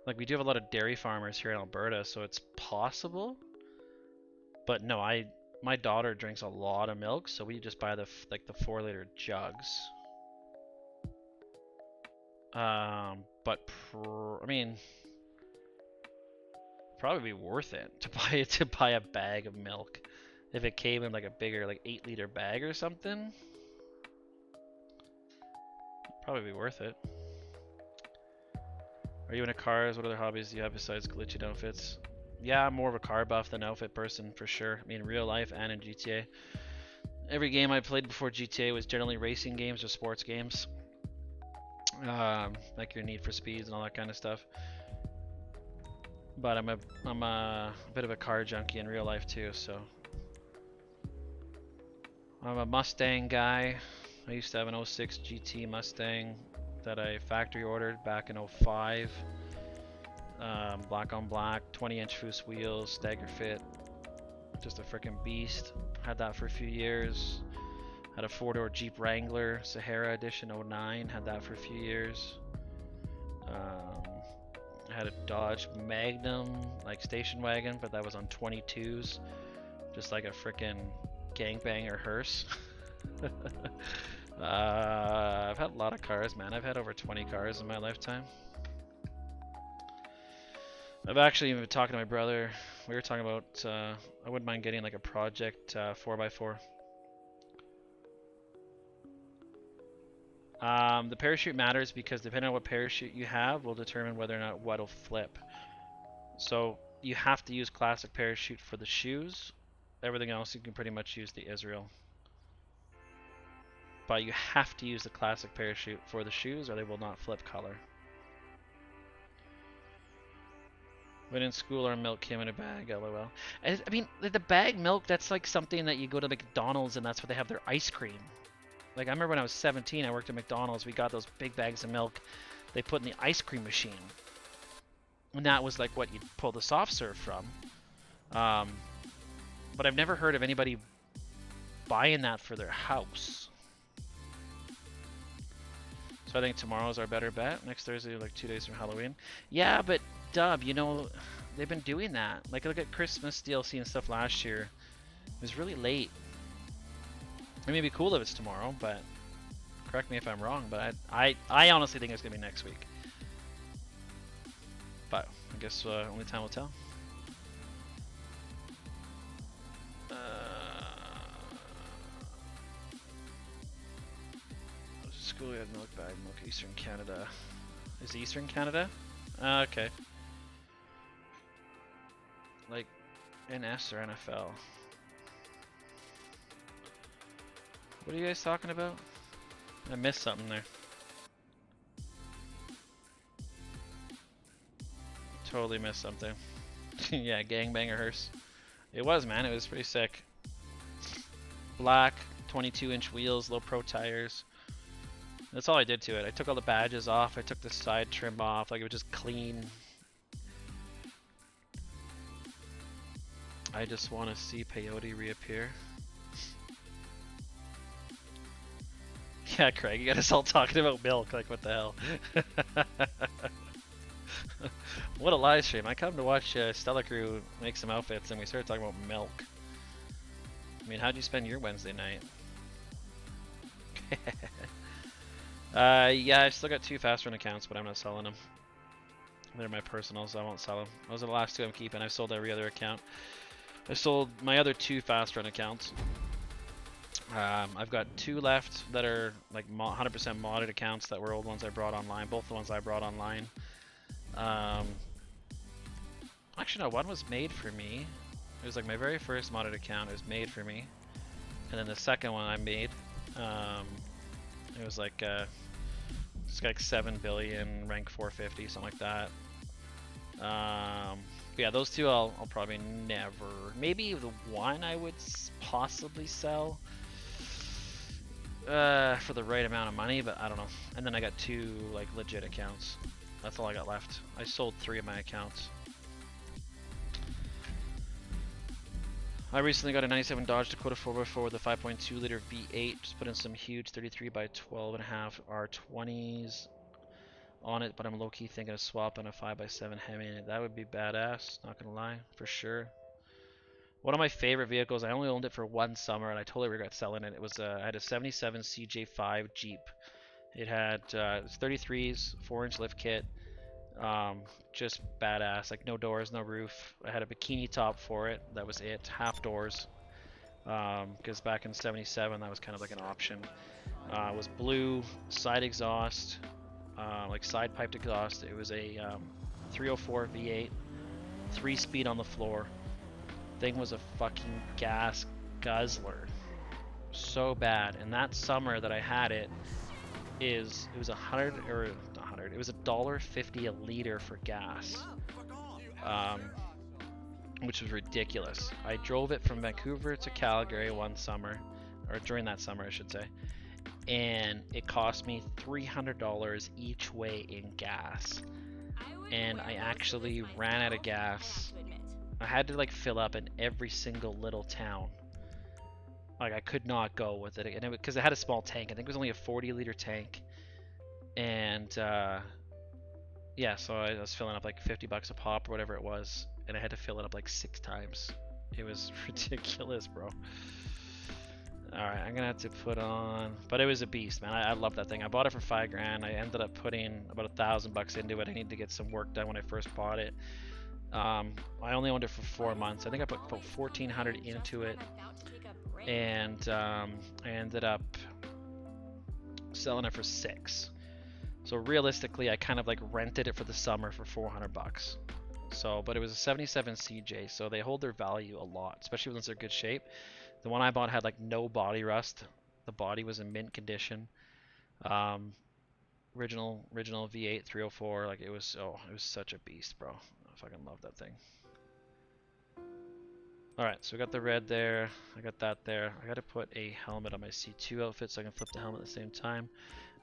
Like, we do have a lot of dairy farmers here in Alberta, so it's possible. But no, my daughter drinks a lot of milk, so we just buy the 4-liter jugs. I mean, probably be worth it to buy a bag of milk if it came in like a bigger like 8-liter bag or something. Probably be worth it. Are you into cars? What other hobbies do you have besides glitching outfits? Yeah, I'm more of a car buff than outfit person for sure. I mean, in real life and in GTA. Every game I played before GTA was generally racing games or sports games. Like your Need for Speeds and all that kind of stuff. But I'm a bit of a car junkie in real life too, so. I'm a Mustang guy. I used to have an 06 GT Mustang that I factory ordered back in 05. Black on black, 20-inch Foose wheels, stagger fit, just a freaking beast. Had that for a few years. Had a 4-door Jeep Wrangler Sahara Edition 09, had that for a few years. had a Dodge Magnum, like station wagon, but that was on 22s, just like a frickin' gangbanger hearse. I've had a lot of cars, man. I've had over 20 cars in my lifetime. I've actually been talking to my brother. We were talking about, I wouldn't mind getting like a project 4x4. The parachute matters because depending on what parachute you have will determine whether or not what'll flip. So you have to use classic parachute for the shoes. Everything else you can pretty much use the Israel. But you have to use the classic parachute for the shoes or they will not flip color. When in school, our milk came in a bag, lol. I mean, the bag milk, that's like something that you go to McDonald's and that's where they have their ice cream. Like, I remember when I was 17, I worked at McDonald's, we got those big bags of milk they put in the ice cream machine. And that was like what you'd pull the soft serve from. But I've never heard of anybody buying that for their house. So I think tomorrow's our better bet. Next Thursday, like 2 days from Halloween. Yeah, but Dub, you know, they've been doing that. Like, look at Christmas DLC and stuff last year. It was really late. It may be cool if it's tomorrow, but correct me if I'm wrong, but I honestly think it's going to be next week. But I guess only time will tell. School, we had milk bag, milk Eastern Canada. Is it Eastern Canada? Okay. Like NS or NFL? What are you guys talking about? I missed something there. Totally missed something. Yeah, gangbanger hearse. It was, man. It was pretty sick. Black, 22-inch wheels, low pro tires. That's all I did to it. I took all the badges off. I took the side trim off. Like, it was just clean. I just want to see peyote reappear. Yeah, Craig, you got us all talking about milk. Like, what the hell? What a live stream. I come to watch Stella Crew make some outfits and we started talking about milk. I mean, how'd you spend your Wednesday night? Yeah, I still got 2 fast run accounts, but I'm not selling them. They're my personals, so I won't sell them. Those are the last 2 I'm keeping. I've sold every other account. I sold my other 2 fast run accounts. I've got 2 left that are like 100% modded accounts that were old ones I brought online. Both the ones I brought online. Actually, no, one was made for me. It was like my very first modded account. It was made for me. And then the second one I made, it was like it's like 7 billion, rank 450, something like that. Yeah, those 2 I'll probably never. Maybe the one I would possibly sell for the right amount of money, but I don't know. And then I got 2 like legit accounts. That's all I got left. I sold 3 of my accounts. I recently got a 97 Dodge Dakota 4x4 with a 5.2 liter V8. Just put in some huge 33 by 12.5 R20s on it, but I'm low-key thinking of swapping a 5x7 Hemi in it. That would be badass, not gonna lie, for sure. One of my favorite vehicles, I only owned it for 1 summer and I totally regret selling it. It was I had a 77 CJ5 Jeep. It had 33s, 4-inch lift kit. Just badass, like no doors, no roof. I had a bikini top for it, that was it, half doors, because back in 77 that was kind of like an option. It was blue, side exhaust, like side piped exhaust. It was a 304 V8, 3-speed on the floor. Thing was a fucking gas guzzler, so bad. And that summer that I had it, it was it was $1.50 a liter for gas, which was ridiculous. I drove it from Vancouver to Calgary one summer, or during that summer I should say, and it cost me $300 each way in gas, and I actually ran out of gas. I had to like fill up in every single little town. Like, I could not go with it, and because it had a small tank. I think it was only a 40-liter tank. And yeah, so I was filling up like 50 bucks a pop or whatever it was, and I had to fill it up like 6 times. It was ridiculous, bro. Alright, I'm gonna have to put on, but it was a beast, man. I love that thing. I bought it for $5 grand. I ended up putting about 1,000 bucks into it. I needed to get some work done when I first bought it. I only owned it for 4 months. I think I put about 1,400 into it, and I ended up selling it for 6. So realistically, I kind of like rented it for the summer for 400 bucks. So, but it was a 77 CJ, so they hold their value a lot, especially once they're in good shape. The one I bought had like no body rust. The body was in mint condition. Original V8 304. Like it was such a beast, bro. I fucking love that thing. All right, so we got the red there. I got that there. I got to put a helmet on my C2 outfit so I can flip the helmet at the same time.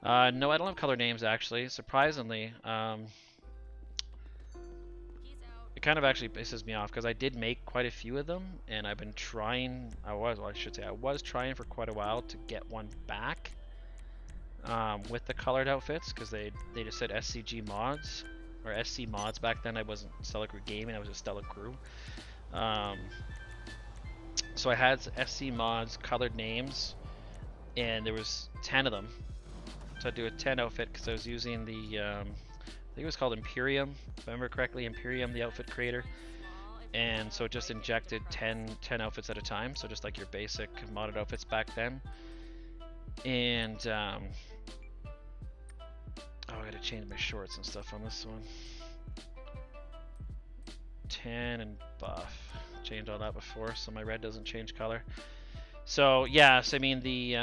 No, I don't have color names actually. Surprisingly, it kind of actually pisses me off because I did make quite a few of them, and I've been trying. I was trying for quite a while to get one back with the colored outfits because they just said SCG mods or SC mods back then. I wasn't Stella Crew Gaming. I was just Stella Crew. So I had SC mods, colored names, and there was 10 of them. So I'd do a 10 outfit because I was using the, I think it was called Imperium, if I remember correctly, Imperium, the outfit creator. And so it just injected 10 outfits at a time, so just like your basic modded outfits back then. And, oh, I gotta change my shorts and stuff on this one. 10 and buff. Changed all that before, so my red doesn't change color. So yeah, so I mean the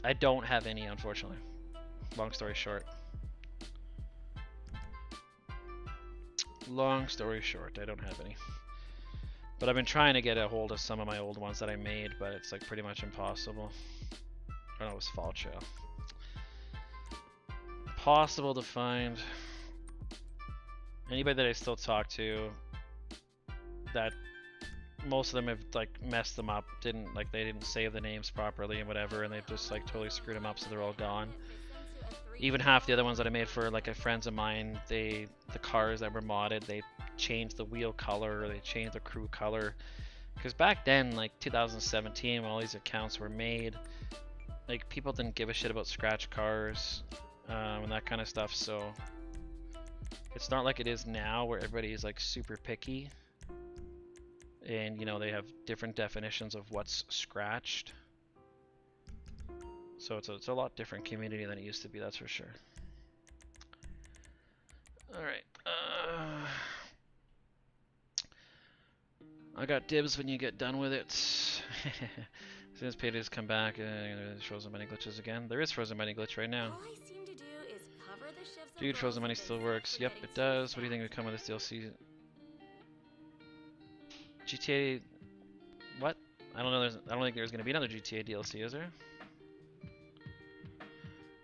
I don't have any, unfortunately. Long story short. Long story short, I don't have any. But I've been trying to get a hold of some of my old ones that I made, but it's like pretty much impossible. Oh no, it was Fall Trail. Impossible to find. Anybody that I still talk to, that most of them have like messed them up, they didn't save the names properly and whatever, and they've just like totally screwed them up, so they're all gone. Even half the other ones that I made for like friends of mine, the cars that were modded, they changed the wheel color, or they changed the crew color, because back then, like 2017, when all these accounts were made, like people didn't give a shit about scratch cars and that kind of stuff. So it's not like it is now where everybody is like super picky. And you know, they have different definitions of what's scratched. So it's a lot different community than it used to be, that's for sure. Alright. I got dibs when you get done with it. As soon as paydays come back, frozen money glitches again. There is frozen money glitch right now. All I seem to do is cover the shifts of Dude, frozen money roles still and works. Yep, it does. What do you think would come with this DLC? GTA, what? I don't know. I don't think there's gonna be another GTA DLC, is there?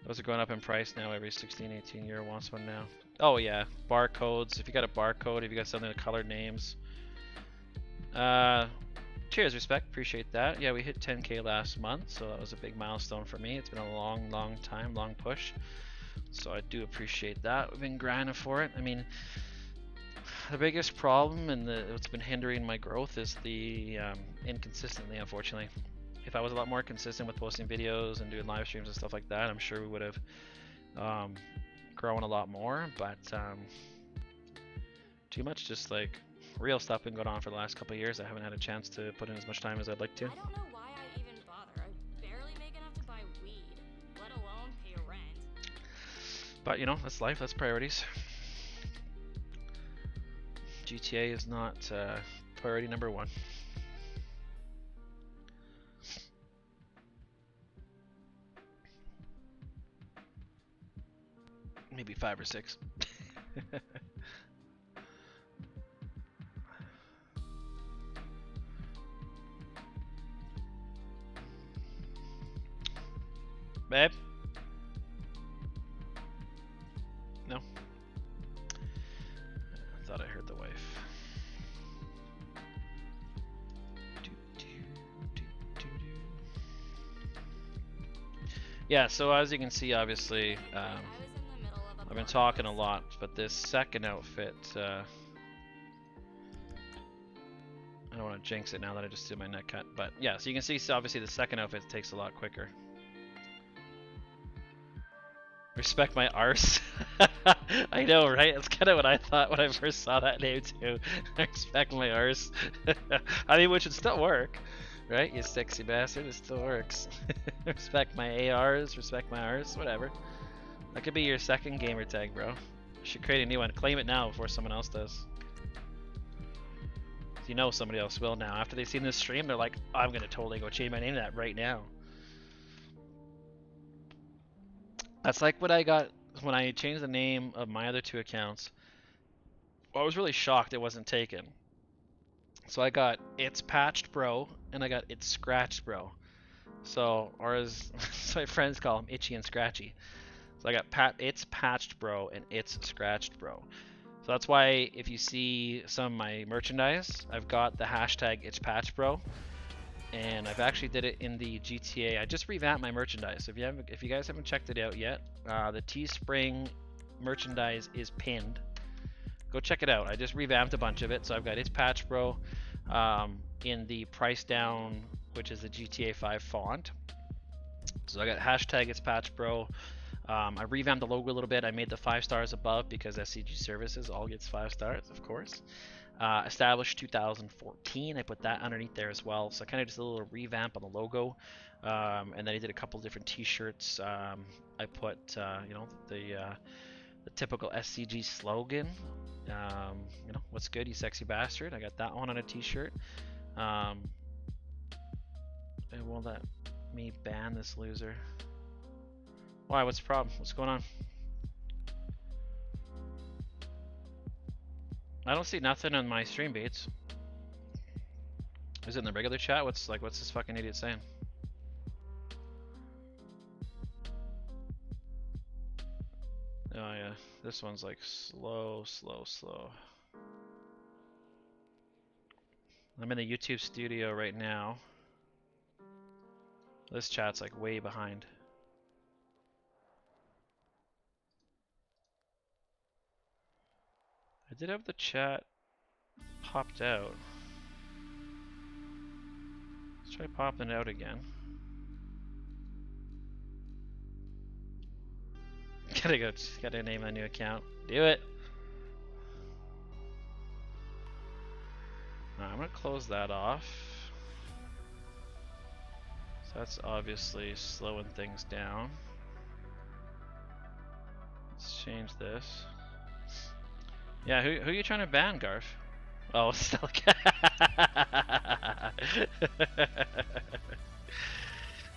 Those are going up in price now. Every 16, 18 year wants one now. Oh yeah, barcodes. If you got a barcode, if you got something with colored names. Cheers, respect. Appreciate that. Yeah, we hit 10K last month, so that was a big milestone for me. It's been a long time, long push. So I do appreciate that. We've been grinding for it. I mean, the biggest problem and what's been hindering my growth is the inconsistency, unfortunately. If I was a lot more consistent with posting videos and doing live streams and stuff like that, I'm sure we would have grown a lot more, but too much just like real stuff been going on for the last couple of years. I haven't had a chance to put in as much time as I'd like to. I don't know why I even bother. I barely make enough to buy weed, let alone pay rent. But you know, that's life, that's priorities. GTA is not priority number one. Maybe 5 or 6. Babe? No? I thought I heard the wife. Yeah, so as you can see, obviously, I've I've been talking a lot, but this second outfit, I don't want to jinx it now that I just did my neck cut. But yeah, so you can see, so obviously the second outfit takes a lot quicker. Respect my arse. I know, right? That's kind of what I thought when I first saw that name too. Respect my arse. I mean, which would still work, right? You sexy bastard, it still works. Respect my ARs, respect my arse, whatever. That could be your second gamer tag, bro. You should create a new one. Claim it now before someone else does. You know somebody else will now. After they've seen this stream, they're like, I'm gonna totally go change my name to that right now. That's like what I got when I changed the name of my other 2 accounts. Well, I was really shocked it wasn't taken. So I got It's Patched Bro and I got It's Scratched Bro. So, or as my friends call them, Itchy and Scratchy. So I got It's Patched Bro and It's Scratched Bro. So that's why if you see some of my merchandise, I've got the hashtag It's Patched Bro. And I've actually did it in the GTA. I just revamped my merchandise. So if you guys haven't checked it out yet, the Teespring merchandise is pinned. Go check it out. I just revamped a bunch of it. So I've got It's Patch Bro in the price down, which is the GTA 5 font. So I got hashtag It's Patch Bro. I revamped the logo a little bit. I made the 5 stars above because SCG services all gets 5 stars, of course. Established 2014. I put that underneath there as well. So I kind of just a little revamp on the logo, and then I did a couple different T-shirts. I put you know, the typical SCG slogan. You know, what's good, you sexy bastard. I got that one on a T-shirt. And won't let me ban this loser. Why? What's the problem? What's going on? I don't see nothing on my stream beats. Is it in the regular chat? What's this fucking idiot saying? Oh yeah, this one's like slow. I'm in the YouTube studio right now. This chat's like way behind. I did have the chat popped out. Let's try popping it out again. Gotta name a new account. Do it! Alright, I'm gonna close that off. So that's obviously slowing things down. Let's change this. Yeah, who are you trying to ban, Garf? Oh, Stella.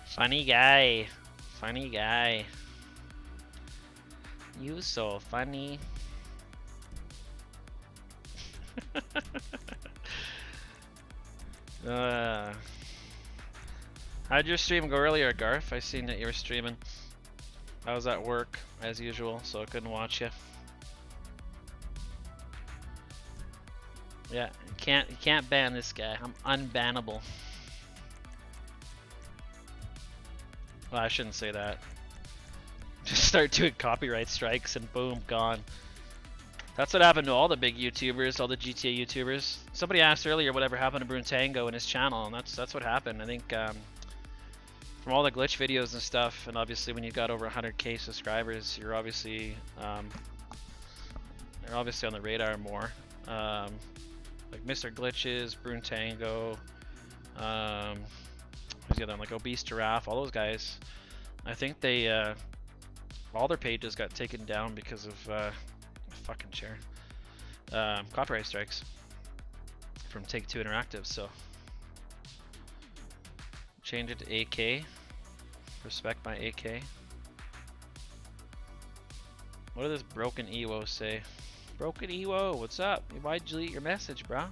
Funny guy. Funny guy. You so funny. How'd your stream go earlier, Garf? I seen that you were streaming. I was at work, as usual, so I couldn't watch you. Yeah, you can't ban this guy. I'm unbannable. Well, I shouldn't say that. Just start doing copyright strikes and boom, gone. That's what happened to all the big YouTubers, all the GTA YouTubers. Somebody asked earlier whatever happened to Bruntango and his channel, and that's what happened. I think from all the glitch videos and stuff, and obviously when you got over 100k subscribers, you're obviously on the radar more. Like Mr. Glitches, Bruntango, who's the other one? Like Obese Giraffe, all those guys. I think they all their pages got taken down because of fucking chair copyright strikes from Take-Two Interactive. So change it to AK. Respect my AK. What did this broken Ewo say? Broken Ewo, what's up? Why'd you delete your message, bro?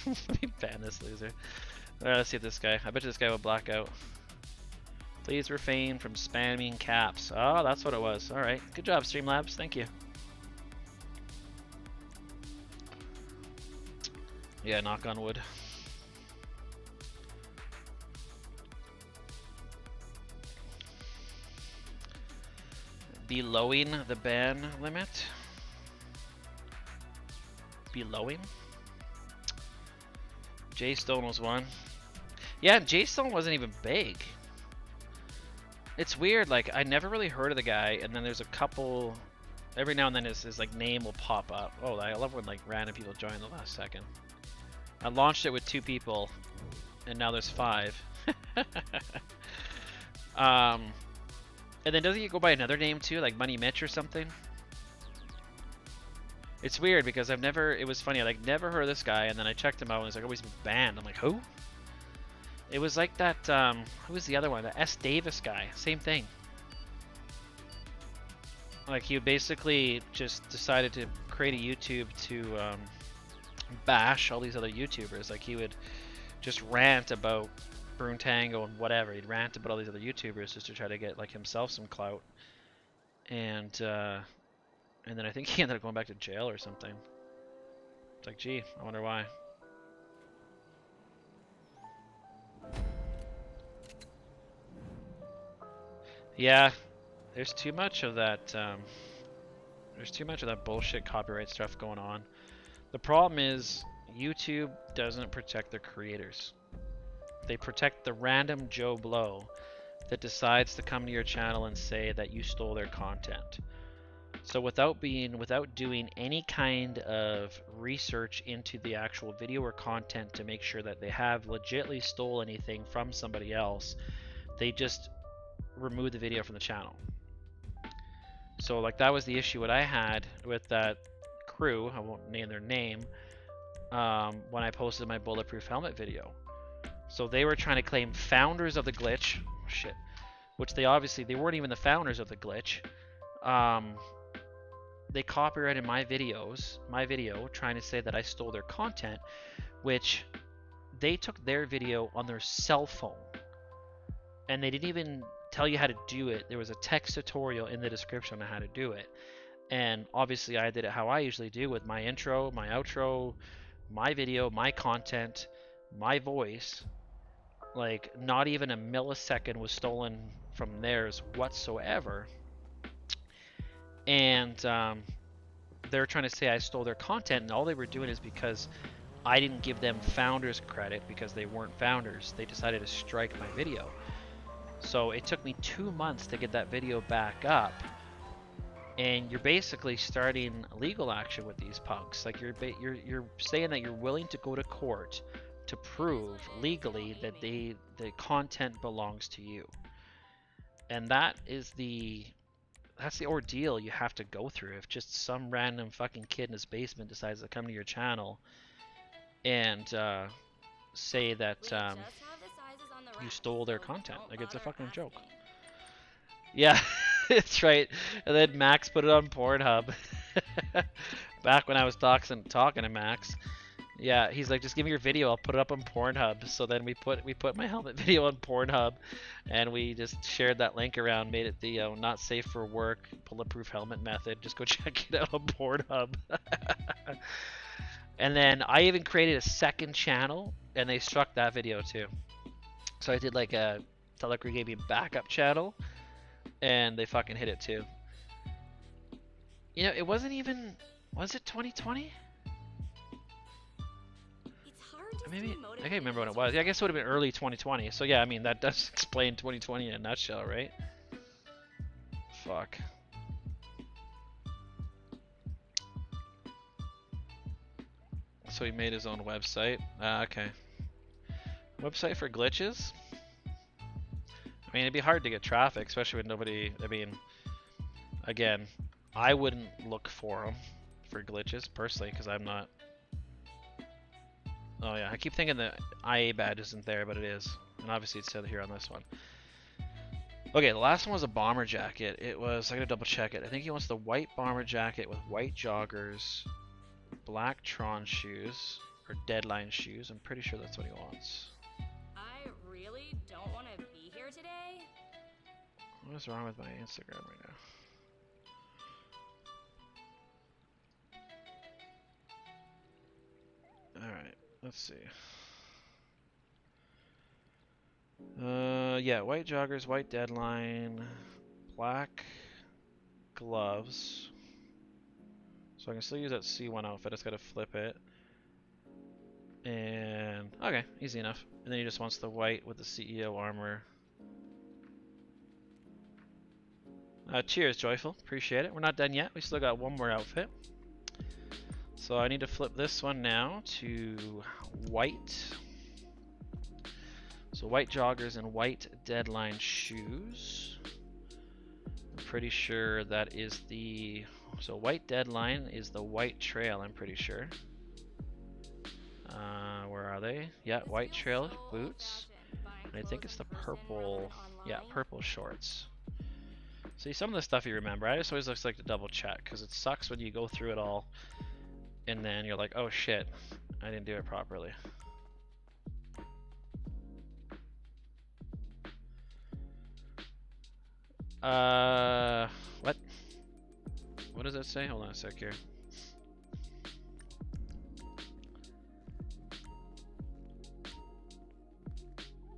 Let me ban this loser. Alright, let's see if this guy. I bet you this guy will black out. Please refrain from spamming caps. Oh, that's what it was. Alright. Good job, Streamlabs. Thank you. Yeah, knock on wood. Belowing the ban limit. Belowing? Jay Stone was one. Yeah, Jay Stone wasn't even big. It's weird, like, I never really heard of the guy, and then there's a couple... Every now and then his like, name will pop up. Oh, I love when, like, random people join the last second. I launched it with 2 people, and now there's 5. And then doesn't he go by another name, too? Like Money Mitch or something? It's weird, because I've never... It was funny, I, like, never heard of this guy, and then I checked him out, and he's like, oh, he's been banned. I'm like, who? It was like that, who was the other one? The S. Davis guy. Same thing. Like, he basically just decided to create a YouTube to bash all these other YouTubers. Like, he would just rant about Brunetango and whatever. He'd rant about all these other YouTubers just to try to get, like, himself some clout. And then I think he ended up going back to jail or something. It's like, gee, I wonder why. Yeah, there's too much of that. There's too much of that bullshit copyright stuff going on. The problem is YouTube doesn't protect their creators. They protect the random Joe Blow that decides to come to your channel and say that you stole their content. So without doing any kind of research into the actual video or content to make sure that they have legitimately stole anything from somebody else, they just remove the video from the channel. So like that was the issue what I had with that crew, I won't name their name, when I posted my bulletproof helmet video. So they were trying to claim founders of the glitch, shit, which they weren't even the founders of the glitch. They copyrighted my video, trying to say that I stole their content, which they took their video on their cell phone. And they didn't even tell you how to do it. There was a text tutorial in the description on how to do it. And obviously I did it how I usually do, with my intro, my outro, my video, my content, my voice. Like, not even a millisecond was stolen from theirs whatsoever. And they're trying to say I stole their content, and all they were doing is because I didn't give them founders credit because they weren't founders. They decided to strike my video. So it took me 2 months to get that video back up. And you're basically starting legal action with these punks. Like, you're saying that you're willing to go to court to prove legally that the content belongs to you. And that's the ordeal you have to go through if just some random fucking kid in his basement decides to come to your channel and say that you stole their content. Like, it's a fucking joke. Yeah, it's right. And then Max put it on Pornhub. Back when I was talking to Max. Yeah, he's like, just give me your video, I'll put it up on Pornhub. So then we put my helmet video on Pornhub, and we just shared that link around, made it the not safe for work bulletproof helmet method. Just go check it out on Pornhub. And then I even created a second channel, and they struck that video too. So I did like a Stella Crew gave me a backup channel, and they fucking hit it too. You know, it wasn't even, was it 2020? Maybe, I can't remember when it was. Yeah, I guess it would have been early 2020. So yeah, I mean, that does explain 2020 in a nutshell, right? Fuck. So he made his own website. Okay. Website for glitches? I mean, it'd be hard to get traffic, especially with nobody... I mean, again, I wouldn't look for them for glitches, personally, because I'm not... Oh yeah, I keep thinking the IA badge isn't there, but it is. And obviously it's said here on this one. Okay, the last one was a bomber jacket. It was, I gotta double check it. I think he wants the white bomber jacket with white joggers, black Tron shoes, or Deadline shoes. I'm pretty sure that's what he wants. I really don't want to be here today. What is wrong with my Instagram right now? Alright, let's see. Yeah, white joggers, white Deadline, black gloves. So I can still use that C1 outfit, I just gotta flip it. And, okay, easy enough. And then he just wants the white with the CEO armor. Cheers, Joyful, appreciate it. We're not done yet, we still got one more outfit. So I need to flip this one now to white. So white joggers and white Deadline shoes. I'm pretty sure that is the... So white Deadline is the white trail, I'm pretty sure. Where are they? Yeah, white trail boots. And I think it's the purple, yeah, purple shorts. See, some of the stuff you remember, I just always like to double check, because it sucks when you go through it all and then you're like, oh shit, I didn't do it properly. What? What does that say? Hold on a sec here.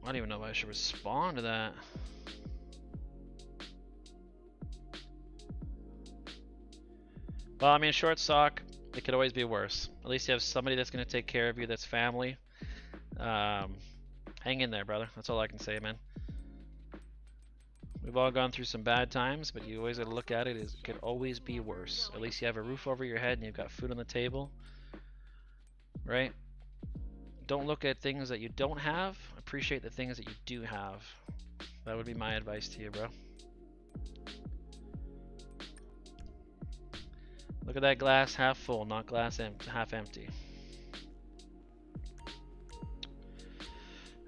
I don't even know if I should respond to that. Well, I mean, short sock, it could always be worse. At least you have somebody that's going to take care of you, that's family. Hang in there, brother. That's all I can say, man. We've all gone through some bad times, but you always got to look at it as it could always be worse. At least you have a roof over your head and you've got food on the table. Right? Don't look at things that you don't have. Appreciate the things that you do have. That would be my advice to you, bro. Look at that glass half full, not glass half empty.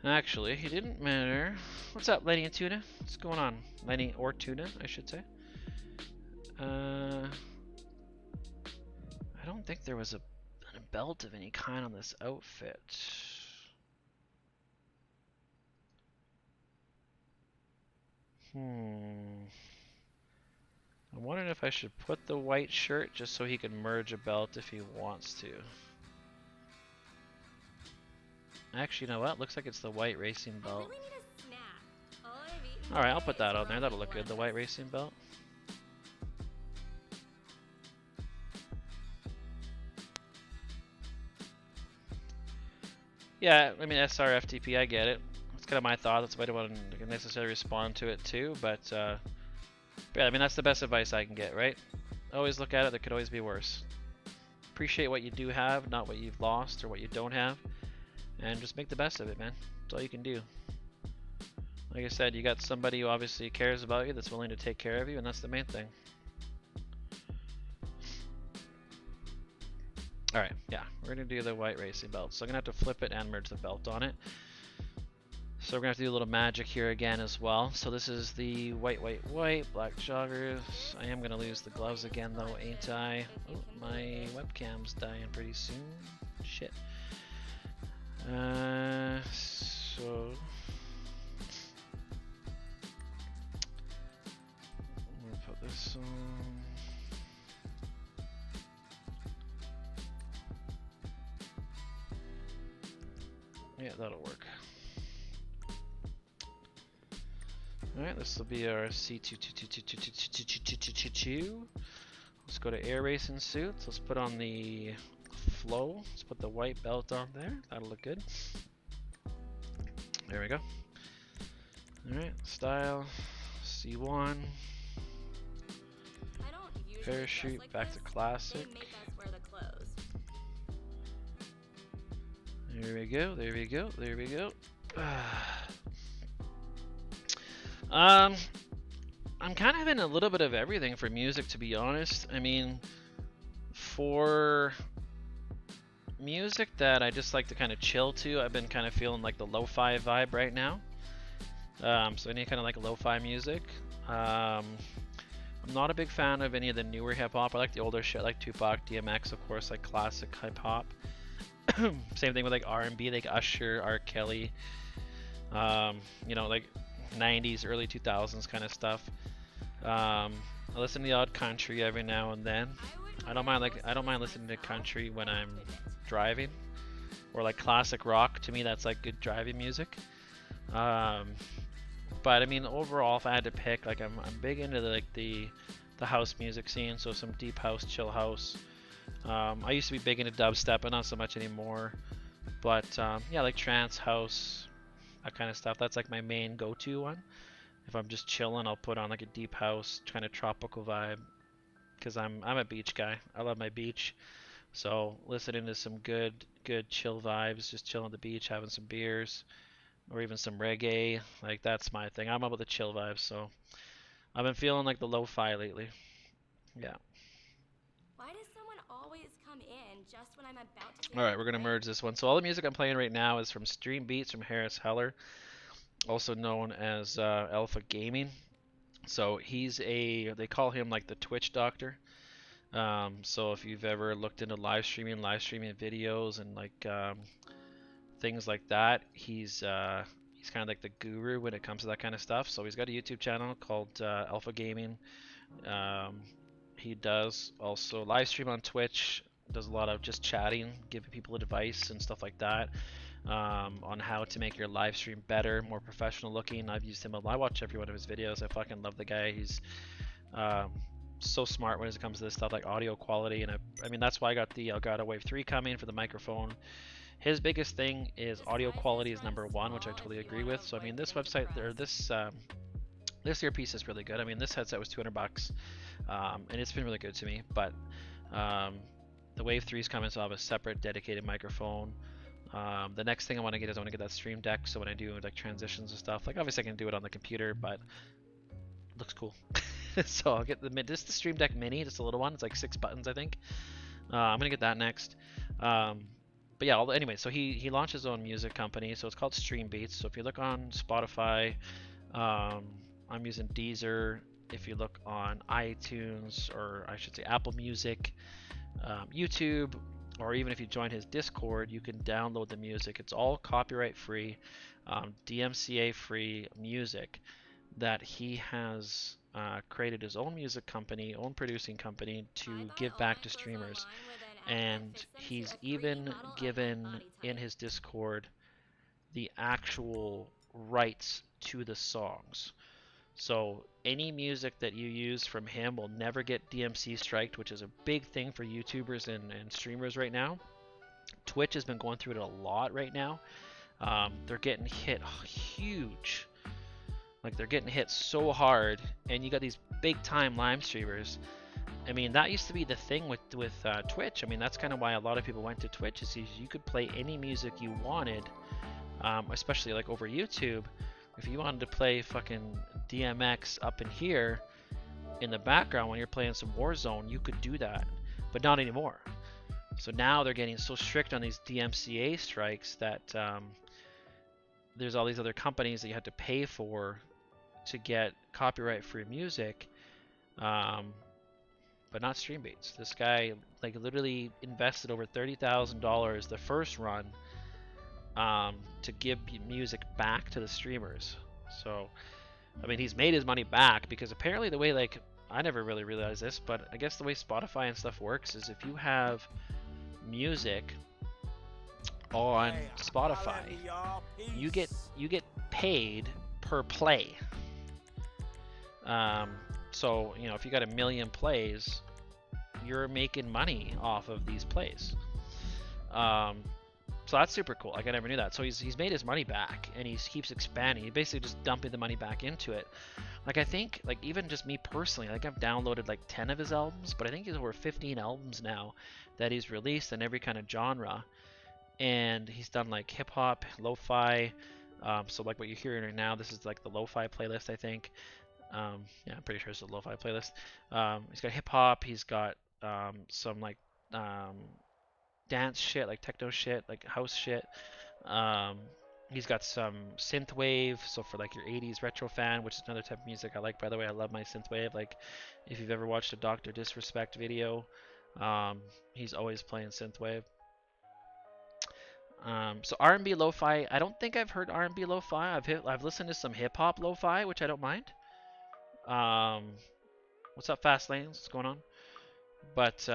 Actually, it didn't matter. What's up, Lenny and Tuna? What's going on? Lenny or Tuna, I should say. I don't think there was a belt of any kind on this outfit. I'm wondering if I should put the white shirt just so he can merge a belt if he wants to. Actually, you know what? Looks like it's the white racing belt. Alright, I'll put that on there. That'll look good, the white racing belt. Yeah, I mean, SRFTP, I get it. That's kind of my thought. That's why I don't want to necessarily respond to it too, but yeah, I mean, that's the best advice I can get, right? Always look at it, there could always be worse. Appreciate what you do have, not what you've lost or what you don't have, and just make the best of it, man. That's all you can do. Like I said, you got somebody who obviously cares about you, that's willing to take care of you, and that's the main thing. Alright, yeah, we're going to do the white racing belt. So I'm going to have to flip it and merge the belt on it. So we're going to have to do a little magic here again as well. So this is the white, black joggers. I am going to lose the gloves again though, ain't I? Oh, my webcam's dying pretty soon. Shit. So... I'm going to put this on... Yeah, that'll work. Alright, this will be our C2222222. Let's go to air racing suits. Let's put on the flow. Let's put the white belt on there. That'll look good. There we go. Alright, style, C1. Parachute, back to classic. There we go, there we go, there we go. I'm kind of in a little bit of everything for music, to be honest. I mean, for music that I just like to kind of chill to, I've been kind of feeling like the lo-fi vibe right now. So any kind of like lo-fi music. I'm not a big fan of any of the newer hip-hop. I like the older shit, like Tupac, DMX, of course, like classic hip-hop. Same thing with like R&B, like Usher, R. Kelly, you know, like 90s, early 2000s kind of stuff. I listen to the odd country every now and then. I don't mind listening to country when I'm driving, or like classic rock. To me, that's like good driving music. But I mean, overall, if I had to pick, like I'm big into the the house music scene, so some deep house, chill house. I used to be big into dubstep, but not so much anymore. But yeah, like trance house, that kind of stuff. That's like my main go-to one. If I'm just chilling, I'll put on like a deep house, kind of tropical vibe, because I'm a beach guy. I love my beach. So listening to some good chill vibes, just chilling on the beach, having some beers, or even some reggae. Like that's my thing. I'm about the chill vibes, so I've been feeling like the lo-fi lately. Yeah. Why does someone always come in just when I'm about to take All right, a we're gonna break? merge this one. So all the music I'm playing right now is from Stream Beats from Harris Heller, also known as Alpha Gaming. So they call him like the Twitch doctor. So if you've ever looked into live streaming videos and like things like that, he's kind of like the guru when it comes to that kind of stuff. So he's got a YouTube channel called Alpha Gaming. Um, he does also live stream on Twitch. Does a lot of just chatting, giving people advice and stuff like that on how to make your live stream better, more professional looking. I've used him a lot. I watch every one of his videos. I fucking love the guy. He's um, so smart when it comes to this stuff like audio quality, and I mean that's why I got the Elgato Wave 3 coming for the microphone. His biggest thing is audio quality is number one, which I totally agree with. So I mean this website or this earpiece is really good. I mean this headset was $200, and it's been really good to me. But the Wave 3 is coming, so I'll have a separate dedicated microphone. The next thing I want to get is I want to get that Stream Deck, so when I do like transitions and stuff, like obviously I can do it on the computer, but it looks cool. So I'll get the Stream Deck Mini, just a little one. It's like 6 buttons, I think. I'm gonna get that next. But yeah, anyway, so he launched his own music company, so it's called Stream Beats. So if you look on Spotify, I'm using Deezer. If you look on iTunes, or I should say Apple Music, YouTube, or even if you join his Discord, you can download the music. It's all copyright free, DMCA free music that he has created his own music company, own producing company to give back to streamers. And he's even given in his Discord the actual rights to the songs. So any music that you use from him will never get DMC striked, which is a big thing for YouTubers and streamers right now. Twitch has been going through it a lot right now. They're getting hit huge. Like they're getting hit so hard, and you got these big time live streamers. I mean, that used to be the thing with Twitch. I mean, that's kind of why a lot of people went to Twitch, is you could play any music you wanted, especially like over YouTube. If you wanted to play fucking DMX up in here in the background when you're playing some Warzone, you could do that, but not anymore. So now they're getting so strict on these DMCA strikes that there's all these other companies that you have to pay for to get copyright-free music, but not Stream Beats. This guy like literally invested over $30,000 the first run to give music back to the streamers. So, I mean, he's made his money back because apparently the way, like, I never really realized this, but I guess the way Spotify and stuff works is if you have music on Spotify, you get paid per play. So, you know, if you got 1 million plays, you're making money off of these plays. So that's super cool. Like I never knew that. So he's made his money back, and he keeps expanding. He's basically just dumping the money back into it. Like I think, like even just me personally, like I've downloaded like 10 of his albums, but I think he's over 15 albums now that he's released in every kind of genre. And he's done like hip hop, lo-fi. So like what you're hearing right now, this is like the lo-fi playlist, I think. Yeah, I'm pretty sure it's a lo-fi playlist. He's got hip hop. He's got some like dance shit, like techno shit, like house shit. He's got some synthwave, so for like your 80s retro fan, which is another type of music I like, by the way. I love my synthwave. Like if you've ever watched a Dr. Disrespect video, he's always playing synthwave. So R&B lo-fi, I don't think I've heard R&B lo-fi. I've listened to some hip hop lo-fi, which I don't mind. What's up, Fast Lanes? What's going on? But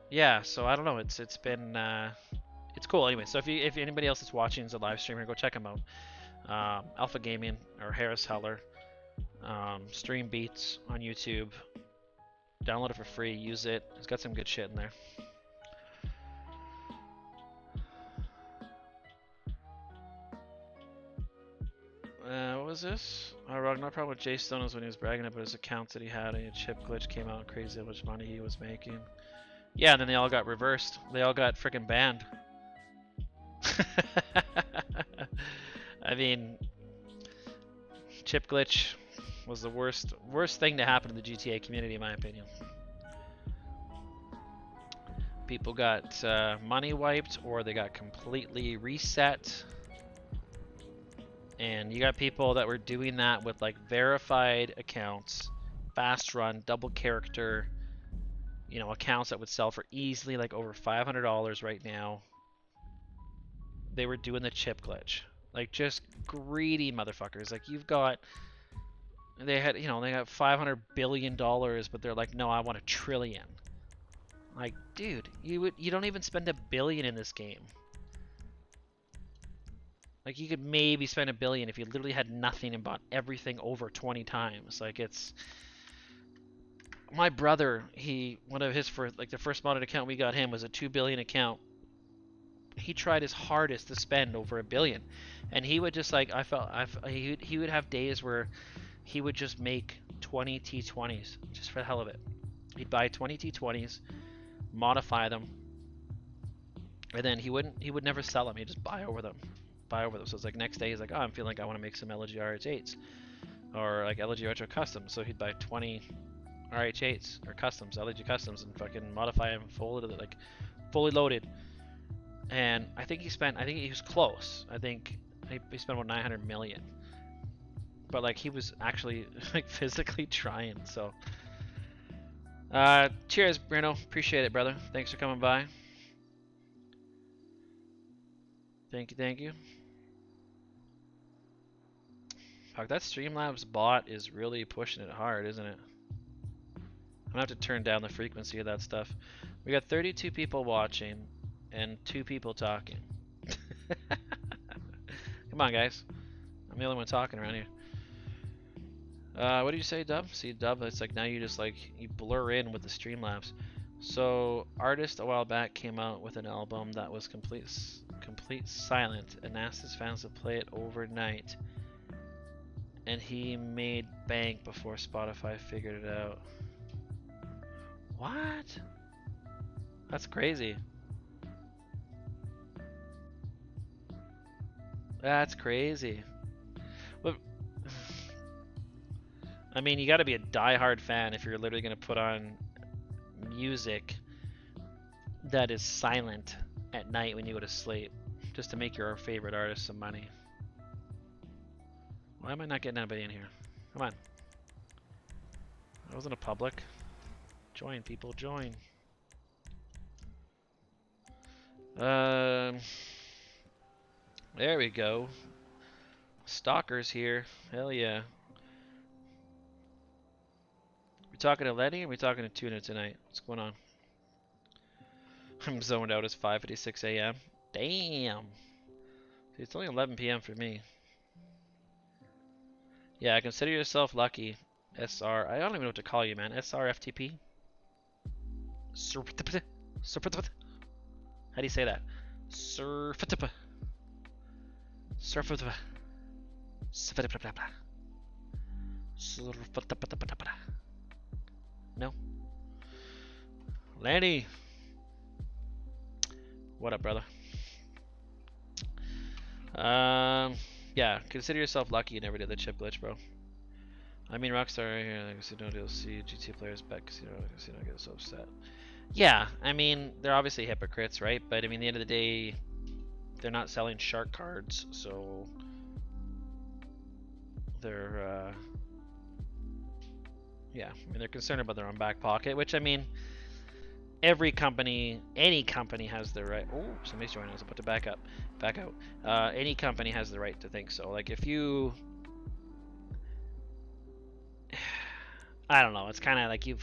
yeah, so I don't know. It's been it's cool anyway. So if anybody else is watching is a live streamer, go check him out. Alpha Gaming or Harris Heller. Stream Beats on YouTube. Download it for free. Use it. It's got some good shit in there. What was this? Oh, no problem with Jay Stone was when he was bragging about his accounts that he had. A chip glitch came out, crazy how much money he was making. Yeah, and then they all got reversed. They all got freaking banned. I mean, chip glitch was the worst thing to happen to the GTA community, in my opinion. People got money wiped, or they got completely reset. And you got people that were doing that with like verified accounts, fast run, double character, you know, accounts that would sell for easily like over $500 right now. They were doing the chip glitch. Like, just greedy motherfuckers. Like, they had $500 billion, but they're like, no, I want $1 trillion. Like, dude, you don't even spend $1 billion in this game. Like, you could maybe spend $1 billion if you literally had nothing and bought everything over 20 times. Like, it's... My brother, the first modded account we got him was a $2 billion account. He tried his hardest to spend over $1 billion. And he would just, like, he would have days where he would just make 20 T20s, just for the hell of it. He'd buy 20 T20s, modify them, and then he would never sell them. He'd just buy over them. So it's like next day he's like, oh, I'm feeling like I want to make some LG RH8s or like LG Retro Customs. So he'd buy 20 RH8s or customs, LG Customs, and fucking modify them fully loaded. And I think he was close. I think he spent about 900 million. But like, he was actually like physically trying. So cheers, Bruno. Appreciate it, brother. Thanks for coming by. Thank you. Fuck, that Streamlabs bot is really pushing it hard, isn't it? I'm gonna have to turn down the frequency of that stuff. We got 32 people watching and 2 people talking. Come on, guys. I'm the only one talking around here. What did you say, Dub? See, Dub, it's like now you just like, you blur in with the Streamlabs. So, artist a while back came out with an album that was complete silent and asked his fans to play it overnight. And he made bank before Spotify figured it out. What? That's crazy. That's crazy. But I mean, you got to be a die-hard fan if you're literally going to put on music that is silent at night when you go to sleep, just to make your favorite artist some money. Why am I not getting anybody in here? Come on. I wasn't a public. Join, people, join. There we go. Stalkers here. Hell yeah. We talking to Letty or we talking to Tuna tonight? What's going on? I'm zoned out. It's 5:56 a.m. Damn. See, it's only 11 p.m. for me. Yeah, consider yourself lucky. SR. I don't even know what to call you, man. SR FTP? How do you say that? No. Lanny. What up, brother? Yeah, consider yourself lucky you never did the chip glitch, bro. I mean, Rockstar right here, like Casino DLC, GTA players bet Casino get so upset. Yeah, I mean, they're obviously hypocrites, right? But I mean, at the end of the day, they're not selling shark cards, so they're, yeah, I mean, they're concerned about their own back pocket, which, I mean, every company, any company has the right. Oh, somebody's joining us. About to back out. Any company has the right to think so. Like, if you, I don't know. It's kind of like you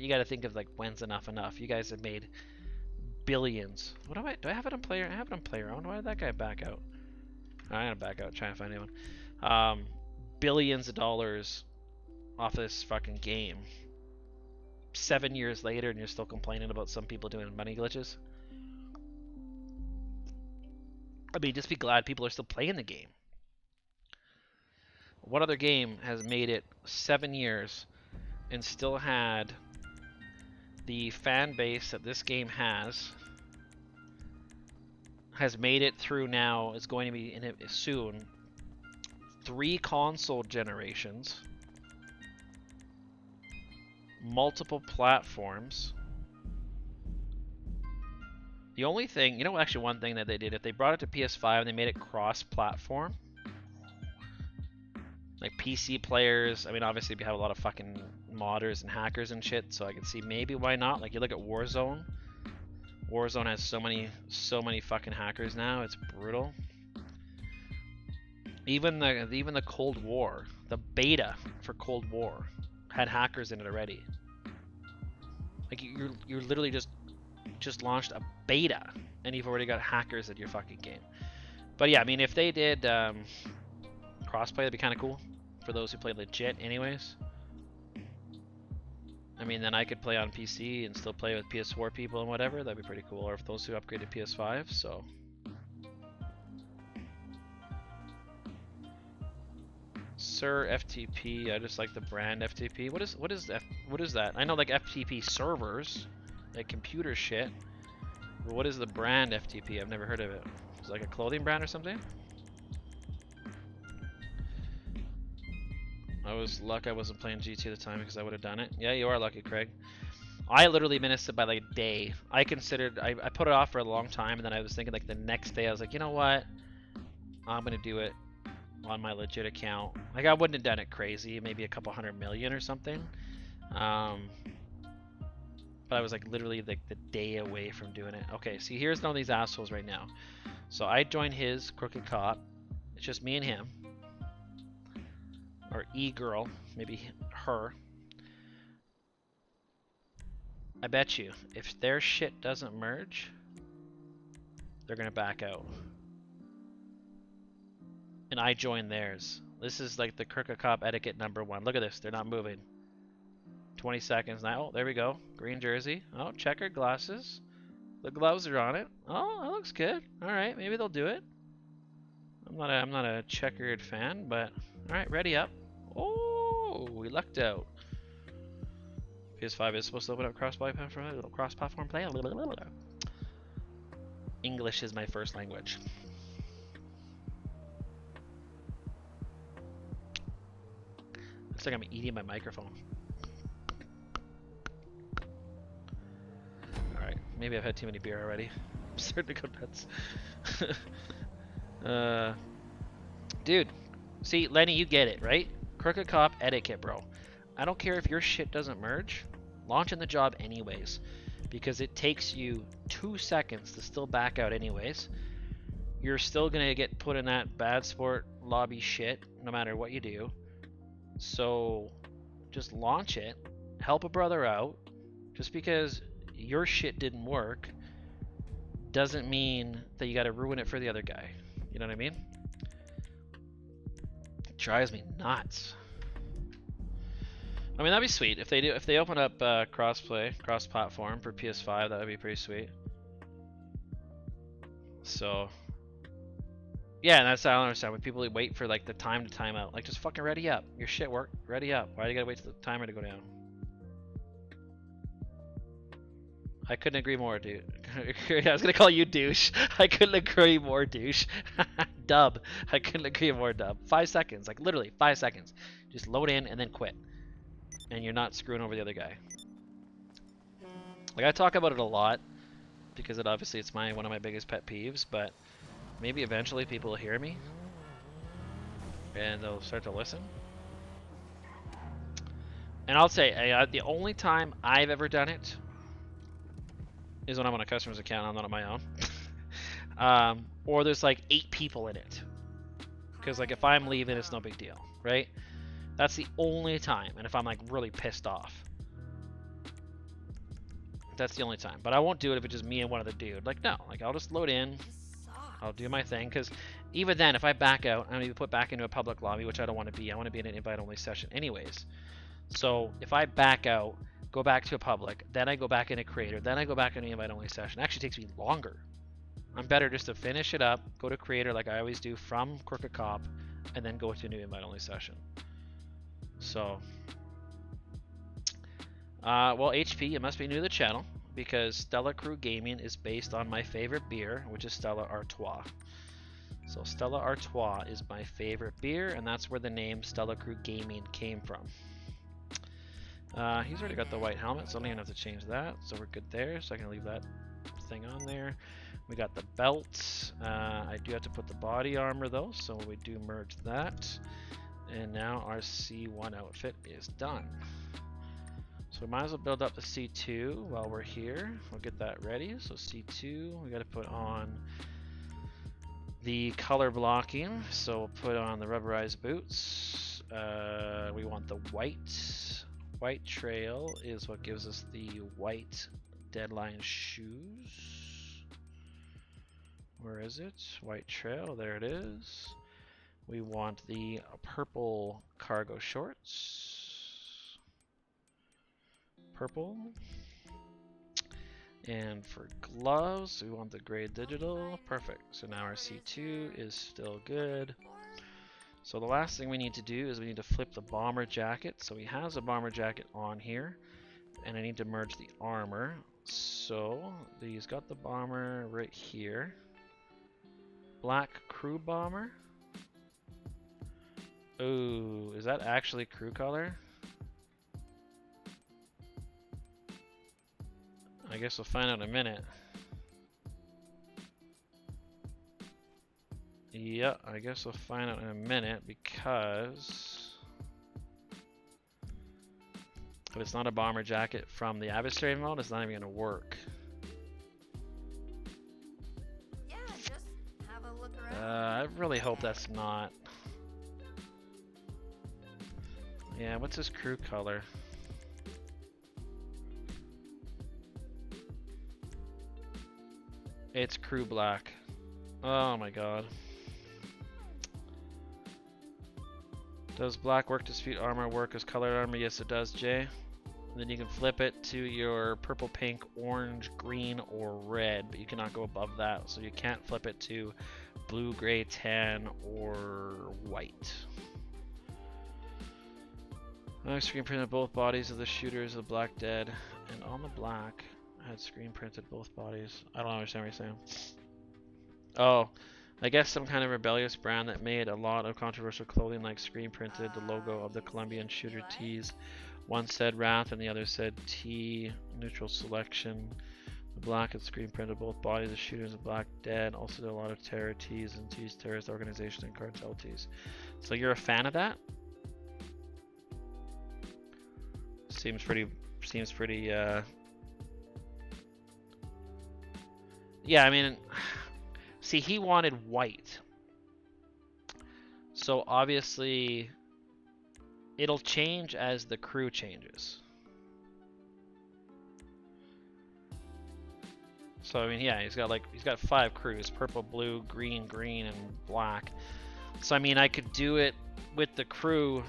got to think of like, when's enough? You guys have made billions. What do I have it on player? I have it on player owned. Why did that guy back out? I'm gonna back out. Try and find anyone. Billions of dollars off this fucking game 7 years later, and you're still complaining about some people doing money glitches. I mean, just be glad people are still playing the game. What other game has made it 7 years and still had the fan base that this game has made it through now, is going to be in it soon, 3 console generations, multiple platforms. The only thing, you know, actually one thing that they did, if they brought it to PS5 and they made it cross-platform, like PC players, I mean, obviously we have a lot of fucking modders and hackers and shit, so I can see maybe why not. Like, you look at Warzone. Warzone has so many fucking hackers now, it's brutal. Even the Cold War, the beta for Cold War, had hackers in it already. Like, you're literally just launched a beta, and you've already got hackers in your fucking game. But yeah, I mean, if they did crossplay, that'd be kind of cool for those who play legit anyways. I mean, then I could play on PC and still play with PS4 people and whatever. That'd be pretty cool. Or if those who upgraded PS5, so. Sir FTP, I just like the brand FTP. What is that? I know like FTP servers, like computer shit. But what is the brand FTP? I've never heard of it. Is it like a clothing brand or something? I was lucky I wasn't playing GT at the time because I would have done it. Yeah, you are lucky, Craig. I literally missed it by like a day. I put it off for a long time, and then I was thinking like the next day I was like, you know what? I'm gonna do it on my legit account. Like, I wouldn't have done it crazy, maybe a couple 100 million or something. But I was like literally like the day away from doing it. Okay, see, here's none of these assholes right now. So I joined his Crooked Cop. It's just me and him. Or E-girl, maybe her. I bet you, if their shit doesn't merge, they're gonna back out. And I join theirs. This is like the Crooked Cop etiquette #1. Look at this, they're not moving. 20 seconds now. Oh, there we go. Green jersey. Oh, checkered glasses. The gloves are on it. Oh, that looks good. Alright, maybe they'll do it. I'm not a checkered fan, but alright, ready up. Oh, we lucked out. PS5 is supposed to open up cross-platform play. English is my first language. Looks like I'm eating my microphone. Alright, maybe I've had too many beer already. I'm starting to go nuts. Dude, see, Lenny, you get it, right? Crooked Cop etiquette, bro. I don't care if your shit doesn't merge. Launch in the job anyways. Because it takes you 2 seconds to still back out anyways. You're still going to get put in that bad sport lobby shit no matter what you do. So just launch it. Help a brother out. Just because your shit didn't work doesn't mean that you got to ruin it for the other guy. You know what I mean? It drives me nuts. I mean, that'd be sweet if they open up crossplay, cross-platform for PS5. That would be pretty sweet. So, yeah, and that's I don't understand when people wait for like the time to time out. Like, just fucking ready up. Your shit worked. Ready up. Why do you gotta wait for the timer to go down? I couldn't agree more, dude. I was gonna call you douche. I couldn't agree more, douche. Dub. I couldn't agree more, dub. 5 seconds, like literally 5 seconds. Just load in and then quit. And you're not screwing over the other guy. Like, I talk about it a lot because obviously it's one of my biggest pet peeves, but maybe eventually people will hear me and they'll start to listen. And I'll say, the only time I've ever done it is when I'm on a customer's account, I'm not on my own. Or there's like 8 people in it. Because like if I'm leaving, it's no big deal, right? That's the only time. And if I'm like really pissed off, that's the only time. But I won't do it if it's just me and one other dude. Like, no, like I'll just load in, I'll do my thing. Because even then, if I back out, I'm gonna be put back into a public lobby, which I don't want to be. I want to be in an invite-only session anyways. So if I back out, go back to a public, then I go back in a creator, then I go back in the invite only session, it actually takes me longer. I'm better just to finish it up, go to creator like I always do from Crooked Cop, and then go to a new invite only session. So, well, HP, you must be new to the channel because Stella Crew Gaming is based on my favorite beer, which is Stella Artois. So Stella Artois is my favorite beer, and that's where the name Stella Crew Gaming came from. He's already got the white helmet, so I don't even have to change that. So we're good there. So I can leave that thing on there. We got the belt. I do have to put the body armor though, so we do merge that. And now our C1 outfit is done. So we might as well build up the C2 while we're here. We'll get that ready. So C2, we got to put on the color blocking. So we'll put on the rubberized boots. We want the white. White trail is what gives us the white deadline shoes. Where is it? White trail, there it is. We want the purple cargo shorts. Purple. And for gloves, we want the gray digital. Perfect. So now our C2 is still good. So the last thing we need to do is we need to flip the bomber jacket. So he has a bomber jacket on here, and I need to merge the armor. So he's got the bomber right here. Black crew bomber. Oh, is that actually crew color? I guess we'll find out in a minute. Yeah, I guess we'll find out in a minute because if it's not a bomber jacket from the adversary mode, it's not even going to work. Yeah, just have a look around. I really hope that's not. Yeah, what's his crew color? It's crew black. Oh my god. Does black work dispute armor work as colored armor? Yes it does, Jay. And then you can flip it to your purple, pink, orange, green, or red, but you cannot go above that. So you can't flip it to blue, gray, tan, or white. I screen printed both bodies of the shooters of the Black Dead, and on the black I had screen printed both bodies. I don't understand what you're saying. Oh, I guess some kind of rebellious brand that made a lot of controversial clothing, like screen printed the logo of the Colombian shooter tees. One said Wrath and the other said T neutral selection. The black had screen printed both bodies of shooters of Black Dead. Also did a lot of terror tees and tees terrorist organization and cartel tees. So you're a fan of that? Seems pretty yeah, I mean, see, he wanted white. So obviously it'll change as the crew changes. So I mean, yeah, he's got 5 crews: purple, blue, green, green, and black. So I mean, I could do it with the crew,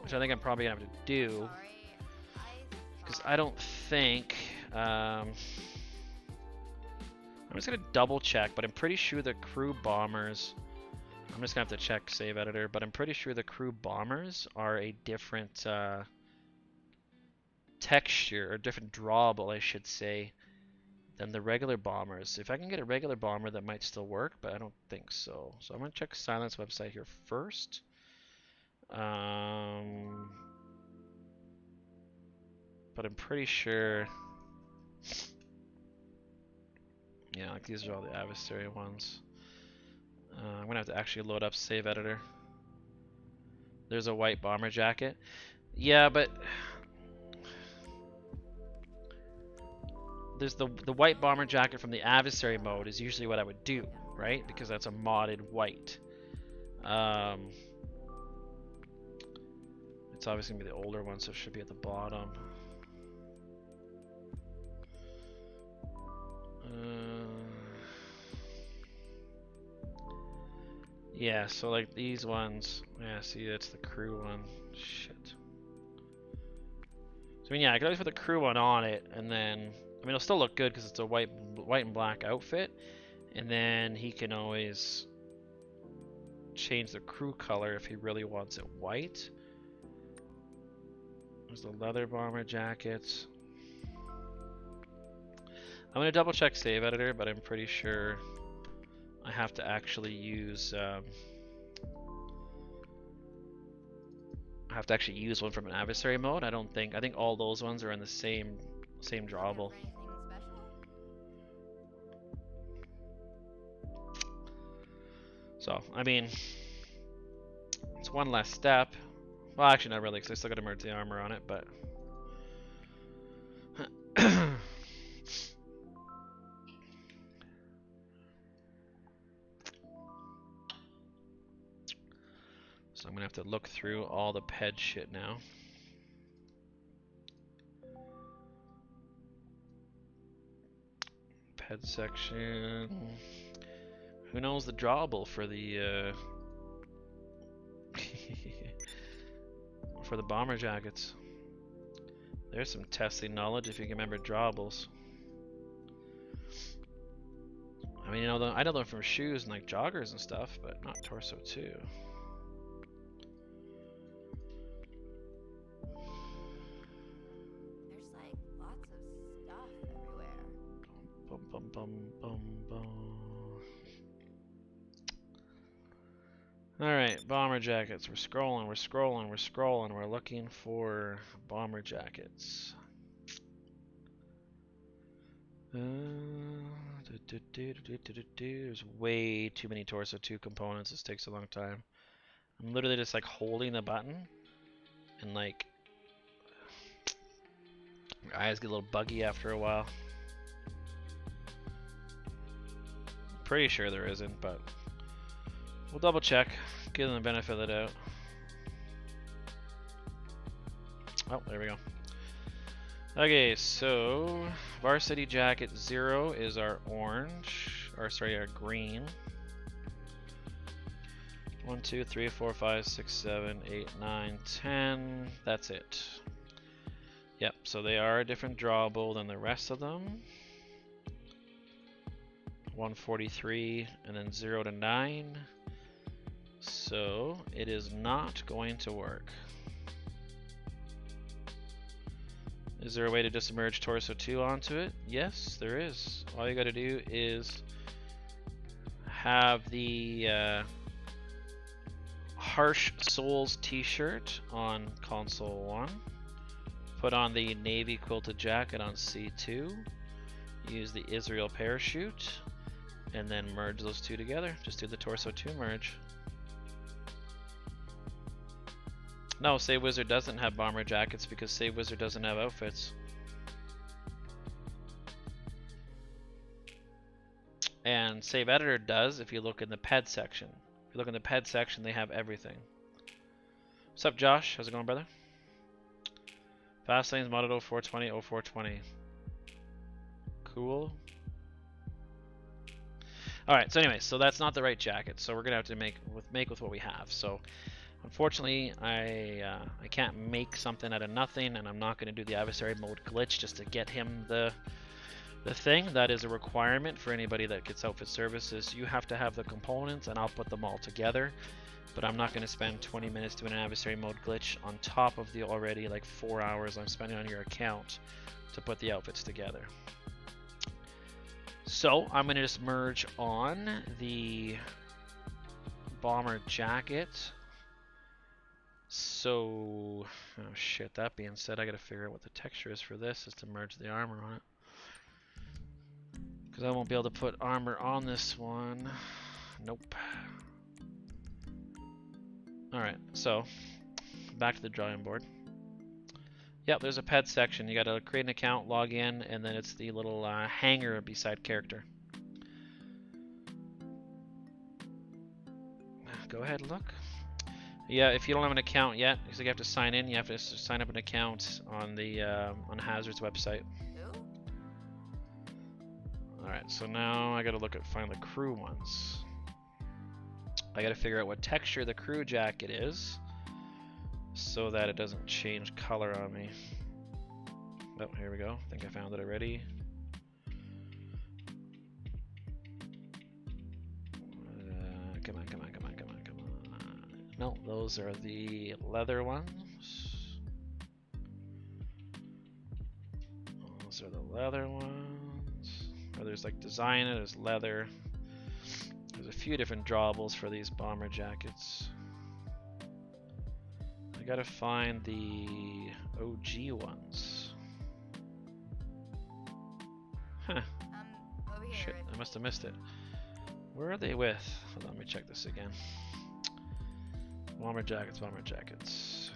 which I think I'm probably gonna have to do, because I don't think I'm just gonna double check, but I'm pretty sure the crew bombers, I'm just gonna have to check save editor, but I'm pretty sure the crew bombers are a different texture, or different drawable, I should say, than the regular bombers. If I can get a regular bomber, that might still work, but I don't think so. So I'm gonna check Silence website here first. But I'm pretty sure, yeah, like these are all the adversary ones. I'm gonna have to actually load up save editor. There's a white bomber jacket. Yeah, but there's the white bomber jacket from the adversary mode is usually what I would do, right? Because that's a modded white. It's obviously gonna be the older one, so it should be at the bottom. Yeah, so like these ones. Yeah, see, that's the crew one. Shit. So I mean, yeah, I could always put the crew one on it, and then I mean, it'll still look good because it's a white and black outfit, and then he can always change the crew color if he really wants it white. There's the leather bomber jackets. I'm gonna double check save editor, but I'm pretty sure I have to actually use one from an adversary mode. I think all those ones are in the same drawable. Anything special? So I mean, it's one less step. Well, actually not really, because I still got to merge the armor on it, but so I'm gonna have to look through all the ped shit now. Ped section. Who knows the drawable for the for the bomber jackets? There's some testing knowledge if you can remember drawables. I mean, I know them from shoes and like joggers and stuff, but not torso too. There's like lots of stuff everywhere. Bum bum bum bum bum. Alright, bomber jackets. We're scrolling. We're looking for bomber jackets. There's way too many torso 2 components. This takes a long time. I'm literally just like holding the button and like your eyes get a little buggy after a while. I'm pretty sure there isn't, but we'll double check, give them the benefit of the doubt. Oh, there we go. Okay, so varsity jacket 0 is our orange, or sorry, our green. 1, 2, 3, 4, 5, 6, 7, 8, 9, 10. That's it. Yep, so they are a different drawable than the rest of them. 143 and then 0 to 9. So it is not going to work. Is there a way to just merge torso 2 onto it? Yes, there is. All you got to do is have the Harsh Souls t-shirt on console 1. Put on the navy quilted jacket on C2. Use the Israel parachute. And then merge those two together. Just do the torso 2 merge. No, Save Wizard doesn't have bomber jackets because Save Wizard doesn't have outfits. And Save Editor does if you look in the PED section. If you look in the PED section, they have everything. What's up, Josh? How's it going, brother? Fast lanes modded 0420, 0420. Cool. Alright, so anyway, so that's not the right jacket, so we're gonna have to make with what we have. So unfortunately, I can't make something out of nothing, and I'm not going to do the adversary mode glitch just to get him the thing. That is a requirement for anybody that gets outfit services. You have to have the components, and I'll put them all together. But I'm not going to spend 20 minutes doing an adversary mode glitch on top of the already like 4 hours I'm spending on your account to put the outfits together. So I'm going to just merge on the bomber jacket. So, oh shit, that being said, I gotta figure out what the texture is for this, is to merge the armor on it. Because I won't be able to put armor on this one. Nope. Alright, so, back to the drawing board. Yep, there's a pet section. You gotta create an account, log in, and then it's the little hanger beside character. Go ahead and look. Yeah, if you don't have an account yet, because you have to sign in, you have to sign up an account on the on Hazard's website. Who? Alright, so now I gotta find the crew ones. I gotta figure out what texture the crew jacket is so that it doesn't change color on me. Oh, here we go. I think I found it already. Come on, come on, come on, come on, come on. No, those are the leather ones. Those are the leather ones. Or there's like design, there's leather. There's a few different drawables for these bomber jackets. I gotta find the OG ones. Huh. Over here. Shit, I must have missed it. Where are they with? Hold on, let me check this again. Bomber jackets, bomber jackets.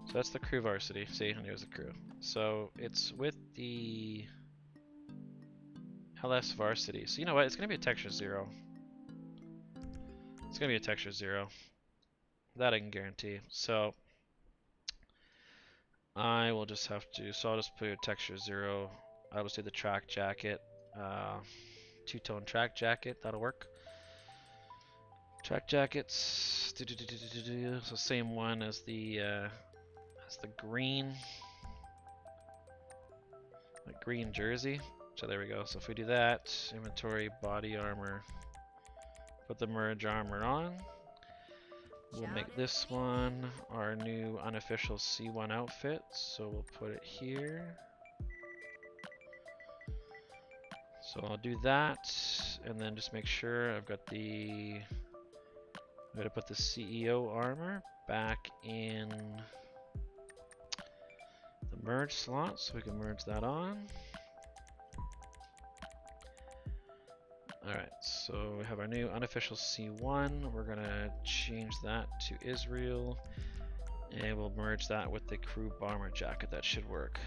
So that's the crew varsity. See, and here's the crew. So it's with the LS varsity. So you know what? It's gonna be a texture 0. It's gonna be a texture 0. That I can guarantee. So I will just have to. So I'll just put a texture 0. I'll just do the track jacket. Two-tone track jacket. That'll work. Track jackets. So same one as the green. The green jersey. So there we go. So if we do that, inventory, body armor, put the merge armor on. We'll make this one our new unofficial C1 outfit. So we'll put it here. So I'll do that, and then just make sure I've got the. I'm gonna put the CEO armor back in the merge slot, so we can merge that on. Alright, so we have our new unofficial C1. We're gonna change that to Israel, and we'll merge that with the crew bomber jacket. That should work.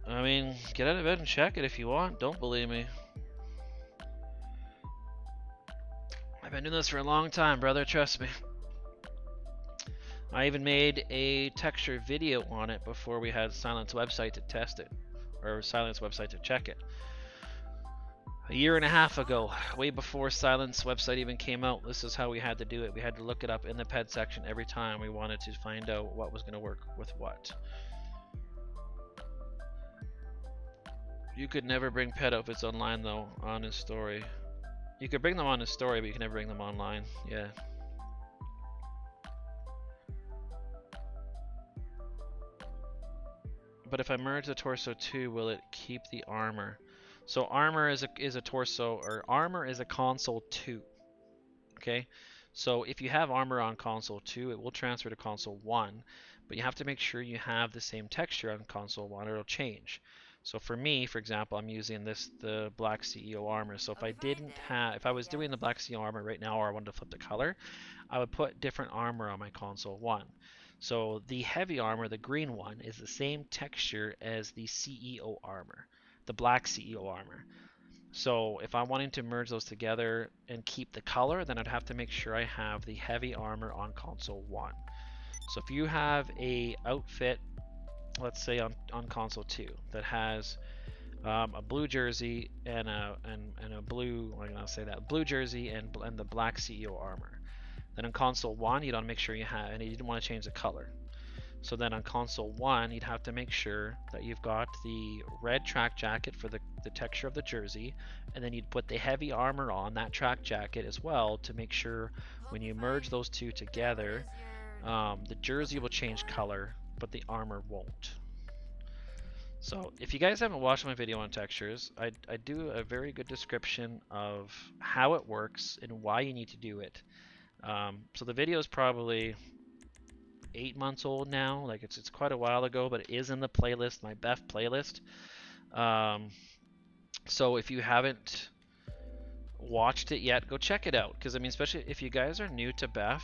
I mean, get out of bed and check it if you want. Don't believe me. I've been doing this for a long time, brother. Trust me. I even made a texture video on it before we had Silence website to test it, or Silence website to check it. A year and a half ago, way before Silence website even came out, this is how we had to do it. We had to look it up in the pet section every time we wanted to find out what was going to work with what. You could never bring pet outfits online though, on his story. You could bring them on his story, but you can never bring them online. Yeah. But if I merge the torso too, will it keep the armor? So armor is a torso, or armor is a console 2. Okay? So if you have armor on console 2, it will transfer to console 1, but you have to make sure you have the same texture on console 1 or it'll change. So for me, for example, I'm using the black CEO armor. So if if I was doing the black CEO armor right now, or I wanted to flip the color, I would put different armor on my console 1. So the heavy armor, the green one, is the same texture as the CEO armor, the black CEO armor. So if I'm wanting to merge those together and keep the color, then I'd have to make sure I have the heavy armor on console 1. So if you have a outfit, let's say on console 2, that has a blue jersey and a blue, I'm gonna say that, blue jersey and the black CEO armor. Then on console 1, you'd want to make sure you have, and you didn't want to change the color. So then on console 1, you'd have to make sure that you've got the red track jacket for the texture of the jersey, and then you'd put the heavy armor on that track jacket as well to make sure when you merge those two together, the jersey will change color, but the armor won't. So if you guys haven't watched my video on textures, I do a very good description of how it works and why you need to do it. So the video is probably 8 months old now, like it's quite a while ago, but it is in the playlist, my BEF playlist. So if you haven't watched it yet, go check it out, because I mean, especially if you guys are new to BEF,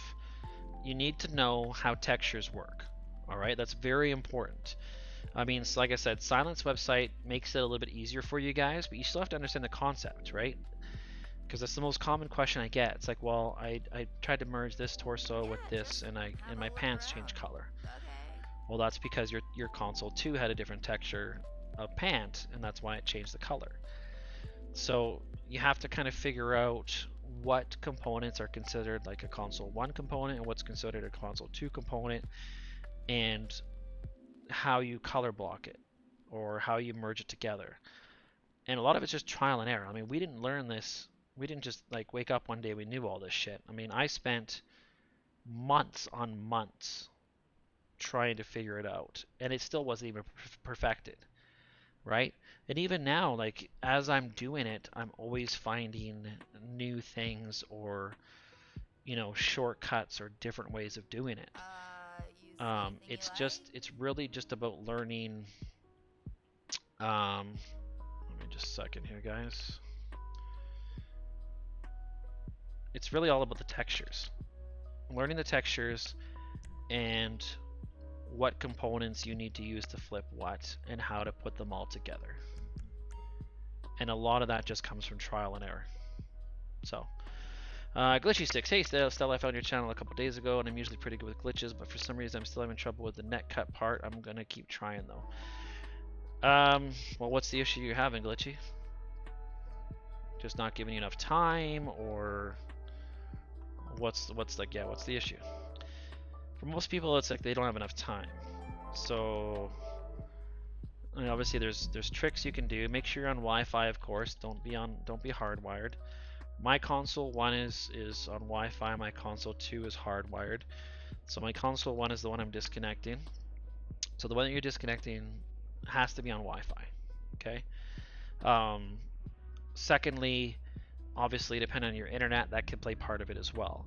you need to know how textures work. All right, that's very important. I mean, so like I said, Silence website makes it a little bit easier for you guys, but you still have to understand the concept, right? Because that's the most common question I get. It's like, well, I tried to merge this torso with this, and my pants changed color. Well, that's because your console 2 had a different texture of pant, and that's why it changed the color. So you have to kind of figure out what components are considered like a console 1 component and what's considered a console 2 component, and how you color block it or how you merge it together. And a lot of it's just trial and error. I mean, we didn't learn this. We didn't just like wake up one day we knew all this shit. I mean, I spent months on months trying to figure it out, and it still wasn't even perfected, right? And even now, like as I'm doing it, I'm always finding new things or shortcuts or different ways of doing it. You see anything you like? It's really just about learning. Let me just a second here, guys. It's really all about the textures. Learning the textures and what components you need to use to flip what and how to put them all together. And a lot of that just comes from trial and error. So, Glitchy Sticks. Hey Stella, I found your channel a couple days ago and I'm usually pretty good with glitches, but for some reason I'm still having trouble with the net cut part. I'm gonna keep trying though. Well, what's the issue you're having, Glitchy? Just not giving you enough time, or what's the issue? For most people, it's like they don't have enough time. So, I mean, obviously, there's tricks you can do. Make sure you're on Wi-Fi, of course. Don't be hardwired. My console 1 is on Wi-Fi. My console 2 is hardwired. So my console 1 is the one I'm disconnecting. So the one that you're disconnecting has to be on Wi-Fi. Okay. Secondly, obviously, depending on your internet, that could play part of it as well.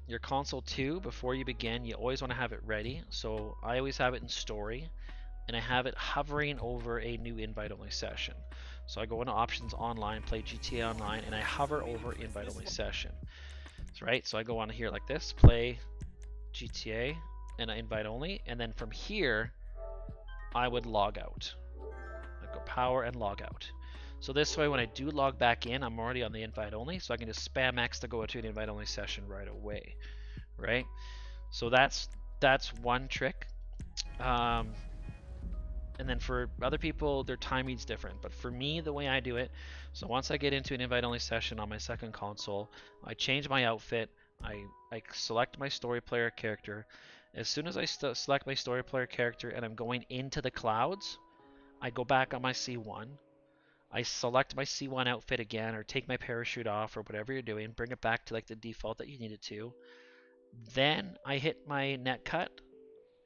Your console 2, before you begin, you always want to have it ready. So I always have it in story, and I have it hovering over a new invite-only session. So I go into options online, play GTA Online, and I hover over invite-only session. So, right, so I go on here like this, play GTA, and I invite only, and then from here, I would log out. I go power and log out. So this way, when I do log back in, I'm already on the invite only, so I can just spam X to go to an invite only session right away, right? So that's one trick. And then for other people, their timing's different. But for me, the way I do it, so once I get into an invite only session on my second console, I change my outfit, I select my story player character. As soon as I select my story player character and I'm going into the clouds, I go back on my C1. I select my C1 outfit again, or take my parachute off, or whatever you're doing, bring it back to like the default that you need it to. Then I hit my net cut,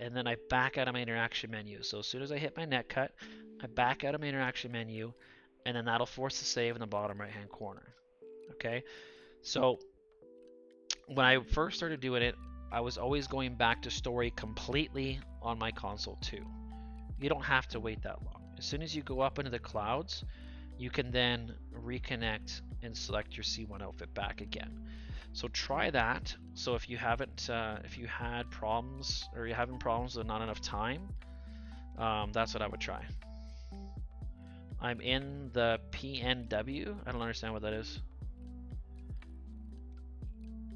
and then I back out of my interaction menu. So as soon as I hit my net cut, I back out of my interaction menu, and then that'll force the save in the bottom right hand corner. Okay, so when I first started doing it, I was always going back to story completely on my console 2. You don't have to wait that long. As soon as you go up into the clouds, you can then reconnect and select your C1 outfit back again. So try that. So if you haven't, if you had problems or you're having problems with not enough time, that's what I would try. I'm in the PNW. I don't understand what that is.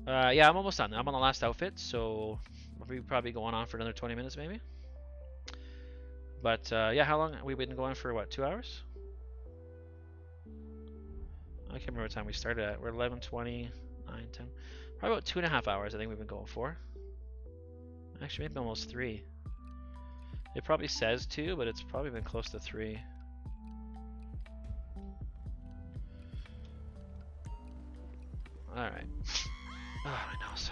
Yeah, I'm almost done. I'm on the last outfit, so we'll probably going on for another 20 minutes maybe. But yeah, how long? We've been going for what, 2 hours? I can't remember what time we started at. We're 11:20, 9, 10. Probably about 2.5 hours I think we've been going for. Actually, maybe almost 3. It probably says 2, but it's probably been close to 3. Alright. Oh, my nose.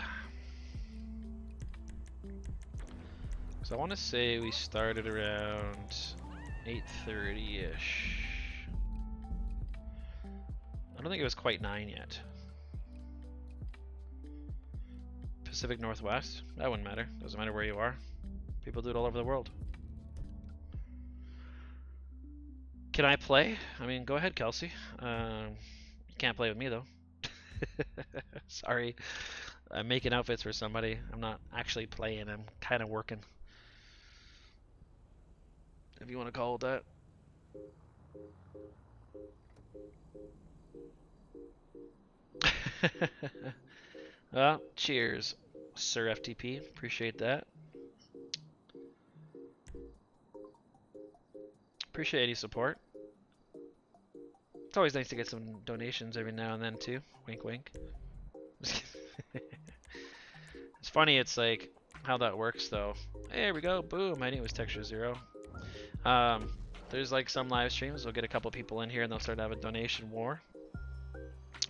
So I want to say we started around 8:30-ish. I don't think it was quite 9 yet. Pacific Northwest? That wouldn't matter. Doesn't matter where you are. People do it all over the world. Can I play? I mean, go ahead, Kelsey. You can't play with me, though. Sorry. I'm making outfits for somebody. I'm not actually playing. I'm kind of working. If you want to call it that. Well, cheers, Sir FTP. Appreciate that. Appreciate any support. It's always nice to get some donations every now and then too. Wink, wink. It's funny, it's like how that works though. There we go, boom, my name was Texture Zero. There's like some live streams, we'll get a couple people in here and they'll start to have a donation war.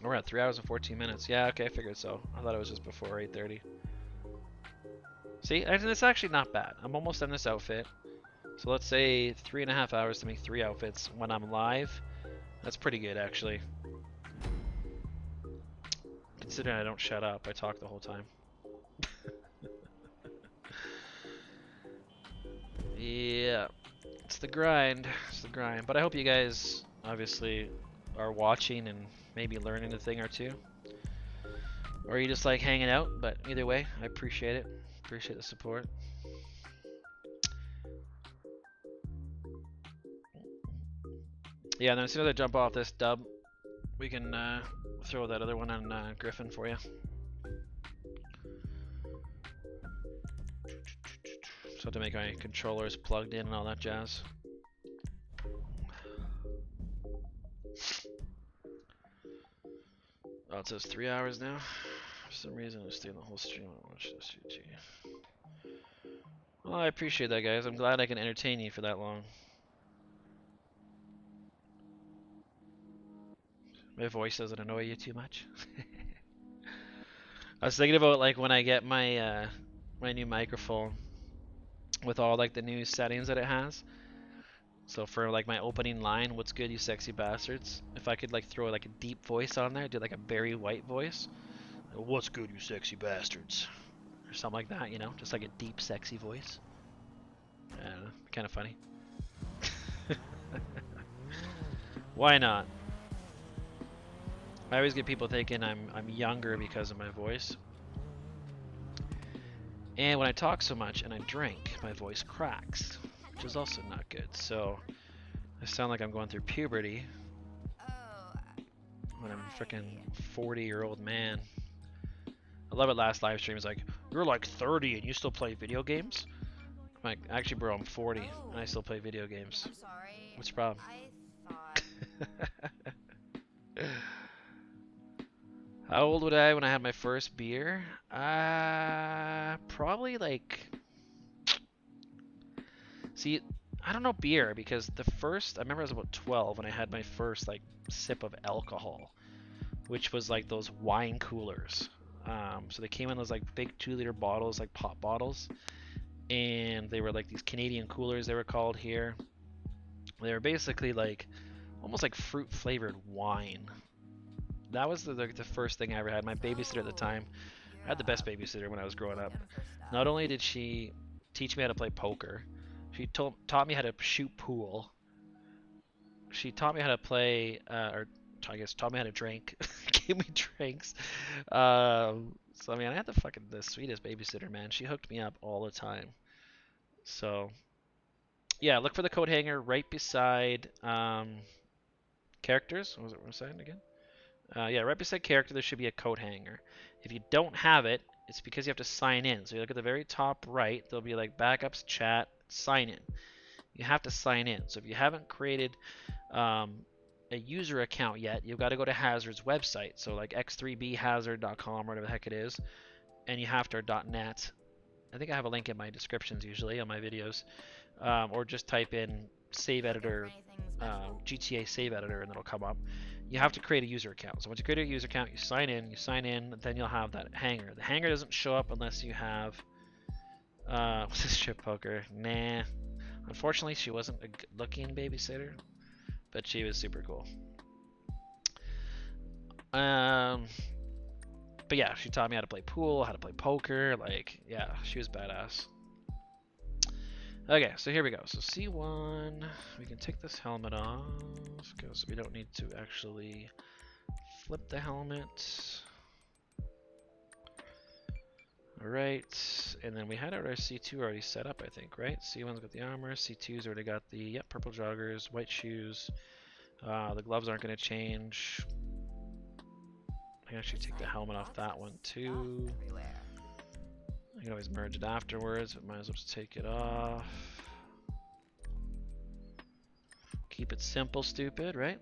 We're at 3 hours and 14 minutes. Yeah, okay, I figured so. I thought it was just before 8:30. See, it's actually not bad. I'm almost done this outfit. So let's say 3.5 hours to make 3 outfits when I'm live. That's pretty good actually. Considering I don't shut up, I talk the whole time. Yeah, it's the grind. It's the grind. But I hope you guys obviously are watching and maybe learning a thing or two. Or you just like hanging out, but either way, I appreciate it. Appreciate the support. Yeah, and then as soon as I jump off this dub, we can throw that other one on Griffin for you. So to make my controllers plugged in and all that jazz. Oh, it says 3 hours now. For some reason, I stayed the whole stream and watch this SCG. Well, I appreciate that, guys. I'm glad I can entertain you for that long. My voice doesn't annoy you too much. I was thinking about like when I get my my new microphone with all like the new settings that it has. So for like my opening line, "What's good, you sexy bastards?" If I could like throw like a deep voice on there, do like a Barry White voice. "What's good, you sexy bastards?" Or something like that, you know, just like a deep, sexy voice. Kind of funny. Why not? I always get people thinking I'm younger because of my voice. And when I talk so much and I drink, my voice cracks, which is also not good. So I sound like I'm going through puberty when I'm a freaking 40-year-old man. I love it. Last live stream is like, "You're like 30 and you still play video games?" I'm like, actually, bro, I'm 40 and I still play video games. I'm sorry. What's the problem? I thought. How old would I when I had my first beer? Probably like... See, I don't know beer because the first... I remember I was about 12 when I had my first like sip of alcohol, which was like those wine coolers. So they came in those like big 2-liter bottles, like pop bottles, and they were like these Canadian coolers, they were called here. They were basically like almost like fruit flavored wine. That was the first thing I ever had. My babysitter at the time, I had the best babysitter when I was growing up. Not only did she teach me how to play poker, she taught me how to shoot pool. She taught me how to play, or I guess taught me how to drink. Gave me drinks. So I mean, I had the sweetest babysitter, man. She hooked me up all the time. So yeah, look for the coat hanger right beside characters. What was it? What was I saying again? Yeah, right beside character, there should be a coat hanger. If you don't have it, it's because you have to sign in. So you look at the very top right, there'll be like backups, chat, sign in. You have to sign in. So if you haven't created a user account yet, you've got to go to Hazard's website. So like x3bhazard.com, whatever the heck it is, and you have to .net. I think I have a link in my descriptions usually on my videos, or just type in save editor, GTA save editor, and it'll come up. You have to create a user account. So once you create a user account, you sign in, then you'll have that hanger. The hanger doesn't show up unless you have, what's this strip poker? Nah. Unfortunately, she wasn't a good looking babysitter, but she was super cool. But yeah, she taught me how to play pool, how to play poker, like, yeah, she was badass. Okay, so here we go. So C1, we can take this helmet off because we don't need to actually flip the helmet. Alright, and then we had our C2 already set up, I think, right? C1's got the armor, C2's already got the, yep, purple joggers, white shoes. The gloves aren't going to change. I can actually take the helmet off that one too. I can always merge it afterwards, but might as well just take it off. Keep it simple, stupid, right?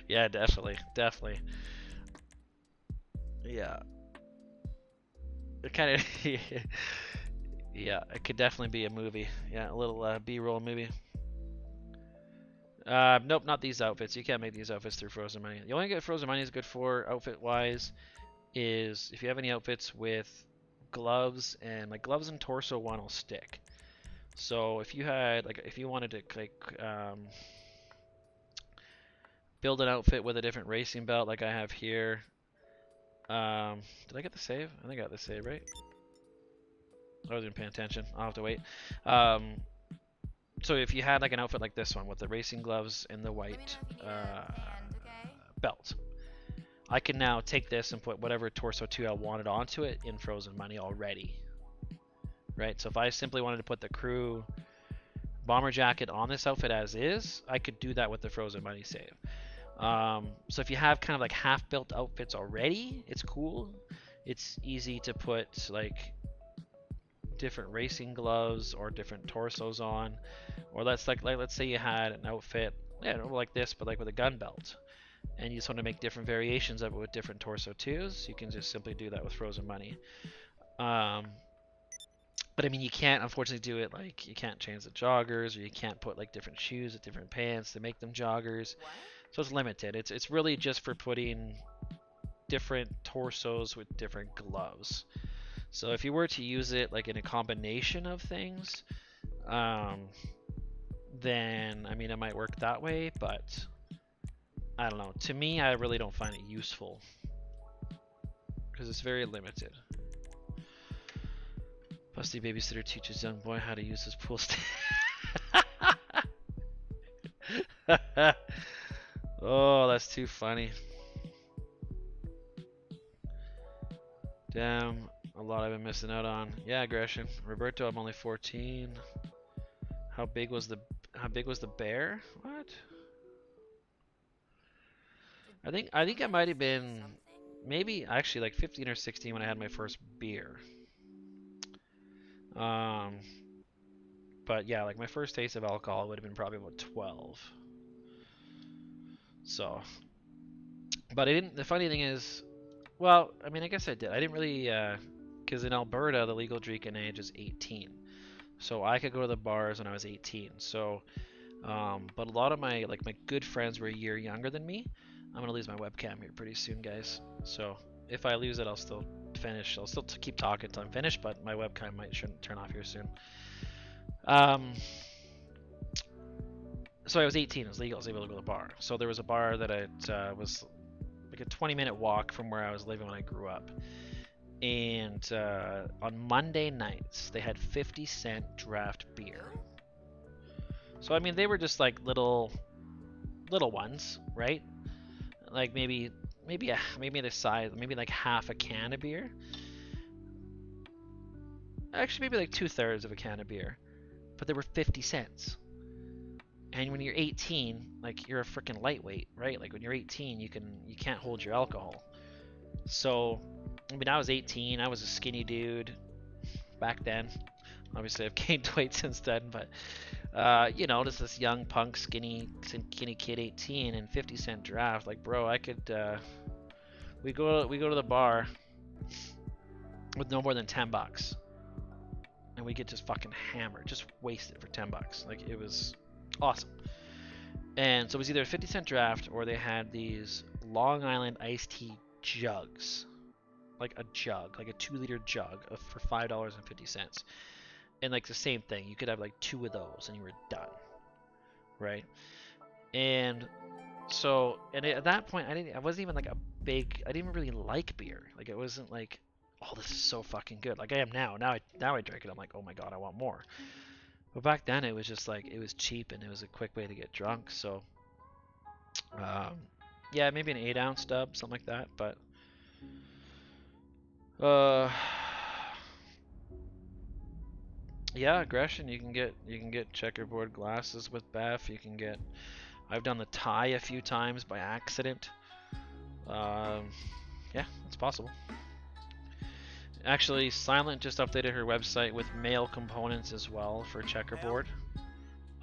Yeah, definitely, definitely. Yeah, it kind of. Yeah, it could definitely be a movie. Yeah, a little B-roll movie. Nope, not these outfits. You can't make these outfits through Frozen Money. The only thing Frozen Money is good for outfit-wise is if you have any outfits with gloves and like gloves and torso one will stick. So if you had like if you wanted to build an outfit with a different racing belt like I have here. Did I get the save? I think I got the save, right? I wasn't paying attention. I'll have to wait. So if you had like an outfit like this one with the racing gloves and the white belt, I can now take this and put whatever torso 2 I wanted onto it in Frozen Money already. Right? So if I simply wanted to put the crew bomber jacket on this outfit as is, I could do that with the Frozen Money save. So if you have kind of like half-built outfits already, it's cool. It's easy to put like different racing gloves or different torsos on, or let's say you had an outfit, like this, but like with a gun belt, and you just want to make different variations of it with different torso 2s. You can just simply do that with Frozen Money. But I mean, you can't unfortunately do it like you can't change the joggers, or you can't put like different shoes with different pants to make them joggers. So it's limited. It's really just for putting different torsos with different gloves. So if you were to use it like in a combination of things, then I mean it might work that way, but I don't know. To me, I really don't find it useful because it's very limited. Busty babysitter teaches young boy how to use his pool stick. Oh, that's too funny. Damn, a lot I've been missing out on. Yeah, aggression. Roberto, I'm only 14. How big was the bear? What? I think I might have been maybe actually like 15 or 16 when I had my first beer. But yeah, like my first taste of alcohol would have been probably about 12. So, but I didn't. The funny thing is, well, I mean, I guess I did. I didn't really, because in Alberta the legal drinking age is 18, so I could go to the bars when I was 18. So, but a lot of my good friends were a year younger than me. I'm gonna lose my webcam here pretty soon, guys. So if I lose it, I'll still finish. I'll still keep talking until I'm finished, but my webcam shouldn't turn off here soon. So I was 18. It was legal. I was able to go to the bar. So there was a bar that was like a 20-minute walk from where I was living when I grew up. And on Monday nights, they had 50-cent draft beer. So I mean, they were just like little ones, right? Like maybe the size, maybe like half a can of beer. Actually, maybe like 2/3 of a can of beer. But they were 50 cents. And when you're 18, like you're a freaking lightweight, right? Like when you're 18, you can't hold your alcohol. So, I mean, I was 18. I was a skinny dude back then. Obviously, I've gained weight since then, but just this young punk, skinny kid, 18, and 50-cent draft. Like, bro, I could. We go to the bar with no more than $10, and we get just fucking hammered, just wasted for $10. Like, it was awesome. And so it was either a 50-cent draft or they had these Long Island iced tea jugs, like a jug, like a 2-liter jug for $5.50. And like the same thing, you could have like 2 of those and you were done, right? And so, and at that point, I wasn't even like I didn't even really like beer. Like it wasn't like, oh, this is so fucking good. Like I am now. Now I drink it. I'm like, oh my god, I want more. But back then, it was just like it was cheap and it was a quick way to get drunk. So, yeah, maybe an 8-ounce stub, something like that. But, yeah, aggression. You can get checkerboard glasses with Beth. I've done the tie a few times by accident. Yeah, it's possible. Actually, Silent just updated her website with male components as well for checkerboard.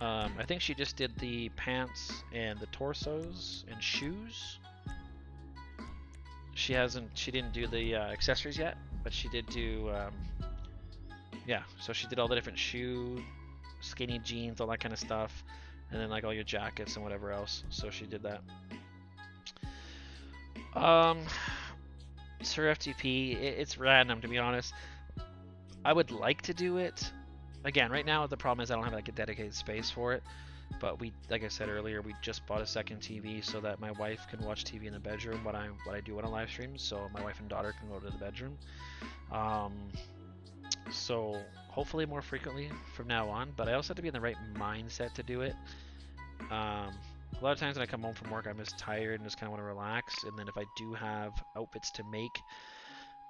I think she just did the pants and the torsos and shoes. She didn't do the accessories yet, but she did do, yeah, so she did all the different shoe, skinny jeans, all that kind of stuff, and then like all your jackets and whatever else, so she did that. It's her FTP, it's random to be honest. I would like to do it. Again, right now the problem is I don't have like a dedicated space for it. But we, like I said earlier, we just bought a second TV so that my wife can watch TV in the bedroom when I do on a live stream. So my wife and daughter can go to the bedroom. So hopefully more frequently from now on. But I also have to be in the right mindset to do it. A lot of times when I come home from work, I'm just tired and just kind of want to relax. And then if I do have outfits to make,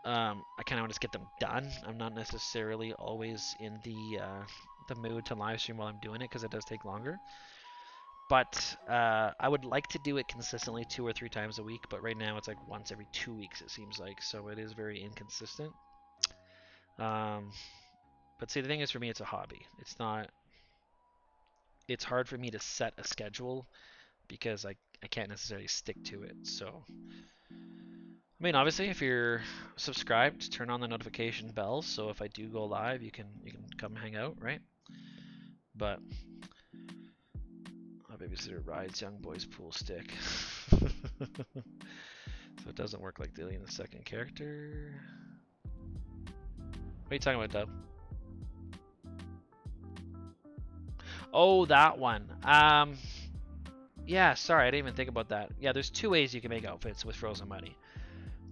I kind of want to just get them done. I'm not necessarily always in the mood to live stream while I'm doing it because it does take longer. But I would like to do it consistently 2 or 3 times a week, but right now it's like once every 2 weeks it seems like, so it is very inconsistent. But see, the thing is, for me it's a hobby. It's hard for me to set a schedule because I can't necessarily stick to it. So I mean, obviously, if you're subscribed, turn on the notification bells, so if I do go live, you can come hang out, right? But my babysitter rides young boy's pool stick, so it doesn't work like deleting the second character. What are you talking about, Dub? Oh, that one. Yeah, sorry, I didn't even think about that. Yeah, there's 2 ways you can make outfits with Frozen Money.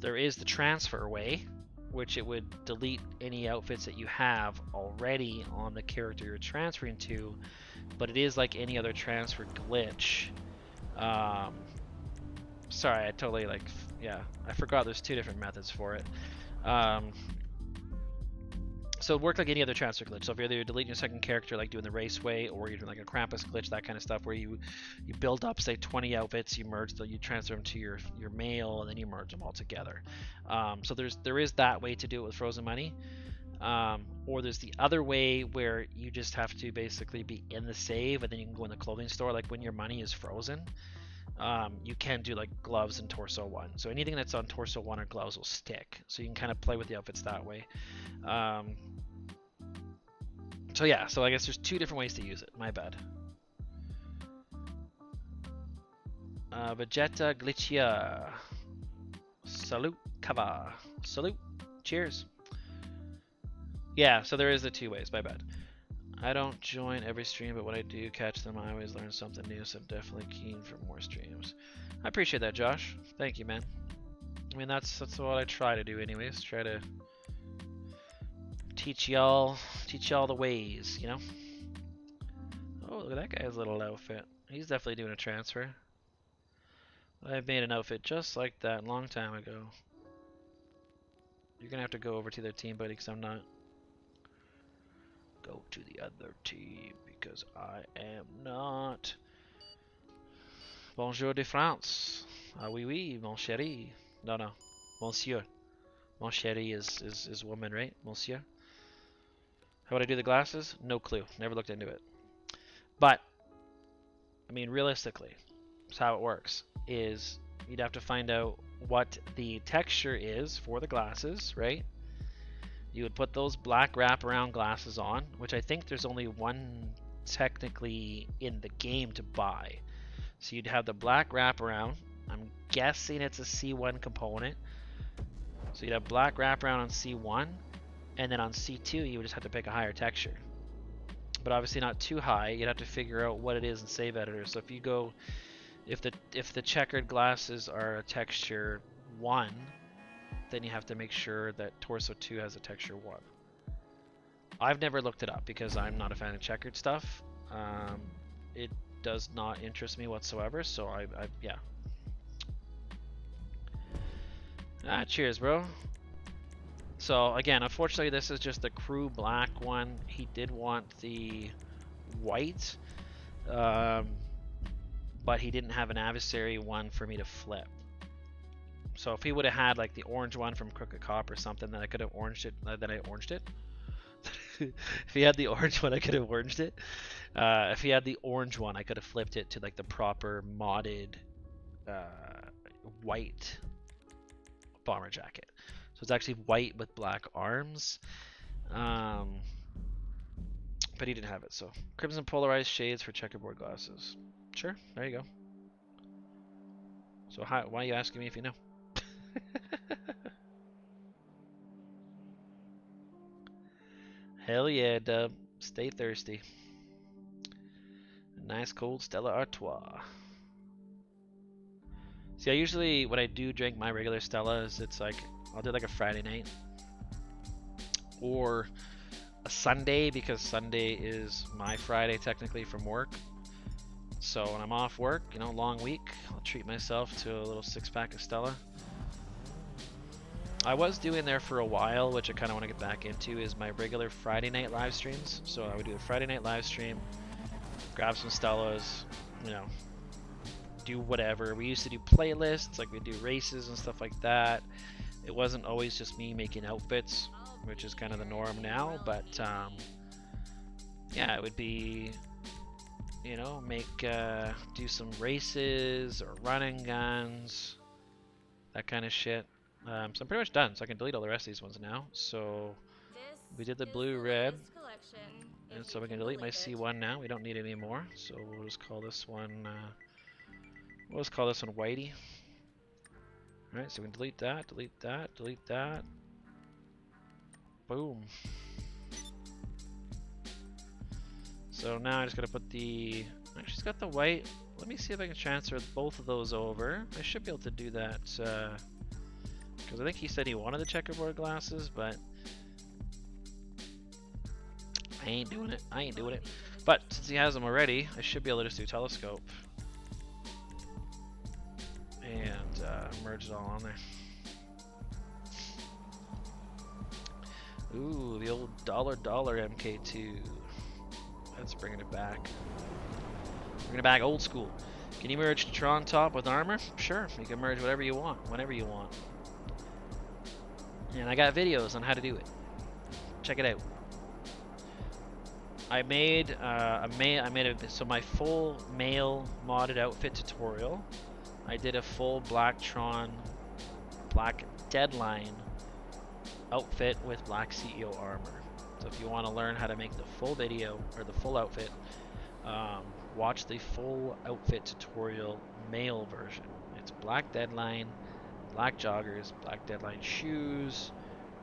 There is the transfer way, which it would delete any outfits that you have already on the character you're transferring to, but it is like any other transfer glitch. Sorry, I totally I forgot there's 2 different methods for it. So it worked like any other transfer glitch. So if you're either deleting your second character, like doing the raceway, or you're doing like a Krampus glitch, that kind of stuff, where you build up, say, 20 outfits, you transfer them to your mail, and then you merge them all together. So there is that way to do it with Frozen Money. Or there's the other way where you just have to basically be in the save, and then you can go in the clothing store, like when your money is frozen. You can do like gloves and torso 1. So anything that's on torso 1 or gloves will stick. So you can kind of play with the outfits that way. So yeah, so I guess there's 2 different ways to use it. My bad. Vegeta Glitchia. Salute Kava. Salute. Cheers. Yeah, so there is the 2 ways. My bad. I don't join every stream, but when I do catch them, I always learn something new, so I'm definitely keen for more streams. I appreciate that, Josh. Thank you, man. I mean, that's what I try to do anyways. Try to teach y'all the ways, you know? Oh, look at that guy's little outfit. He's definitely doing a transfer. I made an outfit just like that a long time ago. You're gonna have to go over to their team, buddy, because I'm not. Go to the other team because I am not. Bonjour de France. Ah oui oui, mon chéri. No, monsieur. Mon chéri is woman, right? Monsieur. How would I do the glasses? No clue. Never looked into it. But I mean, realistically, that's how it works. Is you'd have to find out what the texture is for the glasses, right? You would put those black wraparound glasses on, which I think there's only one technically in the game to buy. So you'd have the black wraparound. I'm guessing it's a C1 component. So you'd have black wraparound on C1, and then on C2 you would just have to pick a higher texture. But obviously not too high. You'd have to figure out what it is in Save Editor. So if you go, if the checkered glasses are a texture 1, then you have to make sure that Torso 2 has a texture 1. I've never looked it up because I'm not a fan of checkered stuff. It does not interest me whatsoever, so I yeah. Cheers, bro. So again, unfortunately this is just the crew black one. He did want the white, but he didn't have an adversary one for me to flip. So if he would have had like the orange one from Crooked Cop or something, then I could have oranged it. Then I oranged it. If he had the orange one, I could have oranged it. If he had the orange one, I could have flipped it to like the proper modded white bomber jacket. So it's actually white with black arms. But he didn't have it, so crimson polarized shades for checkerboard glasses. Sure, there you go. So why are you asking me if you know? Hell yeah, Dub. Stay thirsty. A nice cold Stella Artois. See, I usually, when I do drink my regular Stellas, it's like, I'll do like a Friday night. Or a Sunday, because Sunday is my Friday technically from work. So when I'm off work, you know, long week, I'll treat myself to a little 6-pack of Stella. I was doing there for a while, which I kind of want to get back into, is my regular Friday night live streams. So I would do a Friday night live stream, grab some Stellas, you know, do whatever. We used to do playlists, like we'd do races and stuff like that. It wasn't always just me making outfits, which is kind of the norm now, but yeah, it would be, you know, do some races or running guns, that kind of shit. So I'm pretty much done, so I can delete all the rest of these ones now. So we did the blue red, and so we can delete my C1 now. We don't need any more, so we'll just call this one Whitey. Alright, so we can delete that, delete that, delete that. Boom. So now I just gotta put the, actually it's got the white. Let me see if I can transfer both of those over. I should be able to do that, because I think he said he wanted the checkerboard glasses, but I ain't doing it. I ain't doing it. But since he has them already, I should be able to just do telescope and merge it all on there. Ooh, the old dollar MK2. That's bringing it back. Bringing it back old school. Can you merge the Tron top with armor? Sure, you can merge whatever you want, whenever you want. And I got videos on how to do it. Check it out. I made so my full male modded outfit tutorial. I did a full black Tron, black Deadline outfit with black CEO armor. So if you want to learn how to make the full video or the full outfit, watch the full outfit tutorial male version. It's black Deadline, black joggers, black Deadline shoes,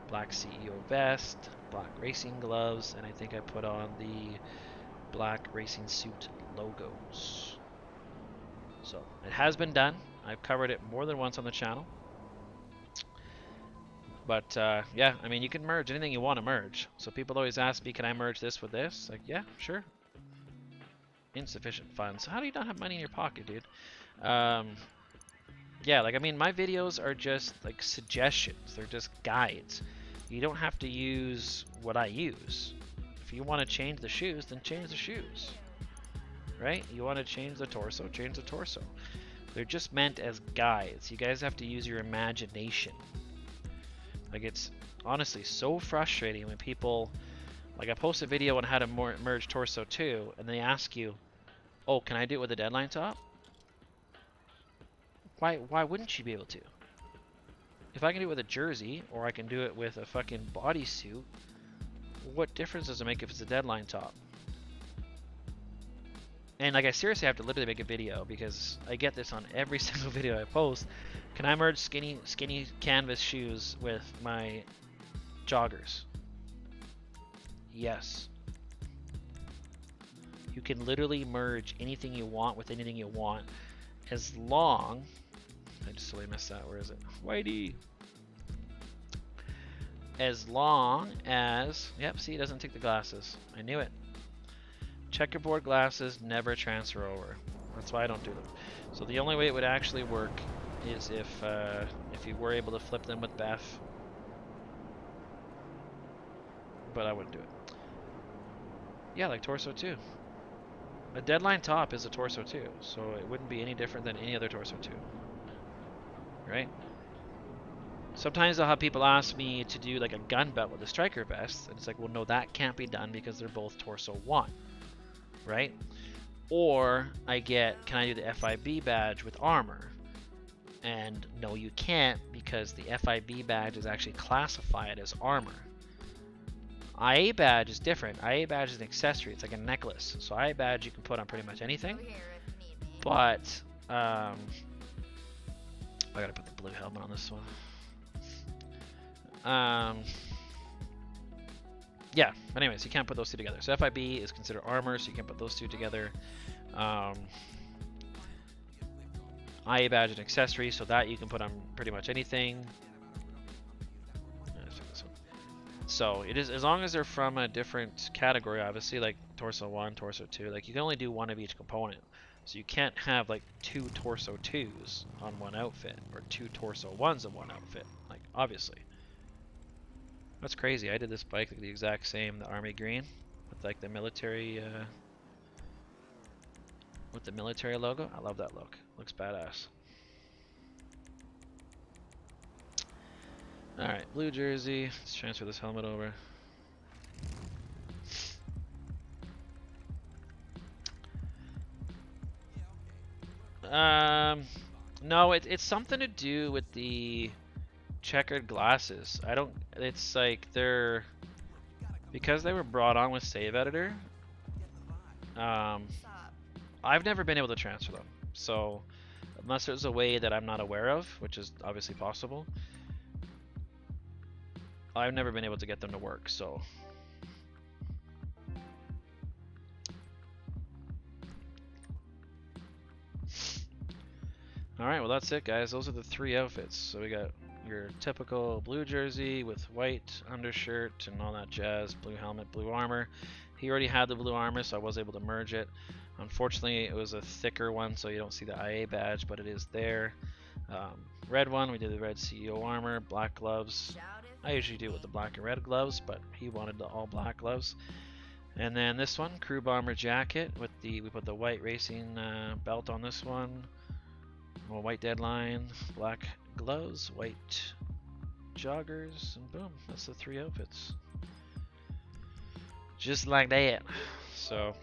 black CEO vest, black racing gloves, and I think I put on the black racing suit logos. So it has been done. I've covered it more than once on the channel. But yeah, I mean, you can merge anything you want to merge. So people always ask me, can I merge this with this? Like, yeah, sure. Insufficient funds. How do you not have money in your pocket, dude? Yeah, like, I mean, my videos are just like suggestions. They're just guides. You don't have to use what I use. If you want to change the shoes, then change the shoes. Right? You want to change the torso, change the torso. They're just meant as guides. You guys have to use your imagination. Like, it's honestly so frustrating when people, like, I post a video on how to merge torso 2, and they ask you, oh, can I do it with a Deadline top? Why wouldn't you be able to? If I can do it with a jersey, or I can do it with a fucking bodysuit, what difference does it make if it's a Deadline top? And like, I seriously have to literally make a video, because I get this on every single video I post. Can I merge skinny canvas shoes with my joggers? Yes. You can literally merge anything you want with anything you want, as long... I just totally missed that. Where is it? Whitey! As long as... Yep, see, it doesn't take the glasses. I knew it. Checkerboard glasses never transfer over. That's why I don't do them. So the only way it would actually work is if you were able to flip them with Beth. But I wouldn't do it. Yeah, like Torso 2. A Deadline top is a Torso 2, so it wouldn't be any different than any other Torso 2. Right? Sometimes I'll have people ask me to do like a gun belt with a striker vest, and it's like, well, no, that can't be done because they're both Torso 1. right? Or I get, can I do the FIB badge with armor? And no, you can't, because the FIB badge is actually classified as armor. IA badge is different. IA badge is an accessory. It's like a necklace. So IA badge you can put on pretty much anything. But I gotta put the blue helmet on this one. Yeah, but anyways, you can't put those two together. So FIB is considered armor, so you can't put those two together. IA badge is an accessory, so that you can put on pretty much anything. So it is, as long as they're from a different category, obviously, like torso 1, torso 2, like you can only do one of each component. So you can't have like 2 torso 2s on one outfit, or 2 torso 1s on one outfit, like obviously. That's crazy. I did this bike like the exact same, the army green, with like the military logo. I love that look. Looks badass. Alright, blue jersey. Let's transfer this helmet over. No, it's something to do with the checkered glasses. It's like because they were brought on with Save Editor, I've never been able to transfer them. So, unless there's a way that I'm not aware of, which is obviously possible, I've never been able to get them to work, so. Alright, well that's it guys. Those are the 3 outfits. So we got your typical blue jersey with white undershirt and all that jazz, blue helmet, blue armor. He already had the blue armor, so I was able to merge it. Unfortunately, it was a thicker one, so you don't see the IA badge, but it is there. Red one, we did the red CEO armor, black gloves. I usually do it with the black and red gloves, but he wanted the all black gloves. And then this one, crew bomber jacket with we put the white racing belt on this one. White deadline, black gloves, white joggers, and boom, that's the 3 outfits. Just like that. So,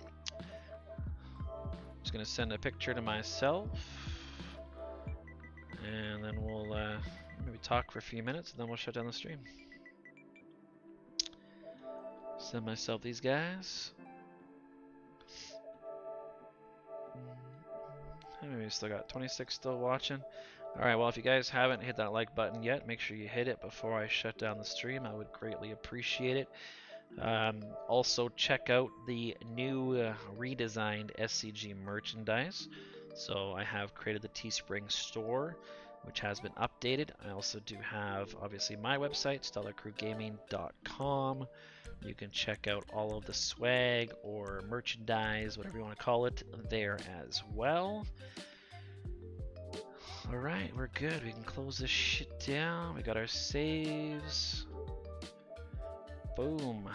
just gonna send a picture to myself, and then we'll maybe talk for a few minutes, and then we'll shut down the stream. Send myself these guys. Maybe we still got 26 still watching. Alright, well if you guys haven't hit that like button yet, make sure you hit it before I shut down the stream. I would greatly appreciate it. Also check out the new redesigned SCG merchandise. So I have created the Teespring store, which has been updated. I also do have obviously my website, stellacrewgaming.com. You can check out all of the swag or merchandise, whatever you want to call it, there as well. Alright, we're good. We can close this shit down. We got our saves. Boom.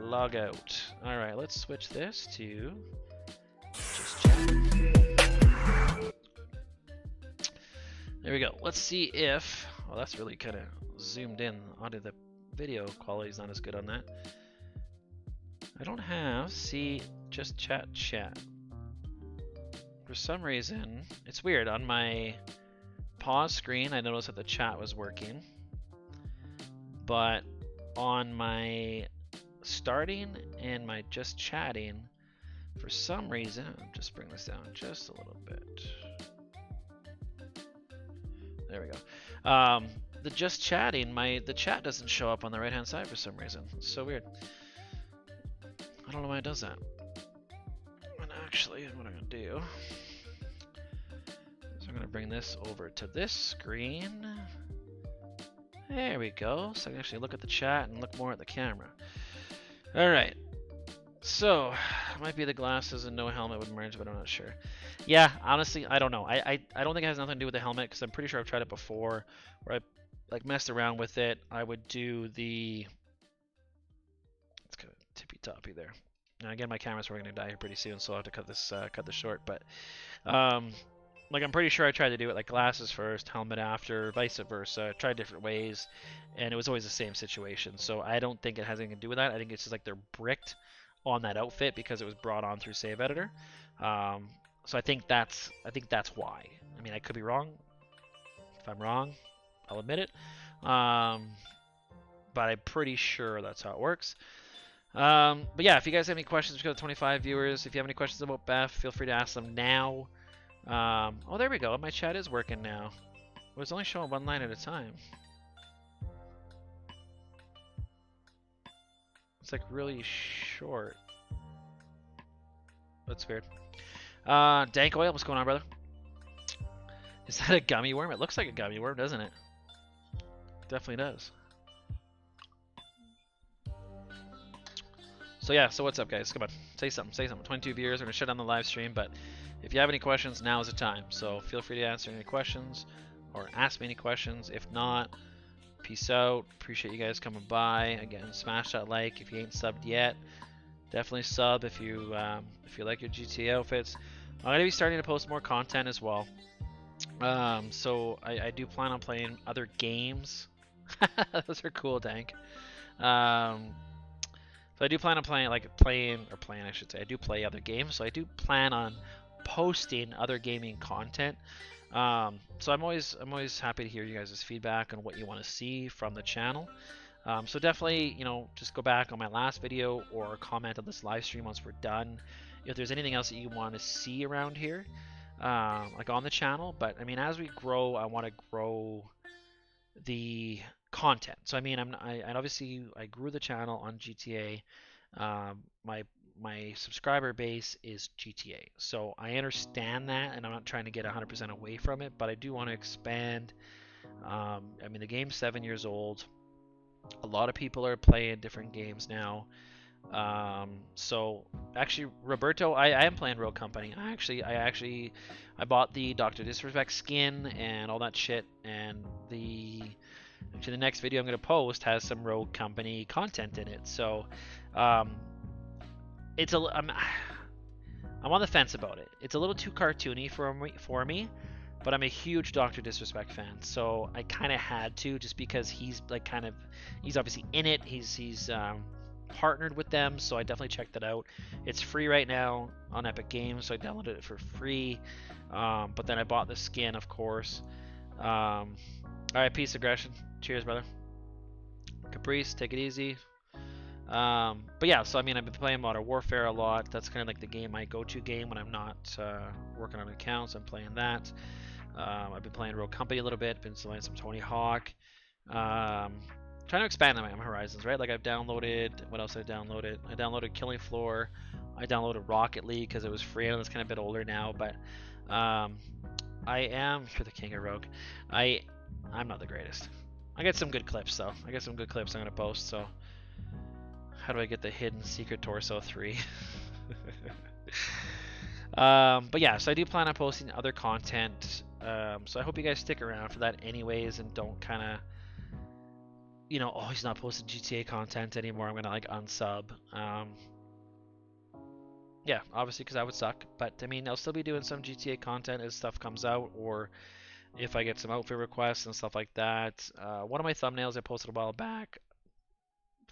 Log out. Alright, let's switch this to just chat. There we go. Let's see if... Well, that's really kind of zoomed in onto the video. Quality's not as good on that. I don't have see just chat. For some reason, it's weird. On my pause screen, I noticed that the chat was working. But on my starting and my just chatting, for some reason, I'll just bring this down just a little bit. There we go. The just chatting, the chat doesn't show up on the right hand side for some reason. It's so weird. I don't know why it does that. And actually, what I'm gonna do is I'm gonna bring this over to this screen. There we go. So I can actually look at the chat and look more at the camera. Alright. So, it might be the glasses and no helmet would merge, but I'm not sure. Yeah, honestly, I don't know. I don't think it has nothing to do with the helmet, because I'm pretty sure I've tried it before, where I like messed around with it. I would do the... It's kind of tippy-toppy there. Now again, my camera's probably going to die here pretty soon, so I'll have to cut this short, but... like, I'm pretty sure I tried to do it like glasses first, helmet after, vice versa. I tried different ways, and it was always the same situation. So I don't think it has anything to do with that. I think it's just like they're bricked on that outfit because it was brought on through Save Editor. So I think that's why. I mean, I could be wrong. If I'm wrong, I'll admit it. But I'm pretty sure that's how it works. But yeah, if you guys have any questions, we've got 25 viewers. If you have any questions about Beth, feel free to ask them now. Oh, there we go. My chat is working now. It was only showing one line at a time. It's like really short. That's weird. Dank Oil, what's going on, brother? Is that a gummy worm? It looks like a gummy worm, doesn't it? Definitely does. So yeah, so what's up, guys? Come on, say something, say something. 22 viewers, we're gonna shut down the live stream, but if you have any questions, now is the time. So feel free to answer any questions or ask me any questions. If not, peace out. Appreciate you guys coming by. Again, smash that like if you ain't subbed yet. Definitely sub if you like your GTA outfits. I'm gonna be starting to post more content as well. So I do plan on playing other games. Those are cool, Dank. So I do plan on I should say. I do play other games, so I do plan on posting other gaming content. So I'm always happy to hear you guys' feedback on what you want to see from the channel. So definitely, just go back on my last video or comment on this live stream once we're done. If there's anything else that you want to see around here, like on the channel. But I mean, as we grow, I want to grow the content. So I mean, I obviously I grew the channel on GTA. My subscriber base is GTA, so I understand that, and I'm not trying to get 100% away from it, but I do want to expand. I mean, the game's 7 years old. A lot of people are playing different games now. So actually, Roberto, I am playing Rogue Company. I bought the Dr. Disrespect skin and all that shit, and the next video I'm going to post has some Rogue Company content in it. So I'm on the fence about it. It's a little too cartoony for me, but I'm a huge Dr. Disrespect fan, so I kind of had to, just because he's obviously in it. He's partnered with them, so I definitely checked that out. It's free right now on Epic Games, so I downloaded it for free. But then I bought the skin, of course. All right, peace, aggression. Cheers, brother. Caprice, take it easy. But yeah, so I mean, I've been playing Modern Warfare a lot. That's kind of like the my go-to game when I'm not working on accounts. I'm playing that. I've been playing Rogue Company a little bit. Been playing some Tony Hawk. Trying to expand on my horizons, right? Like I've downloaded. What else did I downloaded? I downloaded Killing Floor. I downloaded Rocket League because it was free. I know it's kind of a bit older now, but I am for the king of Rogue. I'm not the greatest. I get some good clips though. I get some good clips I'm gonna post. So how do I get the hidden secret torso 3? But yeah, so I do plan on posting other content. So I hope you guys stick around for that anyways, and don't kind of, oh, he's not posting GTA content anymore, I'm gonna like unsub. Yeah, obviously, because that would suck. But I mean, I'll still be doing some GTA content as stuff comes out, or if I get some outfit requests and stuff like that. One of my thumbnails I posted a while back.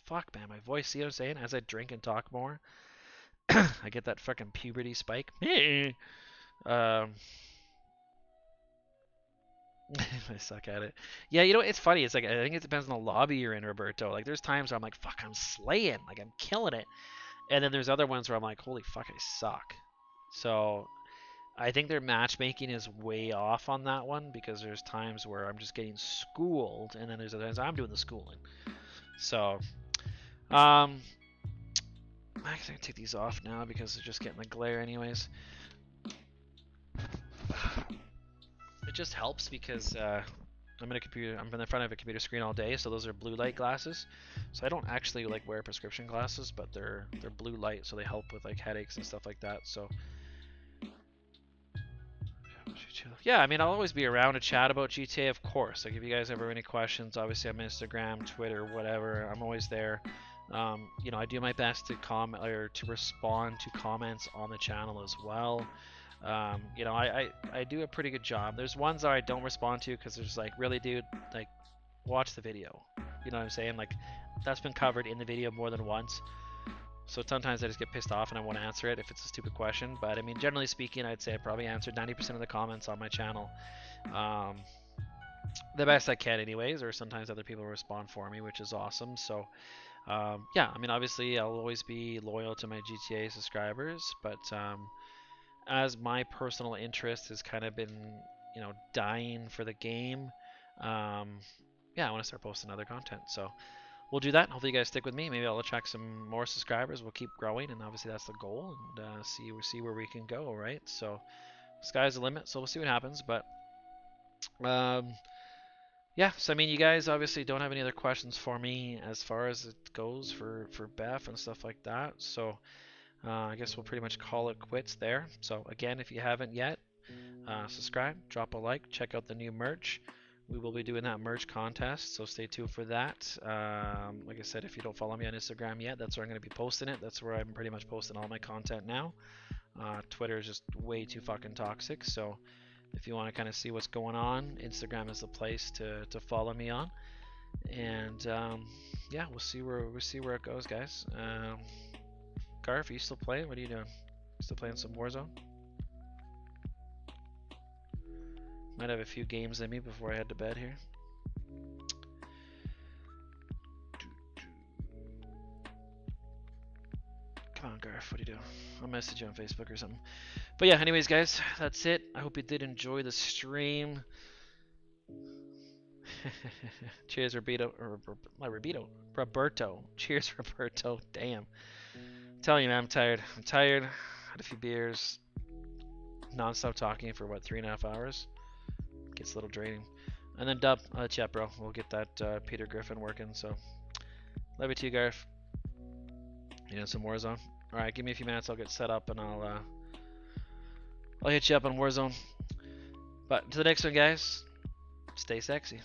Fuck, man, my voice, see what I'm saying? As I drink and talk more, I get that fucking puberty spike. I suck at it. Yeah, it's funny. It's like, I think it depends on the lobby you're in, Roberto. Like, there's times where I'm like, fuck, I'm slaying. Like, I'm killing it. And then there's other ones where I'm like, holy fuck, I suck. So I think their matchmaking is way off on that one, because there's times where I'm just getting schooled, and then there's other times I'm doing the schooling. So, I'm actually gonna take these off now because they're just getting the glare anyways. It just helps because I'm in the front of a computer screen all day, so those are blue light glasses. So I don't actually like wear prescription glasses, but they're blue light, so they help with like headaches and stuff like that. So yeah, I mean, I'll always be around to chat about GTA, of course. Like if you guys ever have any questions, obviously I'm Instagram, Twitter, whatever. I'm always there. I do my best to comment or to respond to comments on the channel as well. I do a pretty good job. There's ones that I don't respond to because there's like, really, dude, like, watch the video. You know what I'm saying? Like, that's been covered in the video more than once. So sometimes I just get pissed off and I won't answer it if it's a stupid question. But I mean, generally speaking, I'd say I probably answered 90% of the comments on my channel. Um, the best I can, anyways, or sometimes other people respond for me, which is awesome. So, yeah, I mean, obviously, I'll always be loyal to my GTA subscribers, but as my personal interest has kind of been, dying for the game, yeah, I want to start posting other content. So we'll do that. Hopefully, you guys stick with me. Maybe I'll attract some more subscribers. We'll keep growing, and obviously, that's the goal, and see where we can go, right? So, sky's the limit. So we'll see what happens, but. Yeah, so I mean, you guys obviously don't have any other questions for me as far as it goes for Beth and stuff like that. So I guess we'll pretty much call it quits there. So again, if you haven't yet, subscribe, drop a like, check out the new merch. We will be doing that merch contest, so stay tuned for that. Like I said, if you don't follow me on Instagram yet, that's where I'm going to be posting it. That's where I'm pretty much posting all my content now. Twitter is just way too fucking toxic, so if you want to kind of see what's going on, Instagram is the place to follow me on. And yeah, we'll see where it goes, guys. Garf, are you still playing? What are you doing? Still playing some Warzone? Might have a few games in me before I head to bed here. Come on, Garf, what are you doing? I'll message you on Facebook or something. But yeah, anyways, guys, that's it. I hope you did enjoy the stream. Cheers, Roberto. Cheers, Roberto. Damn. I'm telling you, man, I'm tired. Had a few beers. Non-stop talking for, 3.5 hours? Gets a little draining. And then Dub, chat, bro. We'll get that Peter Griffin working, so. Love you too, Garth. You know, some Warzone. Alright, give me a few minutes. I'll get set up and I'll hit you up on Warzone. But to the next one, guys. Stay sexy.